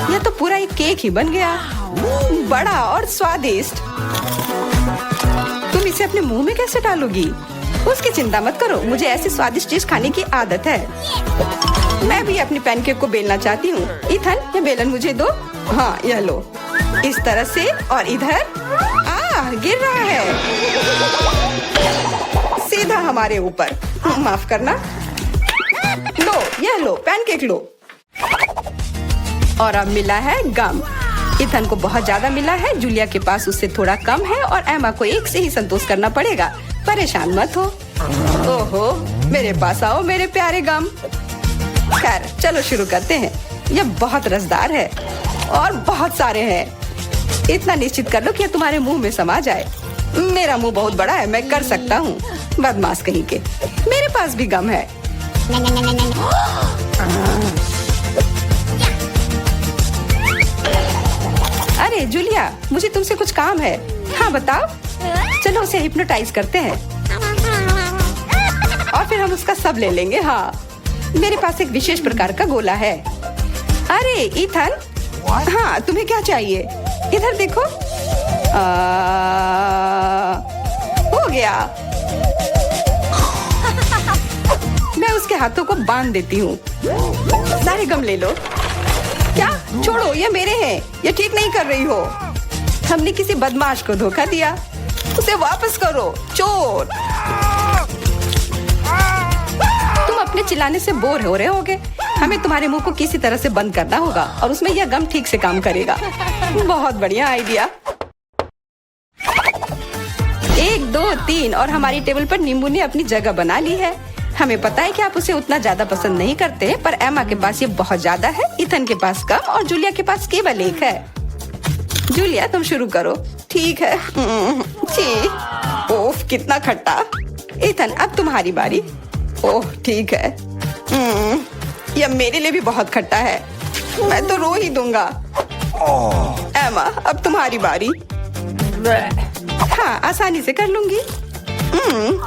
यह तो पूरा एक केक ही बन गया, बड़ा और स्वादिष्ट। तुम इसे अपने मुंह में कैसे डालोगी? उसकी चिंता मत करो, मुझे ऐसी स्वादिष्ट चीज खाने की आदत है। मैं भी अपनी पैनकेक को बेलना चाहती हूँ। इथन, ये बेलन मुझे दो। हाँ, यह लो। इस तरह से, और इधर। गिर रहा है सीधा हमारे ऊपर। माफ करना। लो, यह लो, पैनकेक लो। और अब मिला है गम। इथन को बहुत ज्यादा मिला है, जूलिया के पास उससे थोड़ा कम है, और एमा को एक से ही संतोष करना पड़ेगा। परेशान मत हो। ओहो, मेरे पास आओ मेरे प्यारे गम। खैर, चलो शुरू करते हैं। यह बहुत रसदार है, और बहुत सारे हैं। इतना निश्चित कर लो कि यह तुम्हारे मुंह में समा जाए। मेरा मुंह बहुत बड़ा है, मैं कर सकता हूँ। बदमाश कहीं के। मेरे पास भी गम है। अरे जूलिया, मुझे तुमसे कुछ काम है। हाँ, बताओ। चलो उसे हिप्नोटाइज करते हैं, और फिर हम उसका सब ले लेंगे। हाँ, मेरे पास एक विशेष प्रकार का गोला है। अरे इथन, हाँ, तुम्हें क्या चाहिए? इधर देखो। हो गया। मैं उसके हाथों को बांध देती हूँ। सारे गम ले लो। क्या? छोड़ो, ये मेरे हैं। ये ठीक नहीं कर रही हो। हमने किसी बदमाश को धोखा दिया। उसे वापस करो, चोर। तुम अपने चिल्लाने से बोर हो रहे होगे। हमें तुम्हारे मुंह को किसी तरह से बंद करना होगा और उसमें यह गम ठीक से काम करेगा। बहुत बढ़िया आइडिया। 1 2 3 और हमारी टेबल पर नींबू ने अपनी जगह बना ली है। हमें पता है कि आप उसे उतना ज्यादा पसंद नहीं करते, पर एमा के पास ये बहुत ज्यादा है, इथन के पास कम और जूलिया के पास केवल 1 है। जूलिया तुम शुरू करो। ठीक है। छी, ओफ कितना खट्टा। इथन अब तुम्हारी बारी। ओह ठीक है। यह मेरे लिए भी बहुत खट्टा है, मैं तो रो ही दूंगा। एमा अब तुम्हारी बारी। हाँ आसानी से कर लूंगी।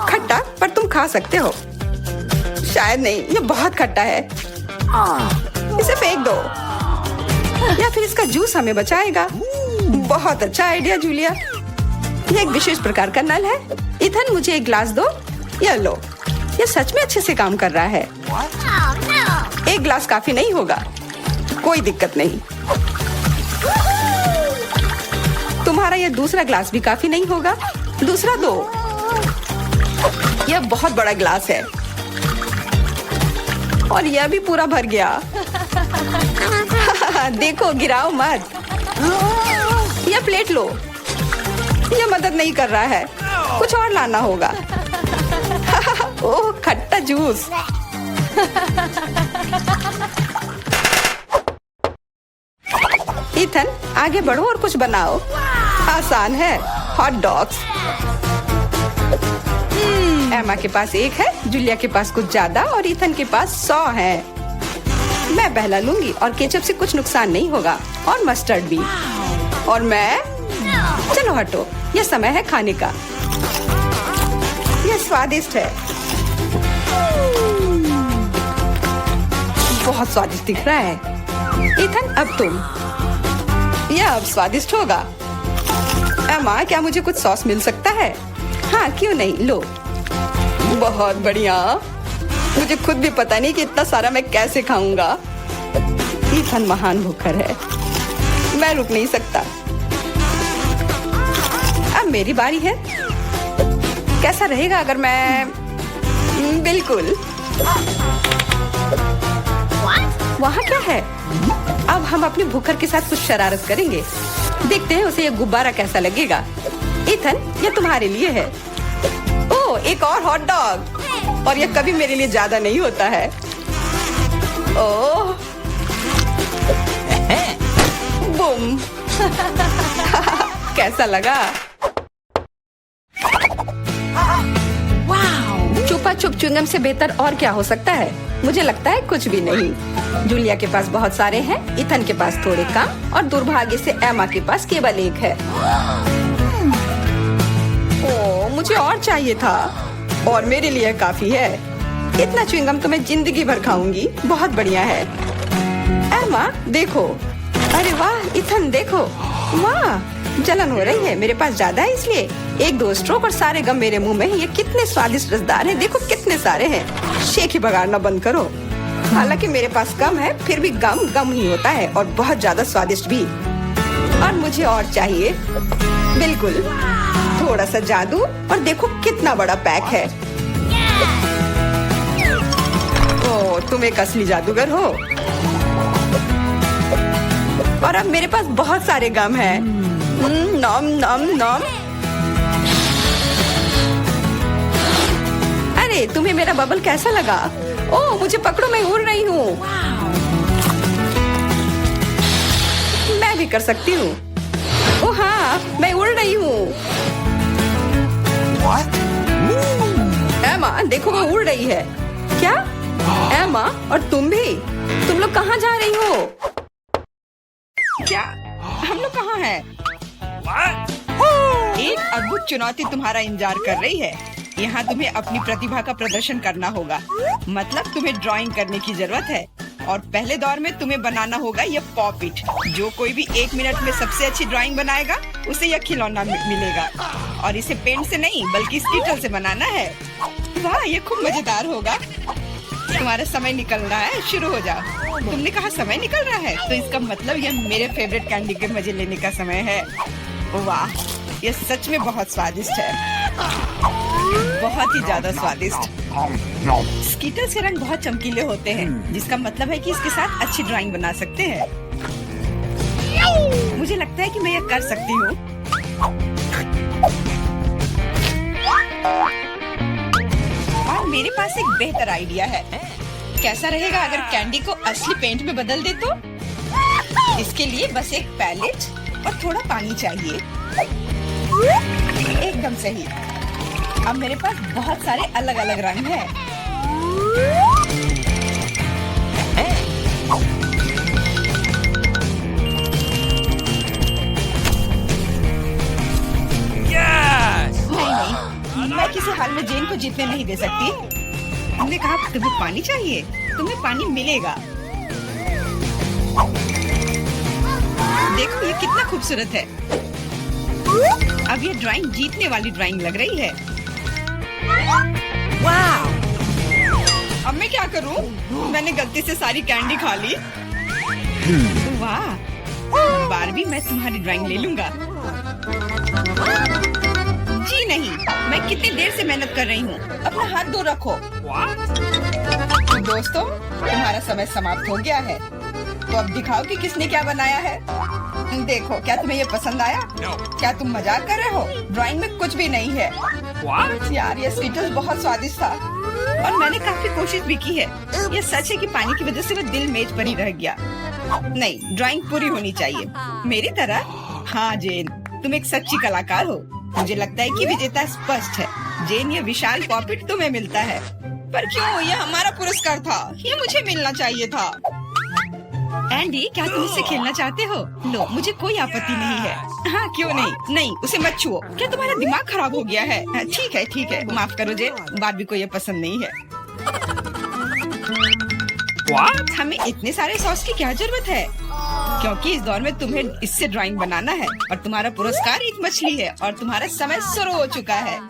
खट्टा, पर तुम खा सकते हो। शायद नहीं, ये बहुत खट्टा है, इसे फेंक दो या फिर इसका जूस हमें बचाएगा। बहुत अच्छा आइडिया जूलिया। यह एक विशेष प्रकार का नल है। इथन मुझे एक ग्लास दो। यह लो, यह सच में अच्छे से काम कर रहा है। 1 ग्लास काफी नहीं होगा, कोई दिक्कत नहीं। तुम्हारा यह दूसरा ग्लास भी काफी नहीं होगा, दूसरा दो। यह बहुत बड़ा ग्लास है और यह भी पूरा भर गया। देखो, गिराओ मत। यह प्लेट लो। यह मदद नहीं कर रहा है, कुछ और लाना होगा। ओह खट्टा जूस। इथन आगे बढ़ो और कुछ बनाओ। आसान है, हॉट डॉग्स। एमा के पास 1 है, जूलिया के पास कुछ ज्यादा और इथन के पास 100 है। मैं पहला लूंगी और केचप से कुछ नुकसान नहीं होगा और मस्टर्ड भी। और मैं, चलो हटो, यह समय है खाने का। यह स्वादिष्ट है, बहुत स्वादिष्ट दिख रहा है। इथन अब तुम। यह अब स्वादिष्ट होगा। एमा क्या मुझे कुछ सॉस मिल सकता है? हाँ क्यों नहीं, लो। बहुत बढ़िया। मुझे खुद भी पता नहीं कि इतना सारा मैं कैसे खाऊंगा। इथन महान भूखर है, मैं रुक नहीं सकता। अब मेरी बारी है। कैसा रहेगा अगर मैं, बिल्कुल। वहाँ क्या है? अब हम अपने भूखर के साथ कुछ शरारत करेंगे। देखते हैं उसे यह गुब्बारा कैसा लगेगा। इथन यह तुम्हारे लिए है। ओह एक और हॉट डॉग, और यह कभी मेरे लिए ज्यादा नहीं होता है। ओह बूम। कैसा लगा? चुपा चुप च्युइंगम से बेहतर और क्या हो सकता है? मुझे लगता है कुछ भी नहीं। जूलिया के पास बहुत सारे हैं, इथन के पास थोड़े कम और दुर्भाग्य से एमा के पास केवल 1 है। ओह मुझे और चाहिए था, और मेरे लिए काफी है। इतना च्युइंगम तो मैं जिंदगी भर खाऊंगी। बहुत बढ़िया है। एमा देखो, अरे वाह। इथन देखो, वाह जलन हो रही है। मेरे पास ज्यादा है इसलिए 1-2 स्ट्रोक और सारे गम मेरे मुंह में है। ये कितने स्वादिष्ट रसदार हैं, देखो कितने सारे हैं। शेख ही बगाड़ना बंद करो। हालांकि मेरे पास कम है, फिर भी गम गम ही होता है और बहुत ज्यादा स्वादिष्ट भी। और मुझे और चाहिए, बिल्कुल। थोड़ा सा जादू और देखो कितना बड़ा पैक है। ओह तुम एक असली जादूगर हो। और अब मेरे पास बहुत सारे गम हैं। नॉम नॉम नॉम। अरे तुम्हें मेरा बबल कैसा लगा? ओह मुझे पकड़ो, मैं उड़ रही हूँ। मैं भी कर सकती हूँ। ओह हाँ मैं उड़ रही हूँ। एमा देखो वो उड़ रही है। क्या? एमा और तुम भी? तुम लोग कहाँ जा रही हो? क्या हम लोग कहाँ हैं? एक अद्भुत चुनौती तुम्हारा इंतजार कर रही है। यहाँ तुम्हें अपनी प्रतिभा का प्रदर्शन करना होगा। मतलब तुम्हें ड्राइंग करने की जरूरत है और पहले दौर में तुम्हें बनाना होगा यह पॉपिट। जो कोई भी 1 मिनट में सबसे अच्छी ड्राइंग बनाएगा उसे यह खिलौना मिलेगा। और इसे पेंट से नहीं बल्कि स्टिकल से बनाना है। वाह ये खूब मजेदार होगा। तुम्हारा समय निकल रहा है, शुरू हो जाओ। तुमने कहा समय निकल रहा है, तो इसका मतलब यह मेरे फेवरेट कैंडी के मजे लेने का समय है। वाह ये सच में बहुत स्वादिष्ट है, बहुत ही ज्यादा स्वादिष्ट। स्कीटर्स के रंग बहुत चमकीले होते हैं, जिसका मतलब है कि इसके साथ अच्छी ड्राइंग बना सकते हैं। मुझे लगता है कि मैं यह कर सकती हूँ। और मेरे पास एक बेहतर आइडिया है। कैसा रहेगा अगर कैंडी को असली पेंट में बदल दे तो? इसके लिए बस एक पैलेट और थोड़ा पानी चाहिए। एकदम सही। अब मेरे पास बहुत सारे अलग अलग रंग हैं। नहीं, मैं किसी हाल में जेन को जीतने नहीं दे सकती। हमने कहा तुम्हें पानी चाहिए, तुम्हें पानी मिलेगा। देखो ये कितना खूबसूरत है। अब ये ड्राइंग जीतने वाली ड्राइंग लग रही है। वाह! अब मैं क्या करूं? मैंने गलती से सारी कैंडी खा ली। वाह! बारबी, मैं तुम्हारी ड्राइंग ले लूंगा। जी नहीं, मैं कितनी देर से मेहनत कर रही हूँ। अपना हाथ दूर रखो। दोस्तों, तुम्हारा समय समाप्त हो गया है। तो अब दिखाओ कि किसने क्या बनाया है। देखो, क्या तुम्हें ये पसंद आया? क्या तुम मजाक कर रहे हो? ड्राइंग में कुछ भी नहीं है। यार, ये स्कीटर्स बहुत स्वादिष्ट था और मैंने काफी कोशिश भी की है। ये सच है कि पानी की वजह से वो दिल मेज पर ही रह गया। नहीं, ड्राइंग पूरी होनी चाहिए मेरी तरह। हाँ जेन, तुम एक सच्ची कलाकार हो। मुझे लगता है कि विजेता स्पष्ट है। जेन, ये विशाल पॉपिट तुम्हें मिलता है। पर क्यों? ये हमारा पुरस्कार था, ये मुझे मिलना चाहिए था। एंडी, क्या तुम इससे खेलना चाहते हो? लो, मुझे कोई आपत्ति नहीं है। हाँ, क्यों नहीं? नहीं, उसे मत छुओ। क्या तुम्हारा दिमाग खराब हो गया है? ठीक है, ठीक है, माफ करो जेन, बारबी को ये पसंद नहीं है। What? हमें इतने सारे सॉस की क्या जरूरत है? क्योंकि इस दौर में तुम्हें इससे ड्राइंग बनाना है और तुम्हारा पुरस्कार एक मछली है और तुम्हारा समय शुरू हो चुका है।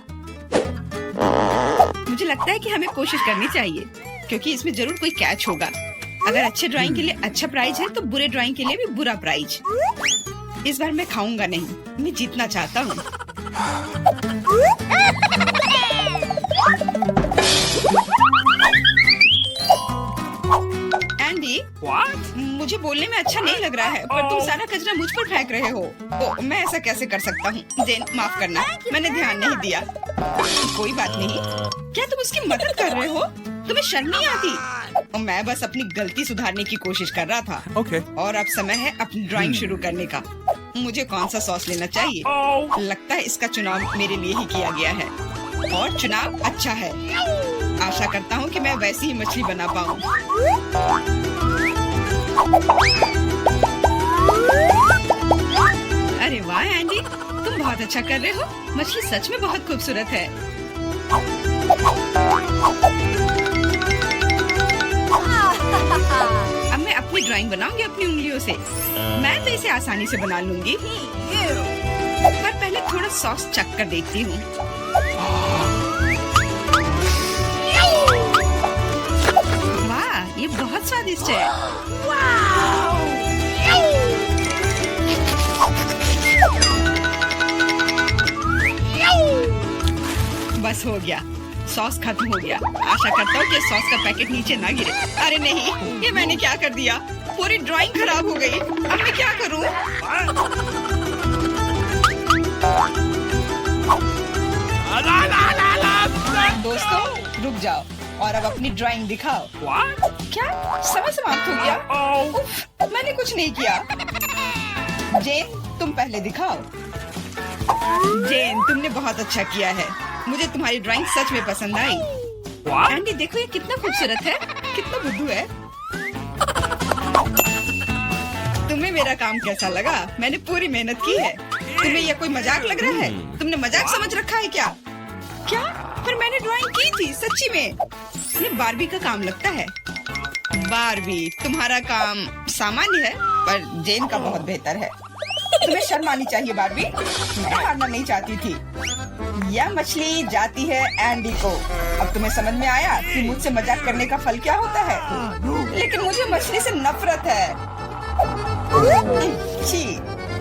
मुझे लगता है कि हमें कोशिश करनी चाहिए, क्योंकि इसमें जरूर कोई कैच होगा। अगर अच्छे ड्राइंग के लिए अच्छा प्राइज है तो बुरे ड्राइंग के लिए भी बुरा प्राइज। इस बार मैं खाऊंगा नहीं, मैं जीतना चाहता हूँ। एंडी, मुझे बोलने में अच्छा नहीं लग रहा है, पर तुम सारा कचरा मुझ पर फेंक रहे हो। तो मैं ऐसा कैसे कर सकता हूँ? जेन, माफ करना, मैंने ध्यान नहीं दिया। कोई बात नहीं। क्या तुम उसकी मदद कर रहे हो? तुम्हें शर्म नहीं आती? मैं बस अपनी गलती सुधारने की कोशिश कर रहा था। Okay. और अब समय है अपनी ड्राइंग शुरू करने का। मुझे कौन सा सॉस लेना चाहिए? लगता है इसका चुनाव मेरे लिए ही किया गया है और चुनाव अच्छा है। आशा करता हूँ कि मैं वैसी ही मछली बना पाऊँ। अरे वाह एंडी, तुम बहुत अच्छा कर रहे हो। मछली सच में बहुत खूबसूरत है। अब मैं अपनी ड्राइंग बनाऊंगी अपनी उंगलियों से। मैं तो इसे आसानी से बना लूंगी, पर पहले थोड़ा सॉस चख कर देखती हूँ। वाह, ये बहुत स्वादिष्ट है। बस हो गया, सॉस खत्म हो गया। आशा करता हूँ कि सॉस का पैकेट नीचे ना गिरे। अरे नहीं, ये मैंने क्या कर दिया? पूरी ड्राइंग खराब हो गई। अब मैं क्या करूँ? दोस्तों, रुक जाओ और अब अपनी ड्राइंग दिखाओ। क्या समय समाप्त हो गया? उफ, मैंने कुछ नहीं किया। जेन, तुम पहले दिखाओ। जेन, तुमने बहुत अच्छा किया है। मुझे तुम्हारी ड्राइंग सच में पसंद आई। एंडी, देखो ये कितना खूबसूरत है, कितना बुद्धू है। तुम्हें मेरा काम कैसा लगा? मैंने पूरी मेहनत की है। तुम्हें यह कोई मजाक लग रहा है? तुमने मजाक समझ रखा है क्या? क्या? पर मैंने ड्राइंग की थी सच्ची में। ये बारबी का काम लगता है। बारबी, तुम्हारा काम सामान्य है, पर जेन का बहुत बेहतर है। तुम्हें शर्म आनी चाहिए बारबी। मैं हारना नहीं चाहती थी। यह मछली जाती है एंडी को। अब तुम्हें समझ में आया कि मुझसे मजाक करने का फल क्या होता है? लेकिन मुझे मछली से नफरत है। छी,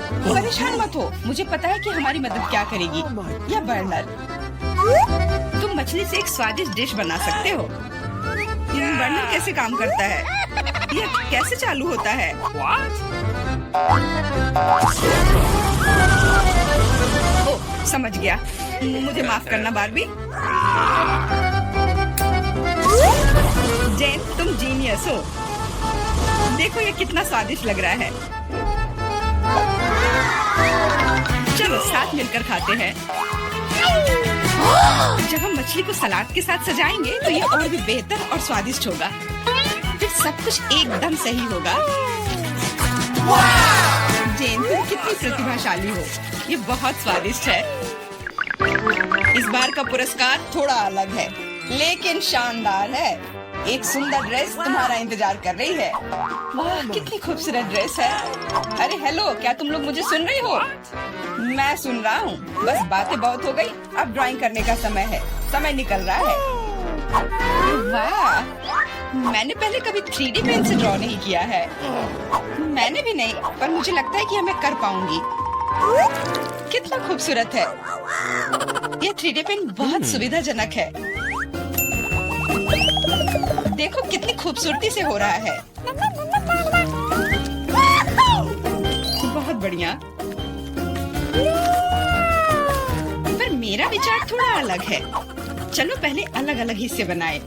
परेशान मत हो, मुझे पता है कि हमारी मदद क्या करेगी। यह बर्नर, तुम मछली से एक स्वादिष्ट डिश बना सकते हो। यह बर्नर कैसे काम करता है? यह कैसे चालू होता है? ओह, समझ गया। मुझे माफ करना बारबी। जेन, तुम जीनियस हो। देखो ये कितना स्वादिष्ट लग रहा है। चलो साथ मिलकर खाते हैं। जब हम मछली को सलाद के साथ सजाएंगे तो ये और भी बेहतर और स्वादिष्ट होगा। फिर सब कुछ एकदम सही होगा। जेन, तुम कितनी प्रतिभाशाली हो। ये बहुत स्वादिष्ट है। इस बार का पुरस्कार थोड़ा अलग है, लेकिन शानदार है। एक सुंदर ड्रेस तुम्हारा इंतजार कर रही है। वाह, कितनी खूबसूरत ड्रेस है। अरे हेलो, क्या तुम लोग मुझे सुन रही हो? मैं सुन रहा हूँ। बस बातें बहुत हो गई, अब ड्राइंग करने का समय है। समय निकल रहा है। वाह, मैंने पहले कभी 3D पेन से ड्रॉ नहीं किया है। मैंने भी नहीं, पर मुझे लगता है कि मैं कर पाऊंगी। कितना खूबसूरत है। यह 3D पेन बहुत सुविधाजनक है। देखो कितनी खूबसूरती से हो रहा है। बहुत बढ़िया। पर मेरा विचार थोड़ा अलग है। चलो पहले अलग अलग हिस्से बनाए।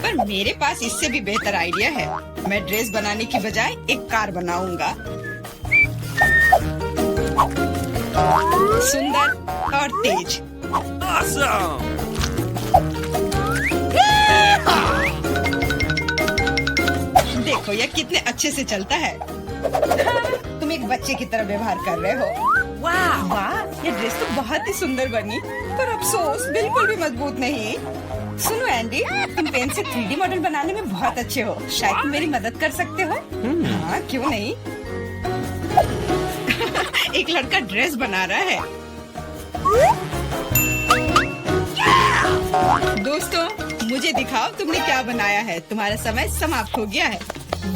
पर मेरे पास इससे भी बेहतर आइडिया है। मैं ड्रेस बनाने की बजाय एक कार बनाऊंगा। सुंदर और तेज। Awesome! देखो यह कितने अच्छे से चलता है। तुम एक बच्चे की तरह व्यवहार कर रहे हो। वाह, ये ड्रेस तो बहुत ही सुंदर बनी, पर अफसोस बिल्कुल भी मजबूत नहीं। सुनो एंडी, तुम पेन से 3D मॉडल बनाने में बहुत अच्छे हो। शायद तुम मेरी मदद कर सकते हो। हाँ, क्यों नहीं। एक लड़का ड्रेस बना रहा है। दोस्तों, मुझे दिखाओ तुमने क्या बनाया है। तुम्हारा समय समाप्त हो गया है।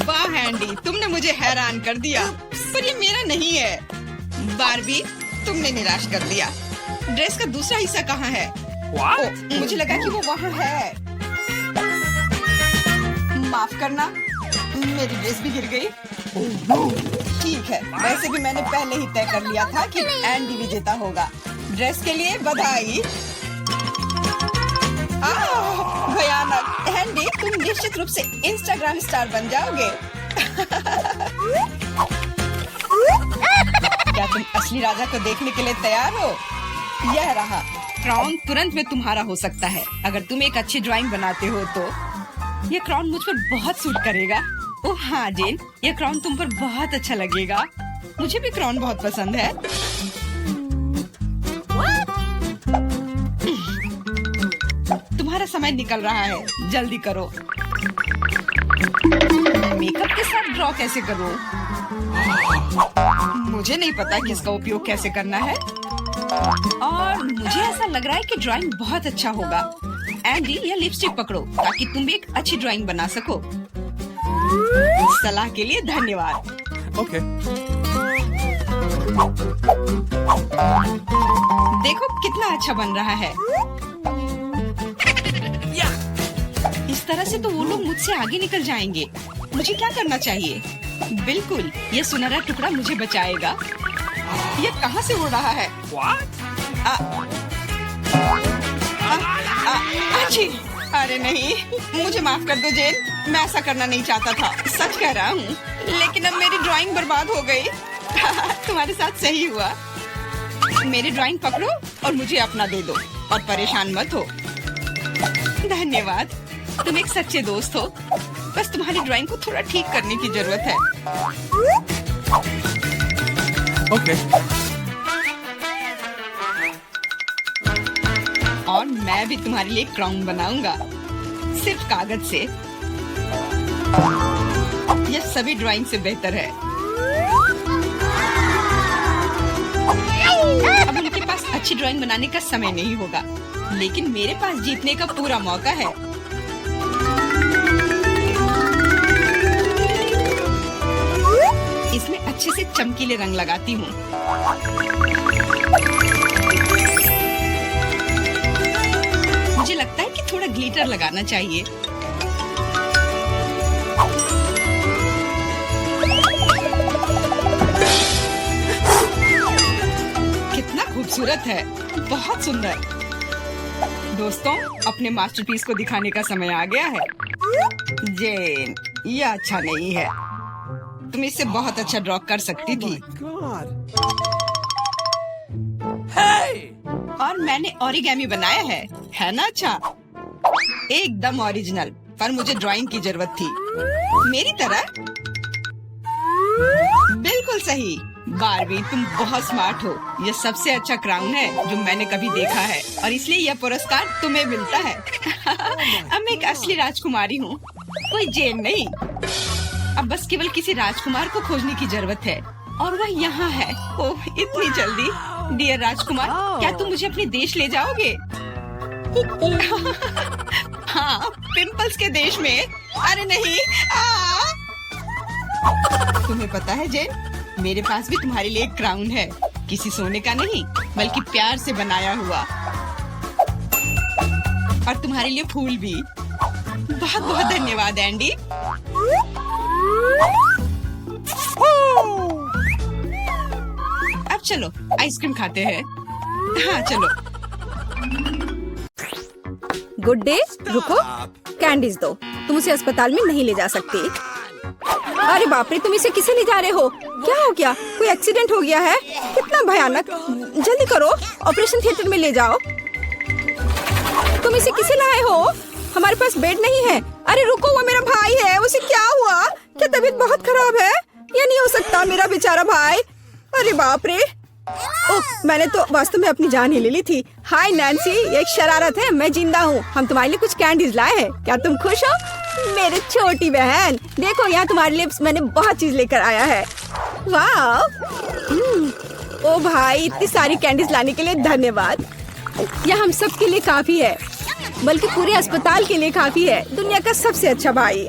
वाह एंडी, तुमने मुझे हैरान कर दिया, पर ये मेरा नहीं है। बारबी, तुमने निराश कर दिया। ड्रेस का दूसरा हिस्सा कहाँ है? ओ, मुझे लगा कि वो वहाँ है। माफ करना, मेरी ड्रेस भी गिर गई। ठीक है, वैसे भी मैंने पहले ही तय कर लिया था कि एंडी विजेता होगा। ड्रेस के लिए बधाई। भयानक। एंडी, तुम निश्चित रूप से इंस्टाग्राम स्टार बन जाओगे। क्या तुम असली राजा को देखने के लिए तैयार हो? यह रहा क्राउन। तुरंत में तुम्हारा हो सकता है अगर तुम एक अच्छी ड्राइंग बनाते हो तो। यह क्राउन मुझ पर बहुत सूट करेगा। ओह हाँ जेन, यह क्राउन तुम पर बहुत अच्छा लगेगा। मुझे भी क्राउन बहुत पसंद है। तुम्हारा समय निकल रहा है, जल्दी करो। मेकअप के साथ ड्रॉ कैसे करूं? मुझे नहीं पता कि इसका उपयोग कैसे करना है, और मुझे ऐसा लग रहा है कि ड्राइंग बहुत अच्छा होगा। एंडी, यह लिपस्टिक पकड़ो ताकि तुम भी एक अच्छी ड्राइंग बना सको। सलाह के लिए धन्यवाद। Okay. देखो कितना अच्छा बन रहा है। इस तरह से तो वो लोग मुझसे आगे निकल जाएंगे। मुझे क्या करना चाहिए? बिल्कुल, ये सुनहरा टुकड़ा मुझे बचाएगा। ये कहाँ से उड़ रहा है? अच्छी। अरे नहीं, मुझे माफ कर दो जेन, मैं ऐसा करना नहीं चाहता था। सच कह रहा हूँ, लेकिन अब मेरी ड्राइंग बर्बाद हो गई। तुम्हारे साथ सही हुआ। मेरी ड्राइंग पकड़ो और मुझे अपना दे दो, और परेशान मत हो। धन्यवाद, तुम एक सच्चे दोस्त हो। बस तुम्हारी ड्राइंग को थोड़ा ठीक करने की जरूरत है। Okay. और मैं भी तुम्हारे लिए क्राउन बनाऊंगा, सिर्फ कागज से। यह सभी ड्राइंग से बेहतर है। अब उनके पास अच्छी ड्राइंग बनाने का समय नहीं होगा, लेकिन मेरे पास जीतने का पूरा मौका है। इसमें अच्छे से चमकीले रंग लगाती हूँ। मुझे लगता है कि थोड़ा ग्लिटर लगाना चाहिए। कितना खूबसूरत है, बहुत सुंदर। दोस्तों, अपने मास्टरपीस को दिखाने का समय आ गया है। जेन, ये अच्छा नहीं है। तुम इससे बहुत अच्छा ड्रॉ कर सकती थी। God. Hey! और मैंने ओरिगेमी बनाया है ना अच्छा? एकदम ओरिजिनल, पर मुझे ड्राइंग की जरूरत थी। मेरी तरह? बिल्कुल सही। बारबी, तुम बहुत स्मार्ट हो। यह सबसे अच्छा क्राउन है जो मैंने कभी देखा है, और इसलिए यह पुरस्कार तुम्हें मिलता है। अब मैं एक असली राजकुमारी हूँ, कोई जेन नहीं। अब बस केवल किसी राजकुमार को खोजने की जरूरत है, और वह यहाँ है। ओह, इतनी जल्दी। डियर राजकुमार, क्या तुम मुझे अपने देश ले जाओगे? हाँ, पिंपल्स के देश में। अरे नहीं। तुम्हें पता है जेन, मेरे पास भी तुम्हारे लिए एक क्राउन है। किसी सोने का नहीं, बल्कि प्यार से बनाया हुआ। और तुम्हारे लिए फूल भी। बहुत बहुत धन्यवाद एंडी। अब चलो आइसक्रीम खाते हैं। हाँ चलो। गुड डे, रुको, कैंडीज दो। तुम उसे अस्पताल में नहीं ले जा सकती। अरे बाप रे, तुम इसे किसे ले जा रहे हो? क्या हो गया? कोई एक्सीडेंट हो गया है? कितना भयानक। जल्दी करो, ऑपरेशन थिएटर में ले जाओ। तुम इसे किसे लाए हो? हमारे पास बेड नहीं है। अरे रुको, वो मेरा भाई है। उसे क्या हुआ? क्या तबीयत बहुत खराब है? ये नहीं हो सकता, मेरा बेचारा भाई। अरे बाप रे। ओह, मैंने तो वास्तव में अपनी जान ही ले ली थी। हाय नैन्सी, ये एक शरारत है। मैं जिंदा हूँ। हम तुम्हारे लिए कुछ कैंडीज लाए हैं। क्या तुम खुश हो? मेरी छोटी बहन, देखो यहाँ तुम्हारे लिए मैंने बहुत चीज लेकर आया है। वाह। ओ भाई, इतनी सारी कैंडीज लाने के लिए धन्यवाद। यह हम सब के लिए काफी है, बल्कि पूरे अस्पताल के लिए काफी है। दुनिया का सबसे अच्छा भाई।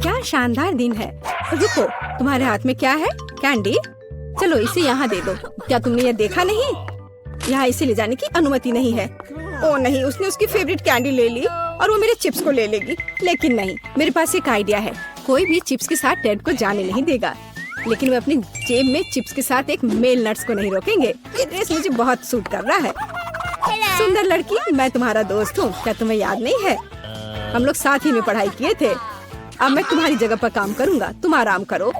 क्या शानदार दिन है। रुको, तुम्हारे हाथ में क्या है? कैंडी? चलो इसे यहाँ दे दो। क्या तुमने ये देखा नहीं? यहाँ इसे ले जाने की अनुमति नहीं है। ओ नहीं, उसने उसकी फेवरेट कैंडी ले ली और वो मेरे चिप्स को ले लेगी। लेकिन नहीं, मेरे पास एक आइडिया है। कोई भी चिप्स के साथ टेड को जाने नहीं देगा, लेकिन वे अपनी जेब में चिप्स के साथ एक मेल नट्स को नहीं रोकेंगे। ये ड्रेस मुझे बहुत सूट कर रहा है। सुंदर लड़की, मैं तुम्हारा दोस्त हूँ। क्या तुम्हें याद नहीं है? हम लोग साथ ही में पढ़ाई किए थे। अब मैं तुम्हारी जगह पर काम करूँगा, तुम आराम करो।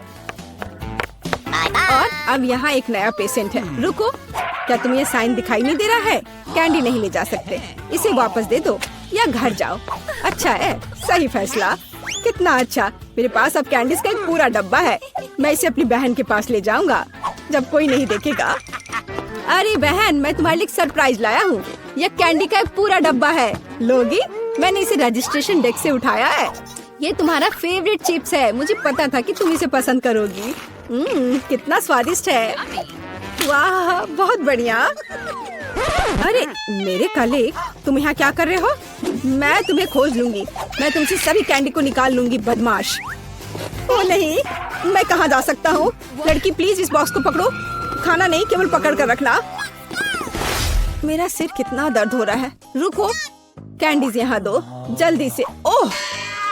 और अब यहाँ एक नया पेशेंट है। रुको, क्या तुम्हें ये साइन दिखाई नहीं दे रहा है? कैंडी नहीं ले जा सकते। इसे वापस दे दो या घर जाओ। अच्छा है, सही फैसला। कितना अच्छा। मेरे पास अब कैंडीज का एक पूरा डब्बा है। मैं इसे अपनी बहन के पास ले जाऊंगा जब कोई नहीं देखेगा। अरे बहन, मैं तुम्हारे लिए सरप्राइज लाया हूँ। यह कैंडी का एक पूरा डब्बा है। लोगी? मैंने इसे रजिस्ट्रेशन डेस्क से उठाया है। ये तुम्हारा फेवरेट चिप्स है। मुझे पता था कि तुम इसे पसंद करोगी। कितना स्वादिष्ट है। वाह, बहुत बढ़िया। अरे मेरे कलीग, तुम यहाँ क्या कर रहे हो? मैं तुम्हें खोज लूंगी। मैं तुमसे सभी कैंडी को निकाल लूंगी, बदमाश। ओ नहीं, मैं कहाँ जा सकता हूँ? लड़की प्लीज इस बॉक्स को पकड़ो। खाना नहीं, केवल पकड़ कर रखना। मेरा सिर कितना दर्द हो रहा है। रुको, कैंडीज यहाँ दो जल्दी से। ओह,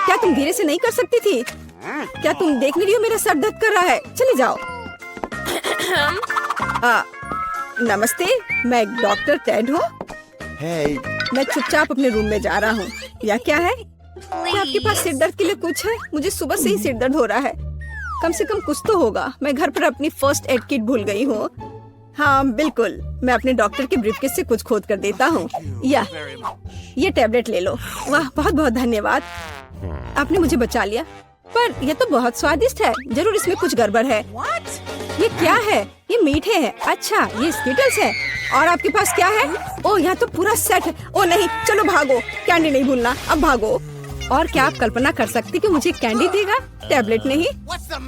क्या तुम धीरे से नहीं कर सकती थी? क्या तुम देख नहीं रही हो मेरा सर दर्द कर रहा है? चले जाओ। नमस्ते, मैं एक डॉक्टर टेड हूँ। Hey. मैं चुपचाप अपने रूम में जा रहा हूँ। या क्या है? क्या आपके पास सिर दर्द के लिए कुछ है? मुझे सुबह से ही सिर दर्द हो रहा है। कम से कम कुछ तो होगा। मैं घर पर अपनी फर्स्ट एड किट भूल गई हूँ। हाँ बिल्कुल, मैं अपने डॉक्टर के ब्रीफकेस से कुछ खोद कर देता हूँ। या ये टैबलेट ले लो। वाह, बहुत बहुत धन्यवाद, आपने मुझे बचा लिया। पर यह तो बहुत स्वादिष्ट है। जरूर इसमें कुछ गड़बड़ है। ये क्या है? ये मीठे हैं। अच्छा, ये स्किटल्स है। और आपके पास क्या है? ओह, यहाँ तो पूरा सेट है। ओह नहीं, चलो भागो, कैंडी नहीं भूलना। अब भागो। और क्या आप कल्पना कर सकती कि मुझे कैंडी देगा, टैबलेट नहीं?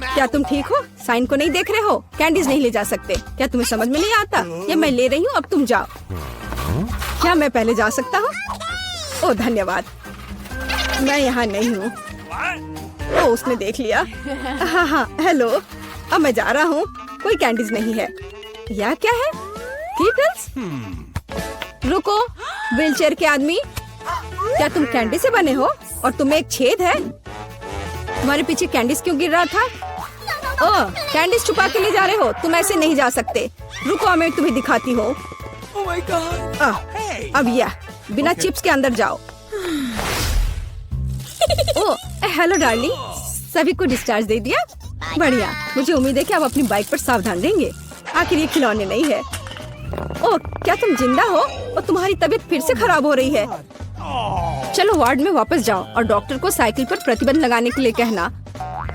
क्या तुम ठीक हो? साइन को नहीं देख रहे हो? कैंडीज नहीं ले जा सकते। क्या तुम्हें समझ में नहीं आता? ये मैं ले रही हूँ, अब तुम जाओ। क्या मैं पहले जा सकता हूँ? ओह धन्यवाद। मैं यहाँ नहीं हूँ। ओ, उसने देख लिया। हाँ हाँ, हेलो। अब मैं जा रहा हूँ। कोई कैंडीज नहीं है। यह क्या है? कीटल्स? रुको, व्हीलचेयर के आदमी, क्या तुम कैंडी से बने हो? और तुम्हें एक छेद है? तुम्हारे पीछे कैंडीज क्यों गिर रहा था? ओह, कैंडीज छुपा के ले जा रहे हो? तुम ऐसे नहीं जा सकते। रुको, मैं तुम्हें दिखाती हूँ। Oh my God! अब यह बिना चिप्स के अंदर जाओ। ओह, हेलो डार्लिंग, सभी को डिस्चार्ज दे दिया? बढ़िया। मुझे उम्मीद है कि आप अपनी बाइक पर सावधान रहेंगे। आखिर ये खिलौने नहीं है। ओह, क्या तुम जिंदा हो? और तुम्हारी तबीयत फिर से खराब हो रही है। चलो वार्ड में वापस जाओ और डॉक्टर को साइकिल पर प्रतिबंध लगाने के लिए कहना।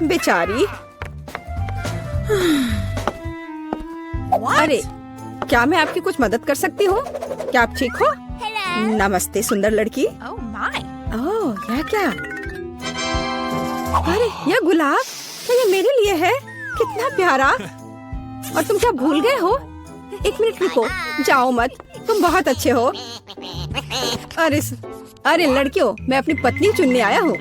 बेचारी। अरे, क्या मैं आपकी कुछ मदद कर सकती हूँ? क्या आप ठीक हो? नमस्ते सुंदर लड़की। ओह, यह क्या? अरे, यह गुलाब, क्या ये मेरे लिए है? कितना प्यारा। और तुम क्या भूल गए हो? एक मिनट रुको, जाओ मत, तुम बहुत अच्छे हो। अरे लड़कियों, मैं अपनी पत्नी चुनने आया हूँ।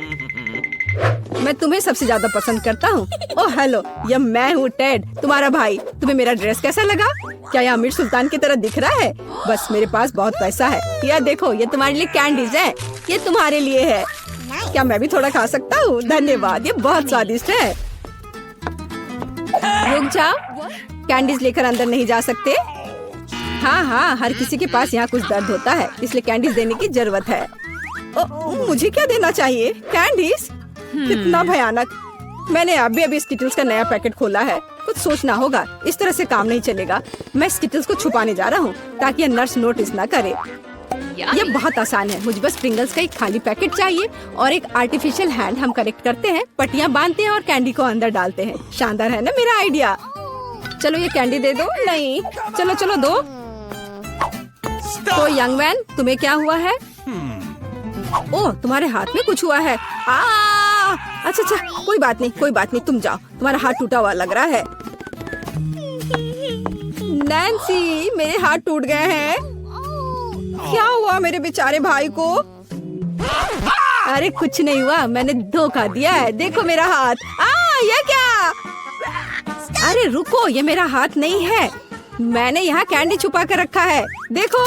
मैं तुम्हें सबसे ज्यादा पसंद करता हूँ। ओह हेलो, यह मैं हूँ टेड, तुम्हारा भाई। तुम्हें मेरा ड्रेस कैसा लगा? क्या यह अमीर सुल्तान की तरह दिख रहा है? बस मेरे पास बहुत पैसा है। यह देखो, ये तुम्हारे लिए कैंडीज है। ये तुम्हारे लिए है। क्या मैं भी थोड़ा खा सकता हूँ? धन्यवाद, ये बहुत स्वादिष्ट है। रुक जाओ, कैंडीज लेकर अंदर नहीं जा सकते। हाँ हाँ, हर किसी के पास यहाँ कुछ दर्द होता है, इसलिए कैंडीज देने की जरूरत है। मुझे क्या देना चाहिए? कैंडीज? कितना भयानक। मैंने अभी स्किटल्स का नया पैकेट खोला है। कुछ सोचना होगा, इस तरह से काम नहीं चलेगा। मैं स्किटल्स को छुपाने जा रहा हूँ ताकि नर्स नोटिस ना करे। ये बहुत आसान है। मुझे बस प्रिंगल्स का एक खाली पैकेट चाहिए और एक आर्टिफिशियल हैंड। हम कनेक्ट करते हैं, पट्टियाँ बांधते हैं और कैंडी को अंदर डालते हैं। शानदार है ना मेरा आइडिया? चलो ये कैंडी दे दो। नहीं, चलो दो। तो यंग मैन, तुम्हें क्या हुआ है? ओह, तुम्हारे हाथ में कुछ हुआ है। अच्छा, कोई बात नहीं, तुम जाओ। तुम्हारा हाथ टूटा हुआ लग रहा है। नैन्सी, मेरे हाथ टूट गए हैं। क्या हुआ मेरे बेचारे भाई को? अरे कुछ नहीं हुआ, मैंने धोखा दिया है। देखो मेरा हाथ। ये क्या? अरे रुको, ये मेरा हाथ नहीं है। मैंने यहाँ कैंडी छुपा कर रखा है। देखो,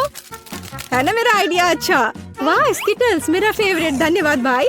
है ना मेरा आइडिया अच्छा? वाह, स्किटल्स मेरा फेवरेट। धन्यवाद भाई।